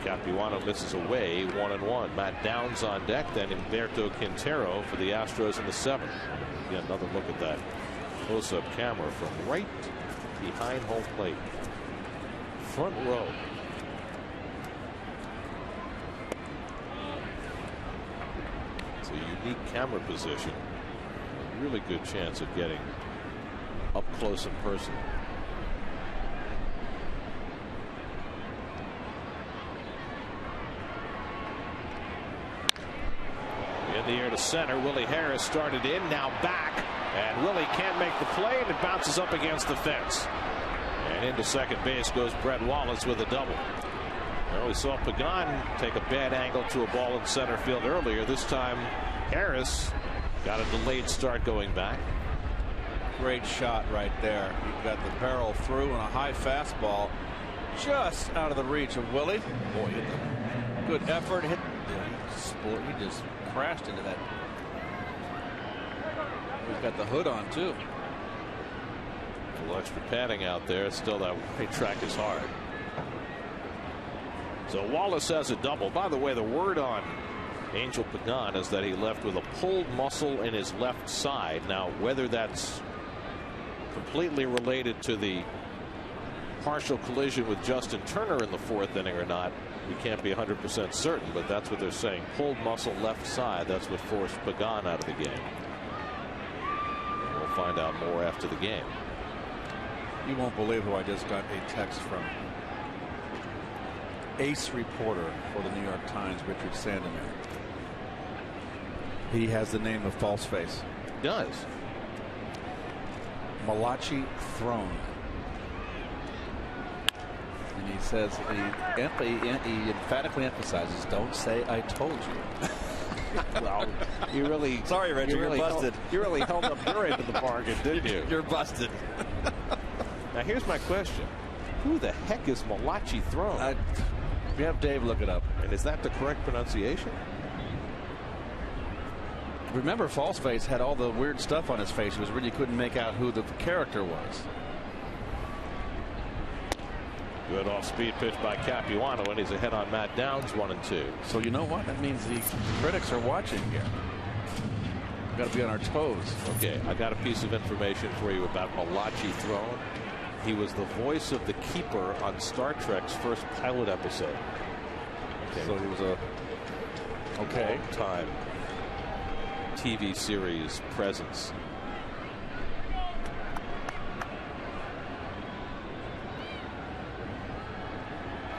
Capuano misses away, 1-1. Matt Downs on deck, then Humberto Quintero for the Astros in the 7th. Again, another look at that close-up camera from right behind home plate. Front row. It's a unique camera position. A really good chance of getting up close and personal. In the air to center. Willie Harris started in, now back, and Willie can't make the play, and it bounces up against the fence. And into second base goes Brett Wallace with a double. Well, we saw Pagan take a bad angle to a ball in center field earlier. This time Harris got a delayed start going back. Great shot right there. You've got the barrel through and a high fastball just out of the reach of Willie. Boy, good effort. Hit. He just crashed into that. He's got the hood on too. A little extra padding out there. Still, that right track is hard. So Wallace has a double. By the way, the word on Angel Pagan is that he left with a pulled muscle in his left side. Now, whether that's completely related to the partial collision with Justin Turner in the 4th inning or not, we can't be 100% certain, but that's what they're saying. Pulled muscle left side. That's what forced Pagan out of the game. We'll find out more after the game. You won't believe who I just got a text from. Ace reporter for the New York Times, Richard Sandomir. He has the name of Falseface. He does. Malachi Throne. And he says, he emphatically emphasizes, don't say I told you. Well, you really. Sorry, Richard, you're busted. You really held up your end of the bargain, didn't you? You're busted. Now, here's my question. Who the heck is Malachi Throne? We have Dave look it up. And is that the correct pronunciation? Remember, Falseface had all the weird stuff on his face. It was really couldn't make out who the character was. Good off-speed pitch by Capuano, and he's ahead on Matt Downs, 1-2. So you know what? That means the critics are watching here. We've got to be on our toes. Okay, I got a piece of information for you about Malachi Throne. He was the voice of the Keeper on Star Trek's first pilot episode. Okay. So he was a long-time TV series presence.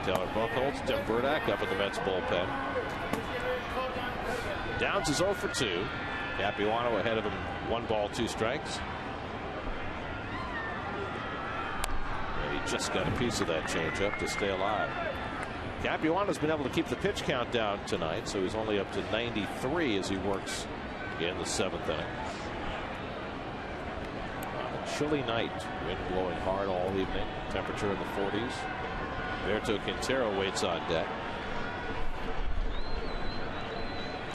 Taylor Buchholz, Tim Burdack up in the Mets bullpen. Downs is 0 for 2. Capuano ahead of him, 1 ball, 2 strikes. And he just got a piece of that changeup to stay alive. Capuano's been able to keep the pitch count down tonight, so he's only up to 93 as he works in the 7th inning. A chilly night, wind blowing hard all evening, temperature in the 40s. Humberto Quintero waits on deck.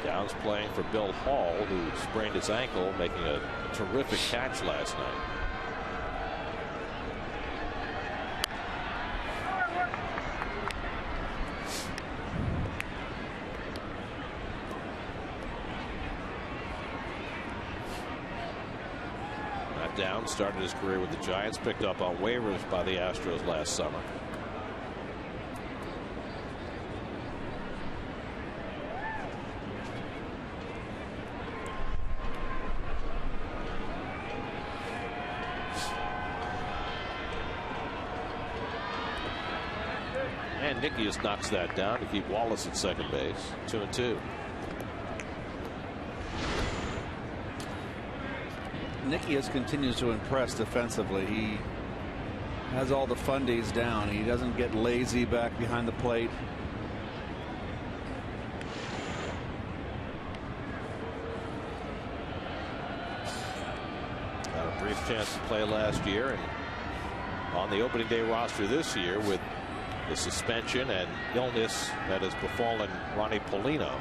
Downs playing for Bill Hall, who sprained his ankle, making a terrific catch last night. Matt Downs started his career with the Giants, picked up on waivers by the Astros last summer. And Nickius knocks that down to keep Wallace at second base. 2-2. Nickius continues to impress defensively. He has all the fundies down. He doesn't get lazy back behind the plate. Got a brief chance to play last year, and on the opening day roster this year with the suspension and illness that has befallen Ronnie Polino.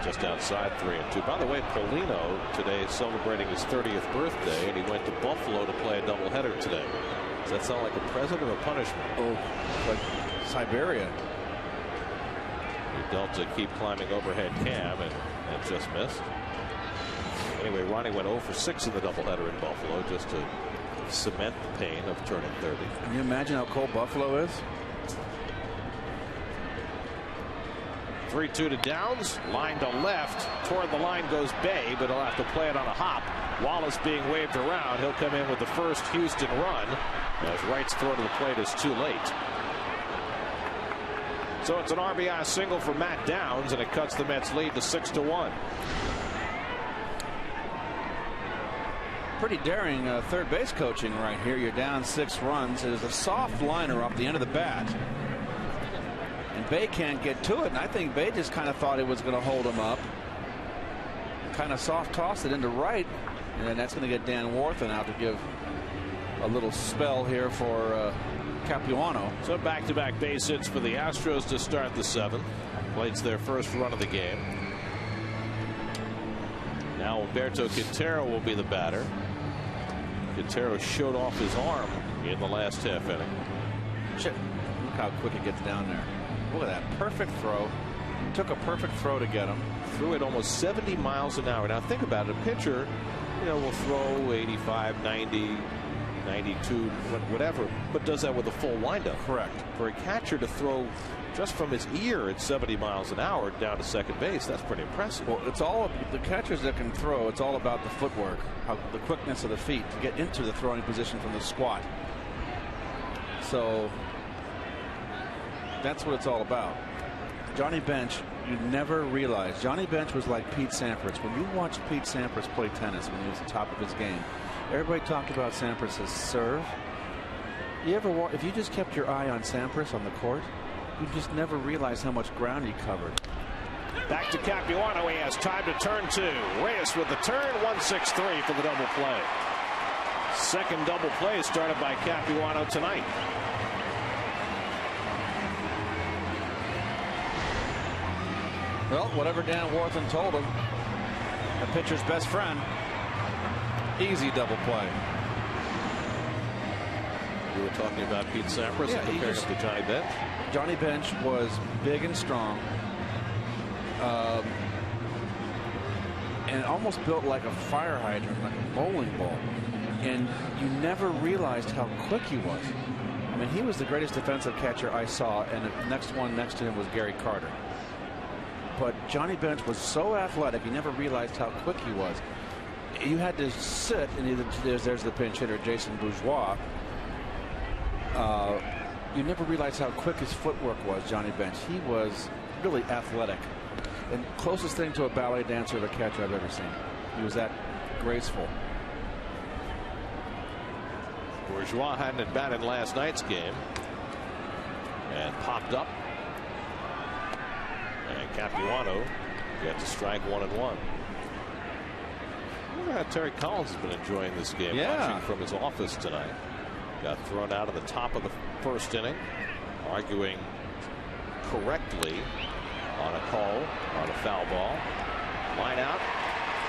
Just outside 3-2. By the way, Polino today is celebrating his 30th birthday, and he went to Buffalo to play a doubleheader today. Does that sound like a present or a punishment? Oh, like Siberia. He dealt to keep climbing overhead cam and just missed. Anyway, Ronnie went 0 for 6 in the doubleheader in Buffalo just to cement the pain of turning 30. Can you imagine how cold Buffalo is? 3-2 to Downs. Line to left. Toward the line goes Bay, but he'll have to play it on a hop. Wallace being waved around. He'll come in with the first Houston run as Wright's throw to the plate is too late. So it's an RBI single for Matt Downs, and it cuts the Mets lead to 6-1. Pretty daring third base coaching right here. You're down 6 runs. There's a soft liner off the end of the bat. And Bay can't get to it. And I think Bay just kind of thought it was going to hold him up. Kind of soft tossed it into right. And that's going to get Dan Warthen out to give a little spell here for Capuano. So back-to-back base hits for the Astros to start the 7th. Plates their first run of the game. Now Humberto Quintero will be the batter. Quintero showed off his arm in the last half inning. Look how quick it gets down there. Look at that perfect throw. Took a perfect throw to get him. Threw it almost 70 miles an hour. Now think about it. A pitcher, will throw 85, 90, 92, whatever, but does that with a full windup. Correct. For a catcher to throw just from his ear at 70 miles an hour down to second base, that's pretty impressive. Well, it's all the catchers that can throw. It's all about the footwork, the quickness of the feet to get into the throwing position from the squat. So that's what it's all about. Johnny Bench, you never realize. Johnny Bench was like Pete Sampras. When you watch Pete Sampras play tennis when he was at the top of his game, everybody talked about Sampras' serve. You ever, if you just kept your eye on Sampras on the court, you just never realized how much ground he covered. Back to Capuano. He has time to turn 2. Reyes with the turn. 1-6-3 for the double play. Second double play started by Capuano tonight. Well, whatever Dan Warthen told him, the pitcher's best friend. Easy double play. You were talking about Pete Sampras and comparing him to Johnny Bench. Johnny Bench was big and strong, and almost built like a fire hydrant, like a bowling ball. And you never realized how quick he was. I mean, he was the greatest defensive catcher I saw, and the next one next to him was Gary Carter. But Johnny Bench was so athletic, you never realized how quick he was. You had to sit, and either there's the pinch hitter, Jason Bourgeois. You never realized how quick his footwork was, Johnny Bench. He was really athletic. And closest thing to a ballet dancer of a catcher I've ever seen. He was that graceful. Bourgeois hadn't at bat in last night's game. And popped up. And Capuano got to strike 1-1. Look how Terry Collins has been enjoying this game. Watching from his office tonight. Got thrown out at the top of the first inning, arguing correctly on a call on a foul ball. Line out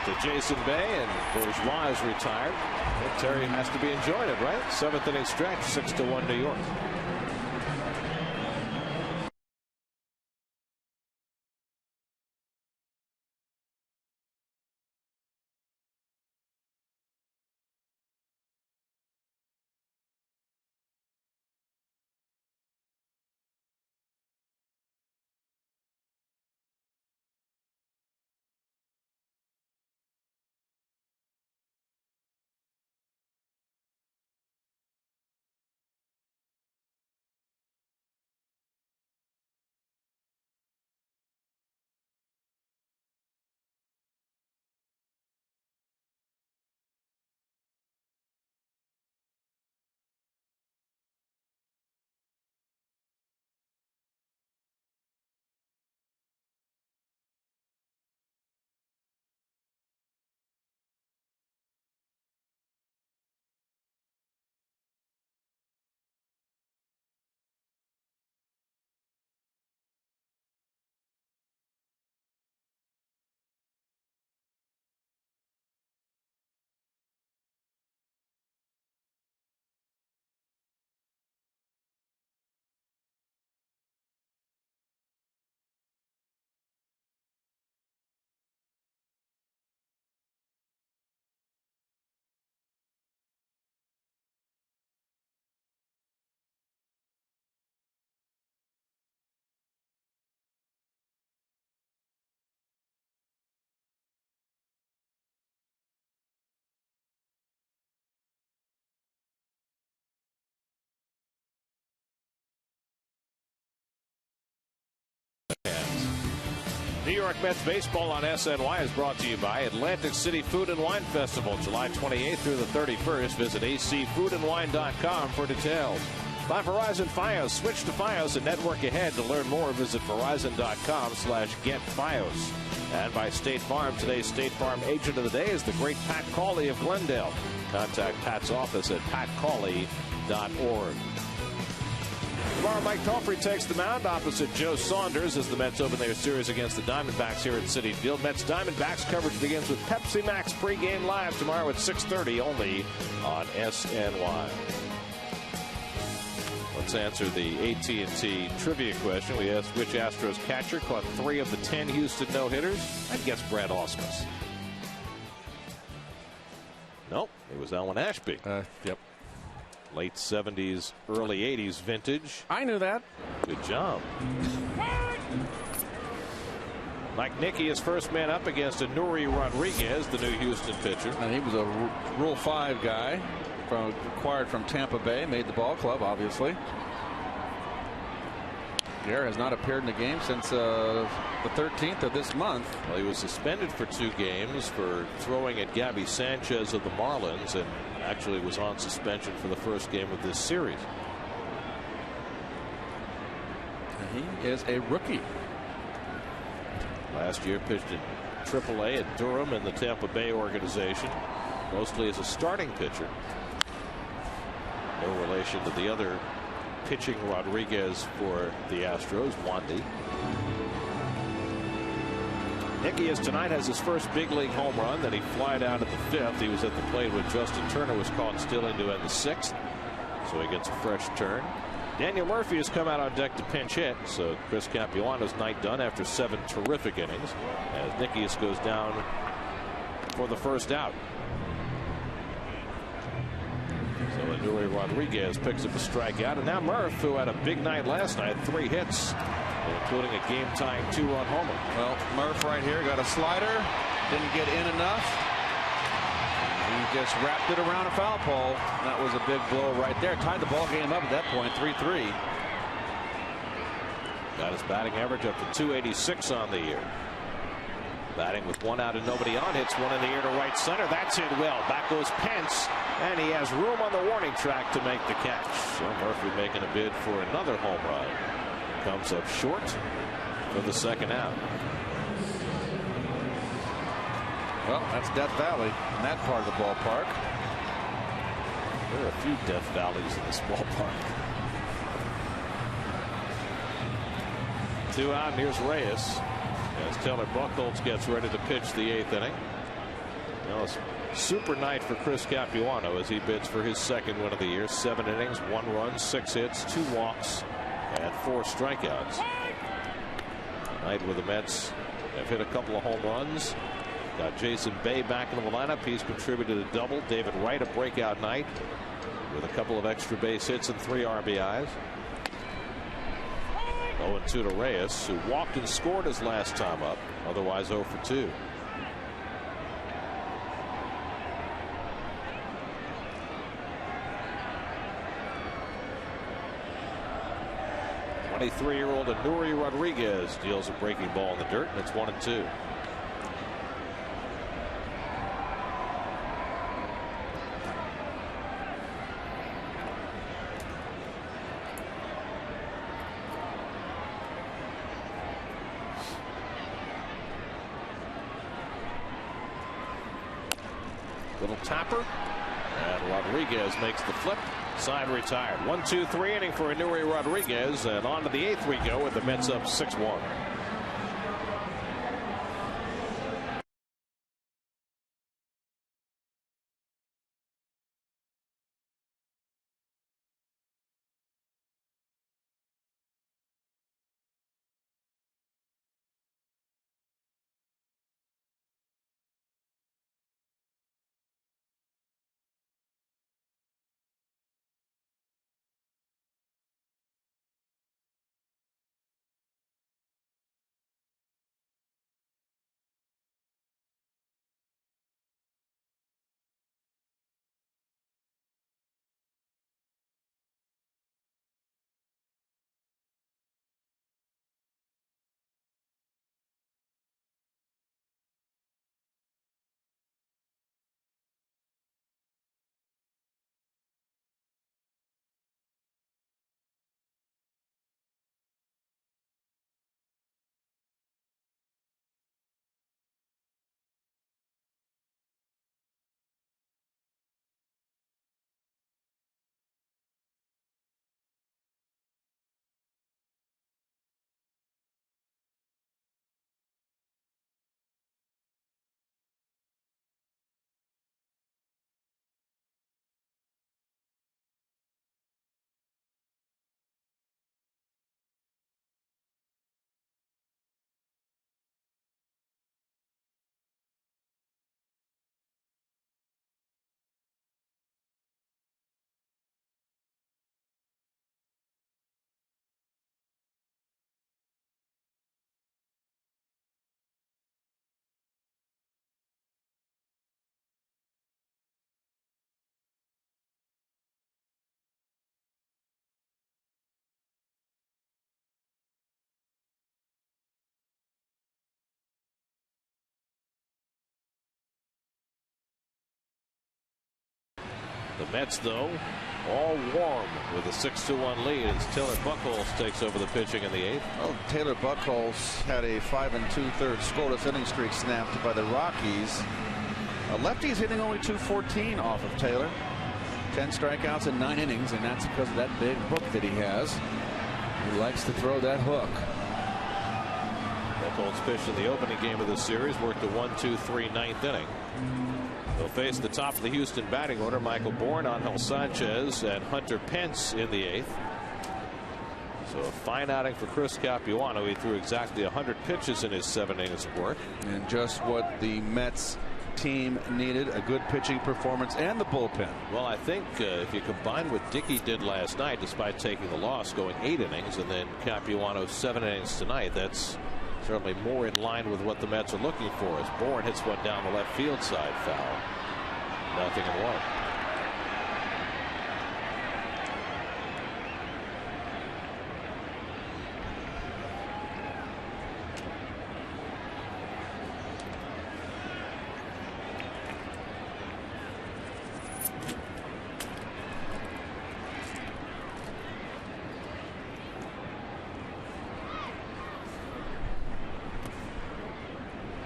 to Jason Bay, and Bourgeois is retired. And Terry has to be enjoying it, right? 7th inning stretch, 6-1 New York. New York Mets baseball on SNY is brought to you by Atlantic City Food and Wine Festival, July 28th through the 31st. Visit acfoodandwine.com for details. By Verizon Fios. Switch to Fios and network ahead. To learn more, visit verizon.com/getFios. And by State Farm. Today's State Farm agent of the day is the great Pat Cawley of Glendale. Contact Pat's office at patcawley.org. Tomorrow, Mike Pelfrey takes the mound opposite Joe Saunders as the Mets open their series against the Diamondbacks here at Citi Field. Mets Diamondbacks coverage begins with Pepsi Max pregame live tomorrow at 6:30 only on SNY. Let's answer the AT&T trivia question. We asked which Astros catcher caught 3 of the 10 Houston no-hitters. I'd guess Brad Ausmus. Nope, it was Alan Ashby. Yep. Late 70s, early 80s vintage. I knew that. Good job. Mike Nicky is first man up against Anuri Rodriguez, the new Houston pitcher. And he was a Rule 5 guy, acquired from Tampa Bay, made the ball club, obviously. Gare has not appeared in the game since the 13th of this month. Well, he was suspended for 2 games for throwing at Gabby Sanchez of the Marlins, and actually was on suspension for the first game of this series. He is a rookie. Last year pitched in AAA at Durham in the Tampa Bay organization, mostly as a starting pitcher. No relation to the other pitching Rodriguez for the Astros, Wandy. Nicky tonight has his first big league home run. Then he flied out at the 5th. He was at the plate when Justin Turner was caught stealing to end the 6th. So he gets a fresh turn. Daniel Murphy has come out on deck to pinch hit. So Chris Capuano's night done after 7 terrific innings as Nicky goes down for the first out. So Anuri Rodriguez picks up a strikeout. And now Murph, who had a big night last night, 3 hits, including a game-tying 2-run homer. Well, Murph right here got a slider, didn't get in enough. He just wrapped it around a foul pole. That was a big blow right there. Tied the ball game up at that point, 3-3. Got his batting average up to 286 on the year. Batting with 1 out and nobody on, hits one in the air to right center. That's hit well. Back goes Pence, and he has room on the warning track to make the catch. So Murphy making a bid for another home run. Comes up short for the second out. Well, that's Death Valley in that part of the ballpark. There are a few Death Valleys in this ballpark. 2 out, and here's Reyes as Taylor Buchholz gets ready to pitch the 8th inning. Now it's a super night for Chris Capuano as he bids for his 2nd win of the year. 7 innings, 1 run, 6 hits, 2 walks, and 4 strikeouts. Tonight where the Mets have hit a couple of home runs. Got Jason Bay back in the lineup. He's contributed a double. David Wright, a breakout night with a couple of extra base hits and 3 RBIs. 0-2 to Reyes, who walked and scored his last time up. Otherwise 0 for 2. The 23-year-old Anuri Rodriguez deals a breaking ball in the dirt, and it's 1-2. Little tapper, and Rodriguez makes the flip. Side retired. 1-2-3 inning for Anuri Rodriguez, and on to the 8th we go with the Mets up 6-1. The Mets, though, all warm with a 6-1 lead as Taylor Buchholz takes over the pitching in the 8th. Well, Taylor Buchholz had a 5 2/3 scoreless inning streak snapped by the Rockies. Lefty's hitting only .214 off of Taylor. 10 strikeouts in 9 innings, and that's because of that big hook that he has. He likes to throw that hook. Buchholz pitched in the opening game of this series, worked a 1-2-3 9th inning. They'll face the top of the Houston batting order, Michael Bourne, Angel Sanchez, and Hunter Pence in the 8th. So a fine outing for Chris Capuano. He threw exactly 100 pitches in his 7 innings of work. And just what the Mets team needed, a good pitching performance and the bullpen. Well, I think if you combine what Dickey did last night, despite taking the loss, going 8 innings, and then Capuano's 7 innings tonight, that's certainly more in line with what the Mets are looking for. As Bourne hits one down the left field side foul. 0-1.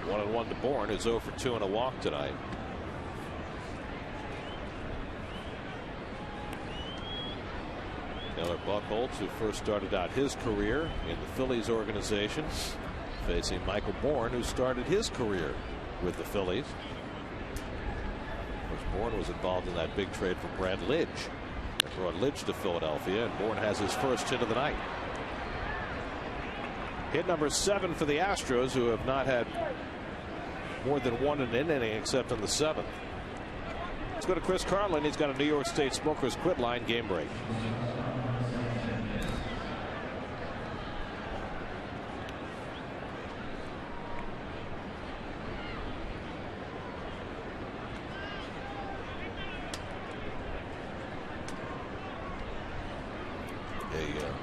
1-1 to Bourne, who's 0 for 2 and a walk tonight. Taylor Buchholz, who first started out his career in the Phillies organization, facing Michael Bourne, who started his career with the Phillies. Of course, Bourne was involved in that big trade for Brad Lidge. That brought Lidge to Philadelphia, and Bourne has his first hit of the night. Hit number 7 for the Astros, who have not had more than 1 in an inning except in the 7th. Let's go to Chris Carlin. He's got a New York State Smokers Quit Line game break.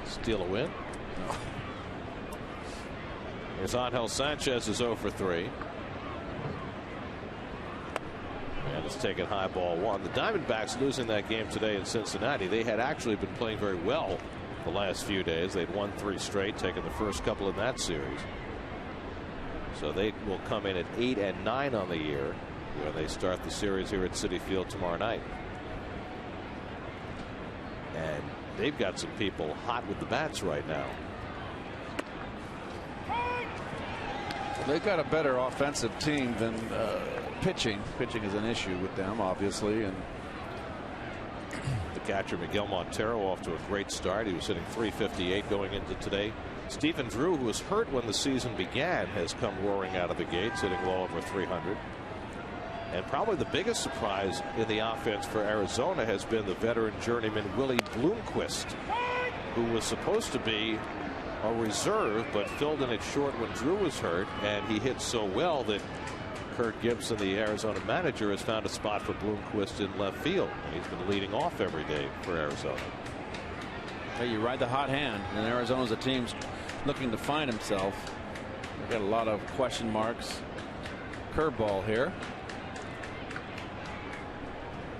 Steal a win. No. Here's Angel Sanchez, is 0 for 3. And it's taken high ball 1. The Diamondbacks losing that game today in Cincinnati. They had actually been playing very well the last few days. They'd won 3 straight, taken the first couple in that series. So they will come in at 8-9 on the year when they start the series here at Citi Field tomorrow night. And they've got some people hot with the bats right now. They've got a better offensive team than pitching. Pitching is an issue with them, obviously. And the catcher Miguel Montero off to a great start. He was hitting .358 going into today. Stephen Drew, who was hurt when the season began, has come roaring out of the gates, hitting well over .300. And probably the biggest surprise in the offense for Arizona has been the veteran journeyman Willie Bloomquist, who was supposed to be a reserve but filled in it short when Drew was hurt, and he hit so well that Kirk Gibson, the Arizona manager, has found a spot for Bloomquist in left field, and he's been leading off every day for Arizona. Hey, you ride the hot hand, and Arizona's a team looking to find himself. They've got a lot of question marks. Curveball here.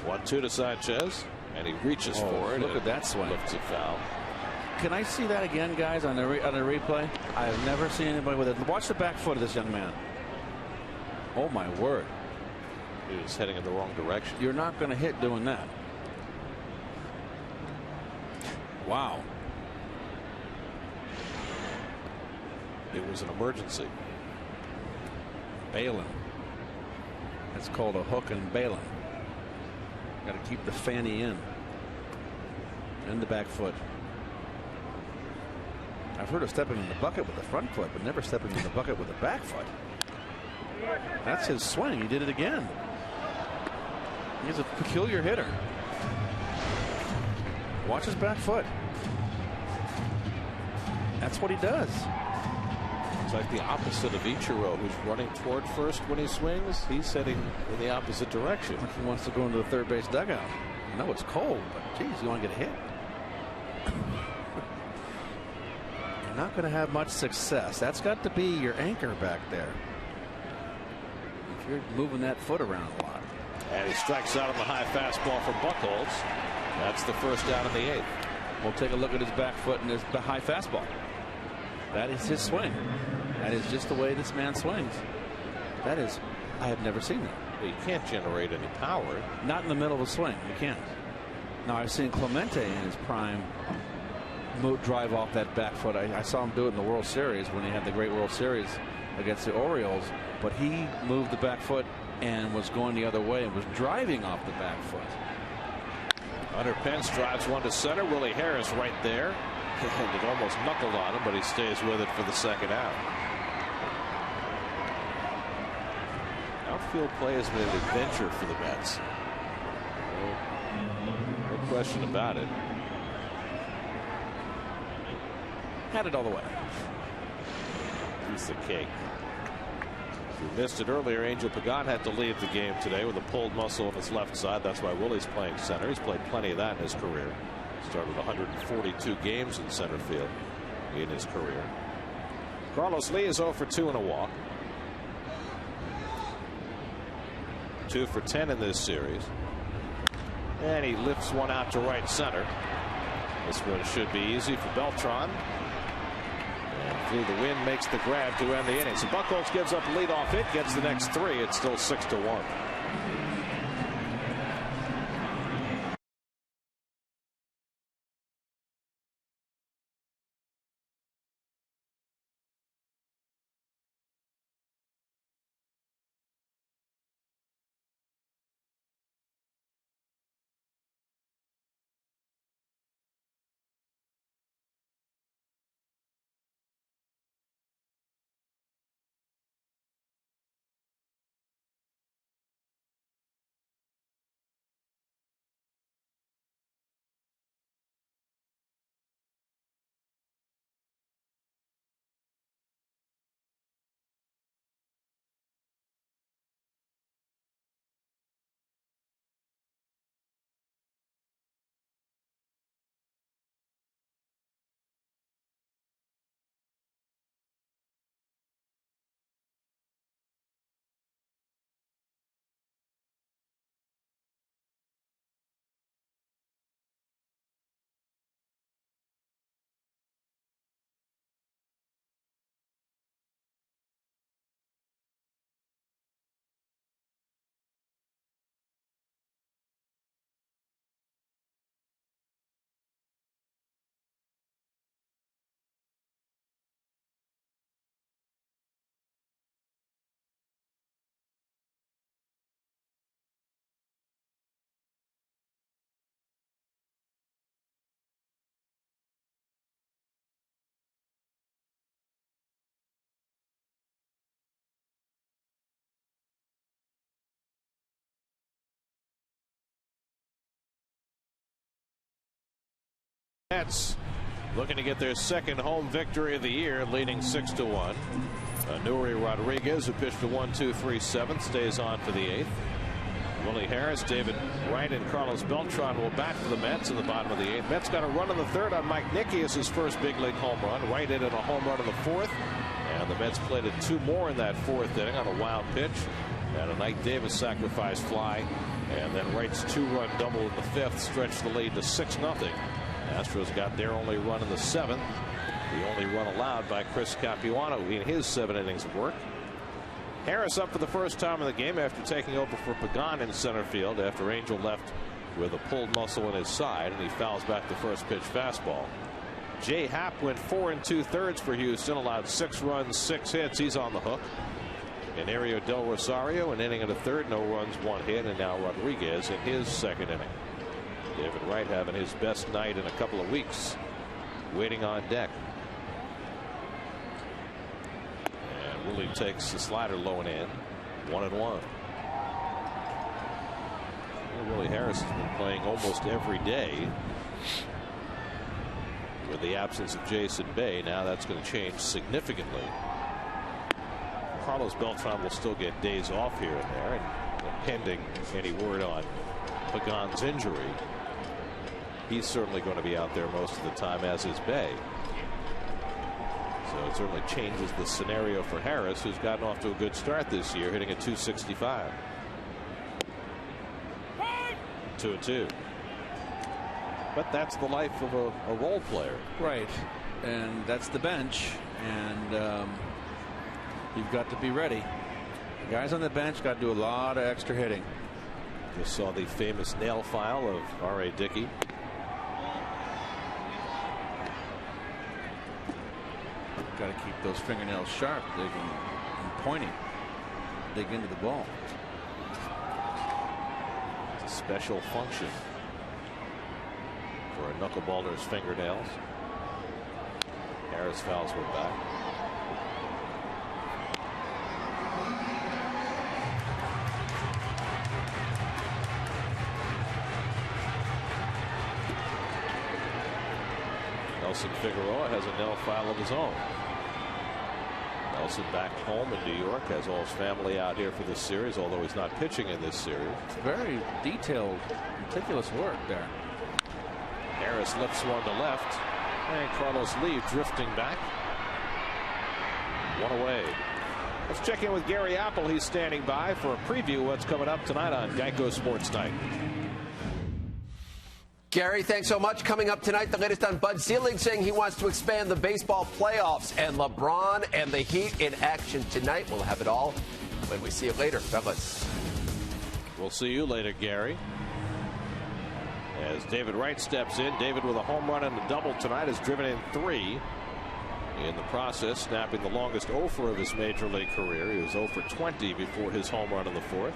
1-2 to Sanchez, and he reaches for it. Look at that swing. Lifts it foul. Can I see that again, guys, on a replay? I have never seen anybody with it. Watch the back foot of this young man. Oh, my word. He was heading in the wrong direction. You're not going to hit doing that. Wow. It was an emergency. Bailing. That's called a hook and bailing. Got to keep the fanny in. And the back foot. I've heard of stepping in the bucket with the front foot, but never stepping in the bucket with the back foot. That's his swing. He did it again. He's a peculiar hitter. Watch his back foot. That's what he does. It's like the opposite of Ichiro, who's running toward first when he swings. He's heading in the opposite direction. He wants to go into the third base dugout. I know it's cold, but geez, you want to get hit. You're not going to have much success. That's got to be your anchor back there. If you're moving that foot around a lot. And he strikes out on the high fastball from Buchholz. That's the first down in the 8th. We'll take a look at his back foot and his high fastball. That is his swing. That is just the way this man swings. That is, I have never seen that. Well, you can't generate any power. Not in the middle of a swing. You can't. Now, I've seen Clemente in his prime drive off that back foot. I saw him do it in the World Series when he had the great World Series against the Orioles. But he moved the back foot and was going the other way and was driving off the back foot. Hunter Pence drives one to center. Willie Harris right there. And it almost knuckled on him, but he stays with it for the second out. Outfield play has been an adventure for the Mets. No question about it. Had it all the way. Piece of cake. If you missed it earlier, Angel Pagan had to leave the game today with a pulled muscle on his left side. That's why Willie's playing center. He's played plenty of that in his career. Started 142 games in center field in his career. Carlos Lee is 0 for 2 and a walk. 2 for 10 in this series. And he lifts one out to right center. This one should be easy for Beltran. And through the wind makes the grab to end the inning. So Buchholz gives up a leadoff hit, gets the next 3. It's still 6-1. Mets looking to get their second home victory of the year, leading 6-1. Nuri Rodriguez, who pitched a 1-2-3-7, stays on for the 8th. Willie Harris, David Wright, and Carlos Beltran will bat for the Mets in the bottom of the 8th. Mets got a run in the 3rd on Mike Nikias, his first big league home run. Wright hit a home run in the 4th, and the Mets played 2 more in that 4th inning on a wild pitch and a Knight Davis sacrifice fly, and then Wright's 2-run double in the 5th stretched the lead to 6-0. Astros got their only run in the 7th, the only run allowed by Chris Capuano in his 7 innings of work. Harris up for the first time in the game after taking over for Pagan in center field after Angel left with a pulled muscle in his side, and he fouls back the first pitch fastball. Jay Happ went 4 2/3 for Houston, allowed 6 runs, 6 hits. He's on the hook. And Ario Del Rosario, an inning and a 3rd, no runs, 1 hit, and now Rodriguez in his 2nd inning. David Wright having his best night in a couple of weeks, waiting on deck. And Willie takes the slider low and in, 1-1. Willie Harris has been playing almost every day with the absence of Jason Bay. Now that's going to change significantly. Carlos Beltran will still get days off here and there, and pending any word on Pagan's injury, he's certainly going to be out there most of the time, as is Bay. So it certainly changes the scenario for Harris, who's gotten off to a good start this year, hitting a .265. 2-2. But that's the life of a role player. Right. And that's the bench. And you've got to be ready. The guys on the bench got to do a lot of extra hitting. Just saw the famous nail file of R.A. Dickey. Got to keep those fingernails sharp, digging and pointing. Dig into the ball. It's a special function for a knuckleballer's fingernails. Harris fouls one back. Nelson Figueroa has a nail file of his own. Nelson back home in New York, has all his family out here for this series, although he's not pitching in this series. It's very detailed, meticulous work there. Harris lifts one to left, and Carlos Lee drifting back. One away. Let's check in with Gary Apple. He's standing by for a preview of what's coming up tonight on Geico Sports Night. Gary, thanks so much. Coming up tonight, the latest on Bud Selig saying he wants to expand the baseball playoffs, and LeBron and the Heat in action tonight. We'll have it all when we see you later, fellas. We'll see you later, Gary. As David Wright steps in, David with a home run and a double tonight has driven in 3. In the process, snapping the longest offer of his major league career. He was 0 for 20 before his home run in the 4th.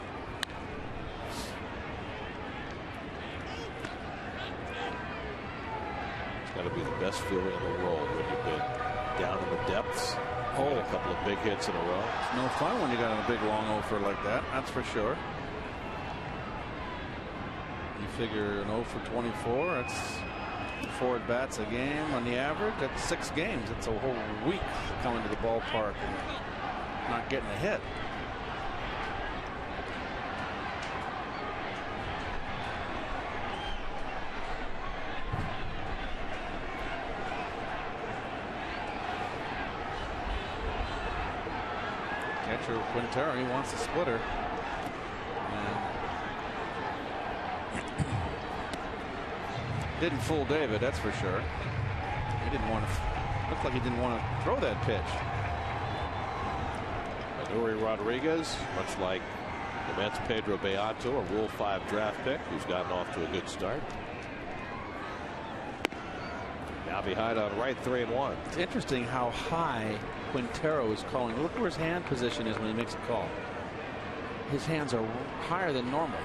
Got to be the best feeling in the world when you've been down in the depths. A couple of big hits in a row. It's no fun when you got a big long offer like that. That's for sure. You figure an 0 for 24. That's 4 at bats a game on the average. That's 6 games. It's a whole week coming to the ballpark and not getting a hit. Catcher Quintero, he wants a splitter. And didn't fool David, that's for sure. He didn't want to. Looked like he didn't want to throw that pitch. Uri Rodriguez, much like the Mets' Pedro Beato, a Rule 5 draft pick, who's gotten off to a good start. Now behind on right, 3-1. It's interesting how high Quintero is calling. Look where his hand position is when he makes a call. His hands are higher than normal.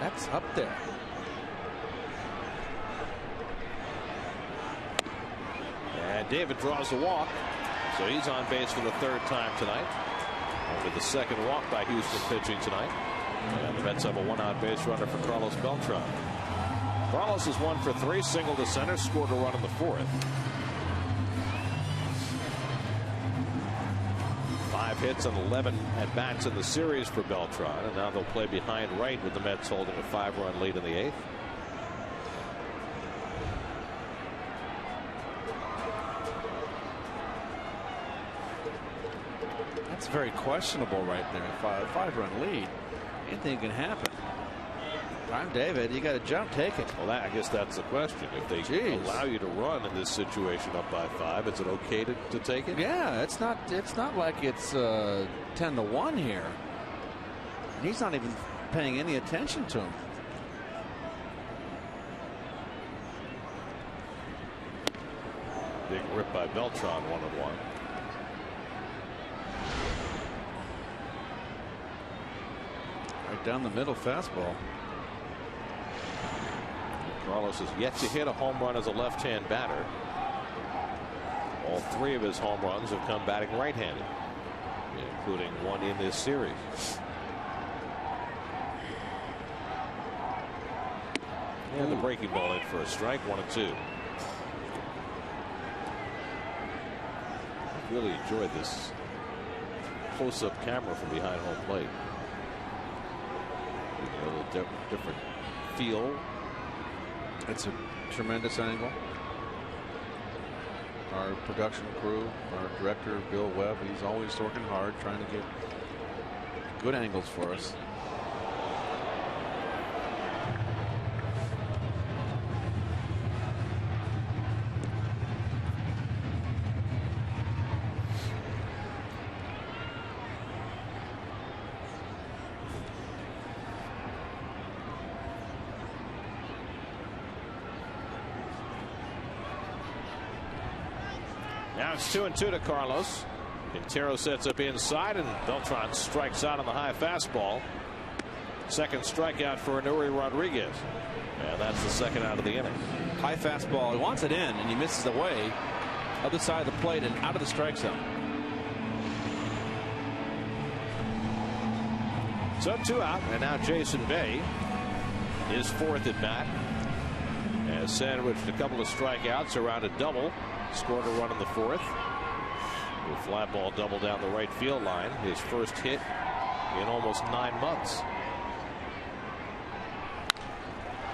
That's up there. And David draws a walk, so he's on base for the 3rd time tonight. Only the 2nd walk by Houston pitching tonight. And the Mets have a 1-out base runner for Carlos Beltran. Carlos is 1 for 3, single to center, scored a run in the 4th. 5 hits and 11 at bats in the series for Beltran, and now they'll play behind right with the Mets holding a 5-run lead in the 8th. That's very questionable right there. 5-run lead. Anything can happen. I'm David. You got to jump, take it. Well, I guess that's the question. If they allow you to run in this situation up by 5, is it okay to take it? Yeah, it's not like it's 10-1 here. He's not even paying any attention to him. Big rip by Beltran, 1-1. Right down the middle fastball. Carlos has yet to hit a home run as a left-hand batter. All 3 of his home runs have come batting right-handed, including one in this series. And the breaking ball in for a strike, 1-2. Really enjoyed this close-up camera from behind home plate. A little different feel. It's a tremendous angle. Our production crew, our director, Bill Webb, he's always working hard trying to get good angles for us. Now it's 2-2 to Carlos. Quintero sets up inside, and Beltran strikes out on the high fastball. Second strikeout for Nuri Rodriguez. And that's the second out of the inning. High fastball. He wants it in, and he misses away. Other side of the plate and out of the strike zone. So 2 out, and now Jason Bay is fourth at bat. Has sandwiched a couple of strikeouts around a double. Scored a run in the fourth. A fly ball double down the right field line. His first hit in almost 9 months.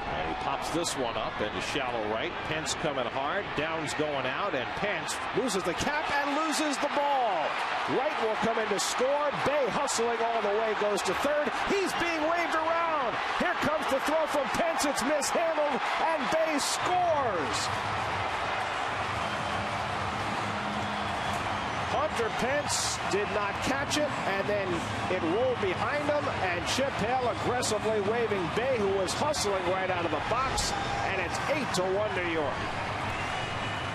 And he pops this one up into shallow right. Pence coming hard. Downs going out, and Pence loses the cap and loses the ball. Wright will come in to score. Bay hustling all the way, goes to third. He's being waved around. Here comes the throw from Pence. It's mishandled, and Bay scores. Hunter Pence did not catch it, and then it rolled behind him, and Chip Hale aggressively waving Bay, who was hustling right out of the box, and it's 8-1 New York.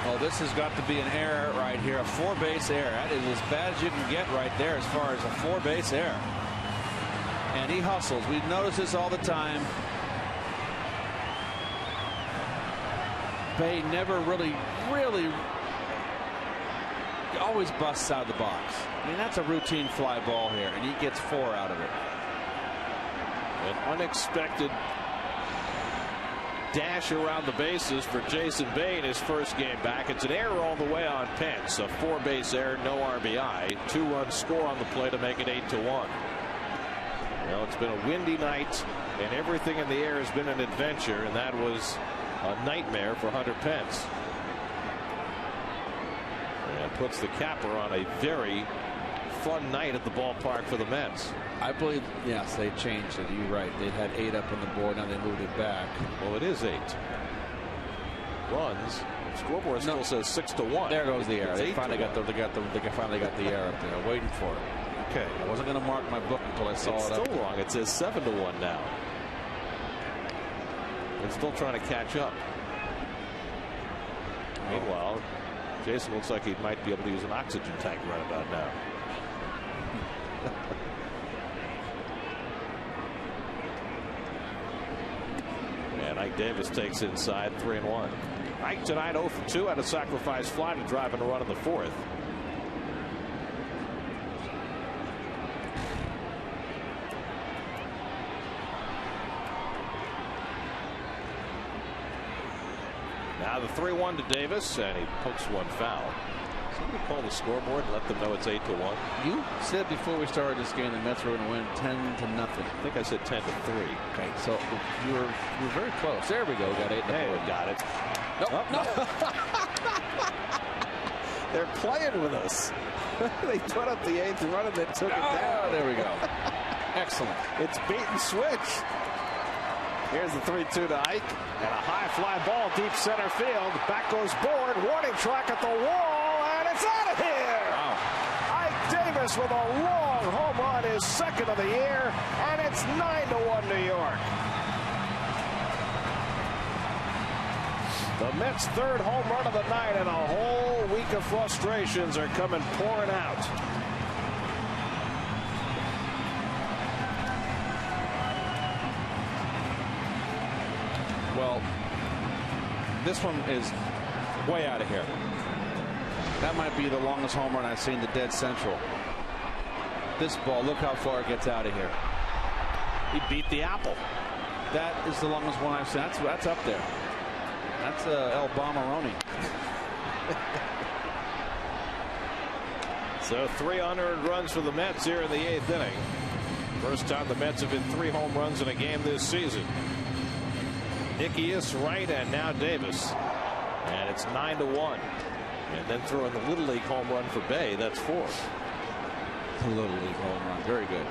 Oh, this has got to be an error right here, a 4-base error. That is as bad as you can get right there as far as a 4-base error. And he hustles. We notice this all the time. Bay never really always busts out of the box. I mean, that's a routine fly ball here, and he gets 4 out of it. An unexpected dash around the bases for Jason Bay in his first game back. It's an error all the way on Pence. A 4-base error, no RBI. 2-run score on the play to make it 8-1. Well, it's been a windy night, and everything in the air has been an adventure, and that was a nightmare for Hunter Pence. And puts the capper on a very fun night at the ballpark for the Mets. I believe, yes, they changed it. You're right. They had 8 up on the board. Now they moved it back. Well, it is 8 runs. The scoreboard still says 6-1. There goes the error. They finally got the error up there. Waiting for it. Okay. I wasn't going to mark my book until I saw it's it. Still wrong. It says 7-1 now. They're still trying to catch up. Meanwhile, Jason looks like he might be able to use an oxygen tank right about now. And Ike Davis takes inside, 3-1. Ike tonight 0 for 2 had a sacrifice fly to drive in a run in the fourth. Now the 3-1 to Davis, and he pokes one foul. Somebody call the scoreboard and let them know it's 8-1. You said before we started this game the Mets were going to win 10-0. I think I said 10-3. Okay, so you were very close. There we go. Got 8 in the board. Got it. Nope. No. They're playing with us. They put up the 8th run and then took it down. There we go. Excellent. It's beat and switch. Here's the 3-2 to Ike, and a high fly ball deep center field. Back goes Bourne. Warning track at the wall, and it's out of here. Wow. Ike Davis with a long home run, his second of the year, and it's 9-1 New York. The Mets' third home run of the night, and a whole week of frustrations are coming pouring out. Well, this one is way out of here. That might be the longest home run I've seen to dead central. This ball, look how far it gets out of here. He beat the apple. That is the longest one I've seen. That's up there. That's El Bomaroni. So 3 unearned runs for the Mets here in the 8th inning. First time the Mets have been 3 home runs in a game this season. Nickius, Wright, and now Davis. And it's 9-1. And then throwing the Little League home run for Bay. That's 4. The Little League home run. Very good.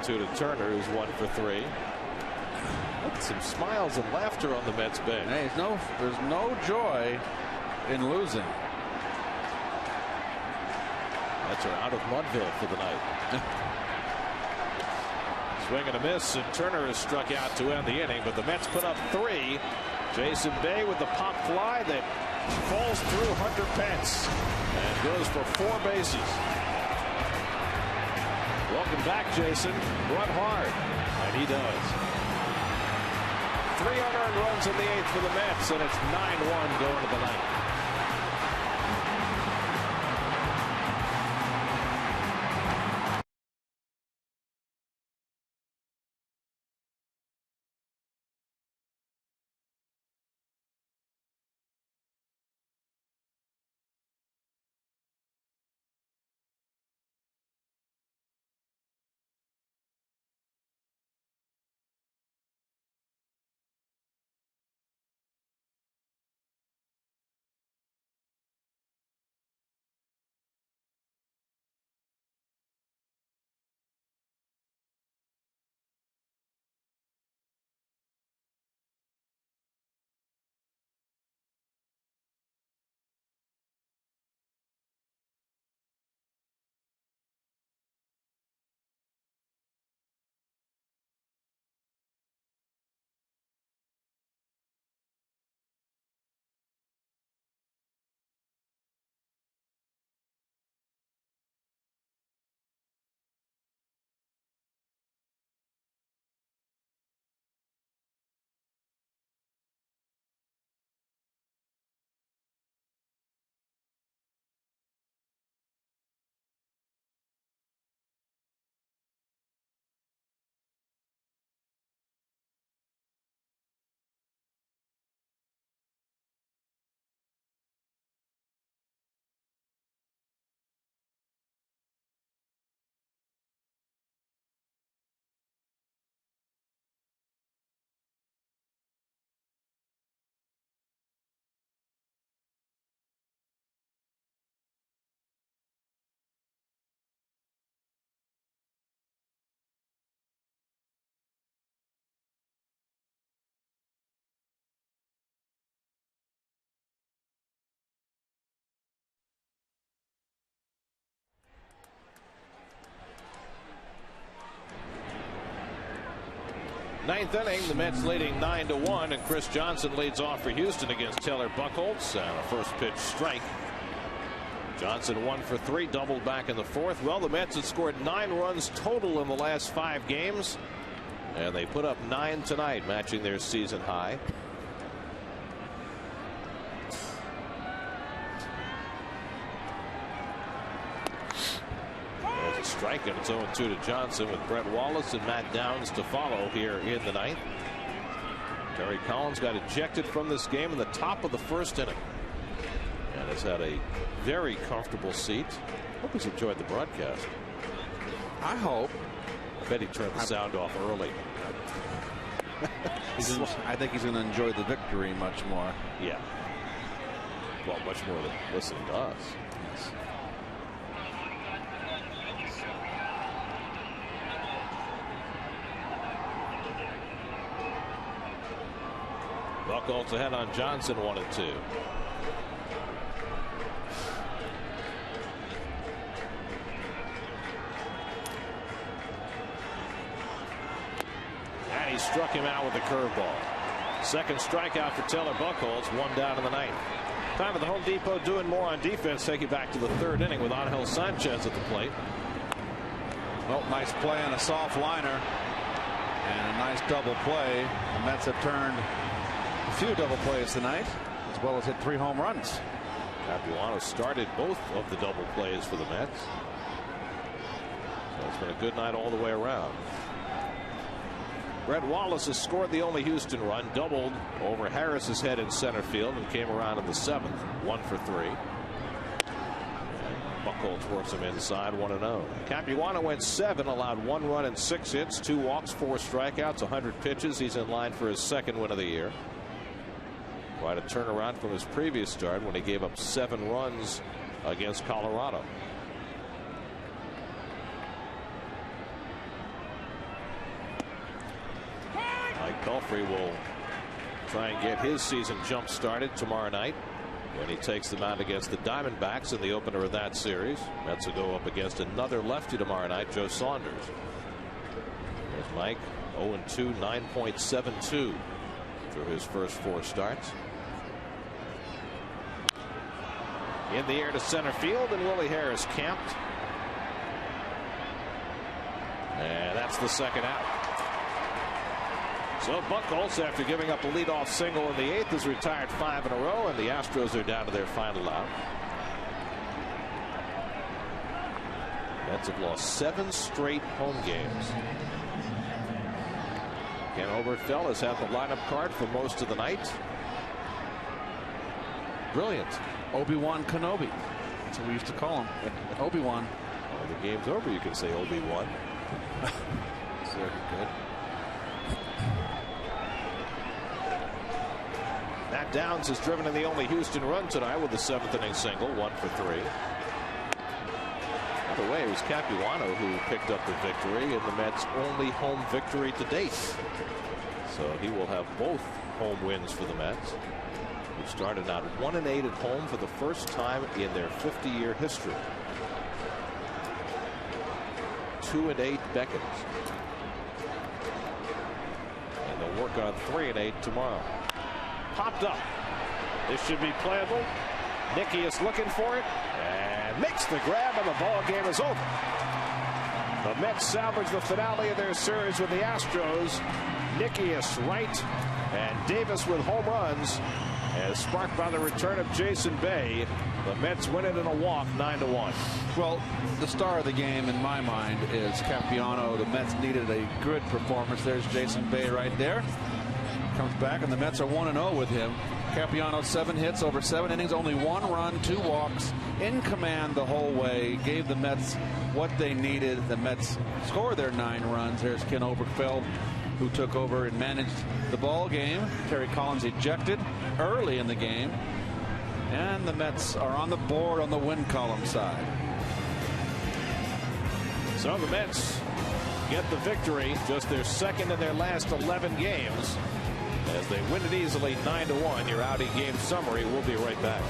0-2 to Turner, who's 1 for 3. Look, some smiles and laughter on the Mets bench. Hey, there's no joy in losing. Mets are out of Mudville for the night. Swing and a miss, and Turner is struck out to end the inning, but the Mets put up 3 to Jason Bay with the pop fly that falls through Hunter Pence and goes for 4 bases. Welcome back, Jason. Run hard. And he does. 3 unearned runs in the 8th for the Mets, and it's 9-1 going to the 9th. Ninth inning, the Mets leading 9-1, and Chris Johnson leads off for Houston against Taylor Buchholz. And a first pitch strike. Johnson 1 for 3, doubled back in the 4th. Well, the Mets had scored 9 runs total in the last 5 games, and they put up 9 tonight, matching their season high. There's a strike, and it's 0-2 to Johnson, with Brett Wallace and Matt Downs to follow here in the 9th. Terry Collins got ejected from this game in the top of the 1st inning, and has had a very comfortable seat. Hope he's enjoyed the broadcast. I hope. I bet he turned the sound off early. I think he's going to enjoy the victory much more. Yeah. Well, much more than listening to us. Yes. Buchholz ahead on Johnson, 1-2. And he struck him out with a curveball. Second strikeout for Taylor Buchholz, 1 down in the 9th. Time for the Home Depot doing more on defense. Take you back to the 3rd inning with Angel Sanchez at the plate. Well, nice play on a soft liner and a nice double play. The Mets have turned a few double plays tonight, as well as hit 3 home runs. Capuano started both of the double plays for the Mets. So it's been a good night all the way around. Brett Wallace has scored the only Houston run, doubled over Harris's head in center field, and came around in the 7th, 1 for 3. Buchholz works him inside, 1-0. Capuano went 7, allowed 1 run and 6 hits, 2 walks, 4 strikeouts, 100 pitches. He's in line for his 2nd win of the year. Quite a turnaround from his previous start when he gave up 7 runs against Colorado. Mike Pelfrey will try and get his season jump started tomorrow night when he takes them out against the Diamondbacks in the opener of that series. Mets will go up against another lefty tomorrow night, Joe Saunders. There's Mike, 0-2, 9.72. through his first 4 starts. In the air to center field, and Willie Harris camped. And that's the second out. So Buchholz, after giving up a leadoff single in the 8th, has retired 5 in a row, and the Astros are down to their final out. Mets have lost 7 straight home games. Ken Oberthal has had the lineup card for most of the night. Brilliant. Obi-Wan Kenobi. That's what we used to call him. Obi-Wan. Well, the game's over. You can say Obi-Wan. Very good. Matt Downs has driven in the only Houston run tonight with the 7th inning single, 1 for 3. By the way, it was Capuano who picked up the victory, and the Mets' only home victory to date. So he will have both home wins for the Mets, who started out 1-8 at home for the first time in their 50-year history. 2-8 beckons. And they'll work on 3-8 tomorrow. Popped up. This should be playable. Nicky is looking for it and makes the grab, and the ball game is over. The Mets salvage the finale of their series with the Astros. Nikias right and Davis with home runs, as sparked by the return of Jason Bay. The Mets win it in a walk, 9-1. Well, the star of the game in my mind is Capuano. The Mets needed a good performance. There's Jason Bay right there. Comes back, and the Mets are 1-0 with him. Capuano, 7 hits over 7 innings, only 1 run, 2 walks, in command the whole way. Gave the Mets what they needed. The Mets scored their 9 runs. There's Ken Oberthal, who took over and managed the ball game. Terry Collins ejected early in the game, and the Mets are on the board on the win column side. So the Mets get the victory, just their second in their last 11 games, as they win it easily, 9-1. Your Audi game summary. We'll be right back.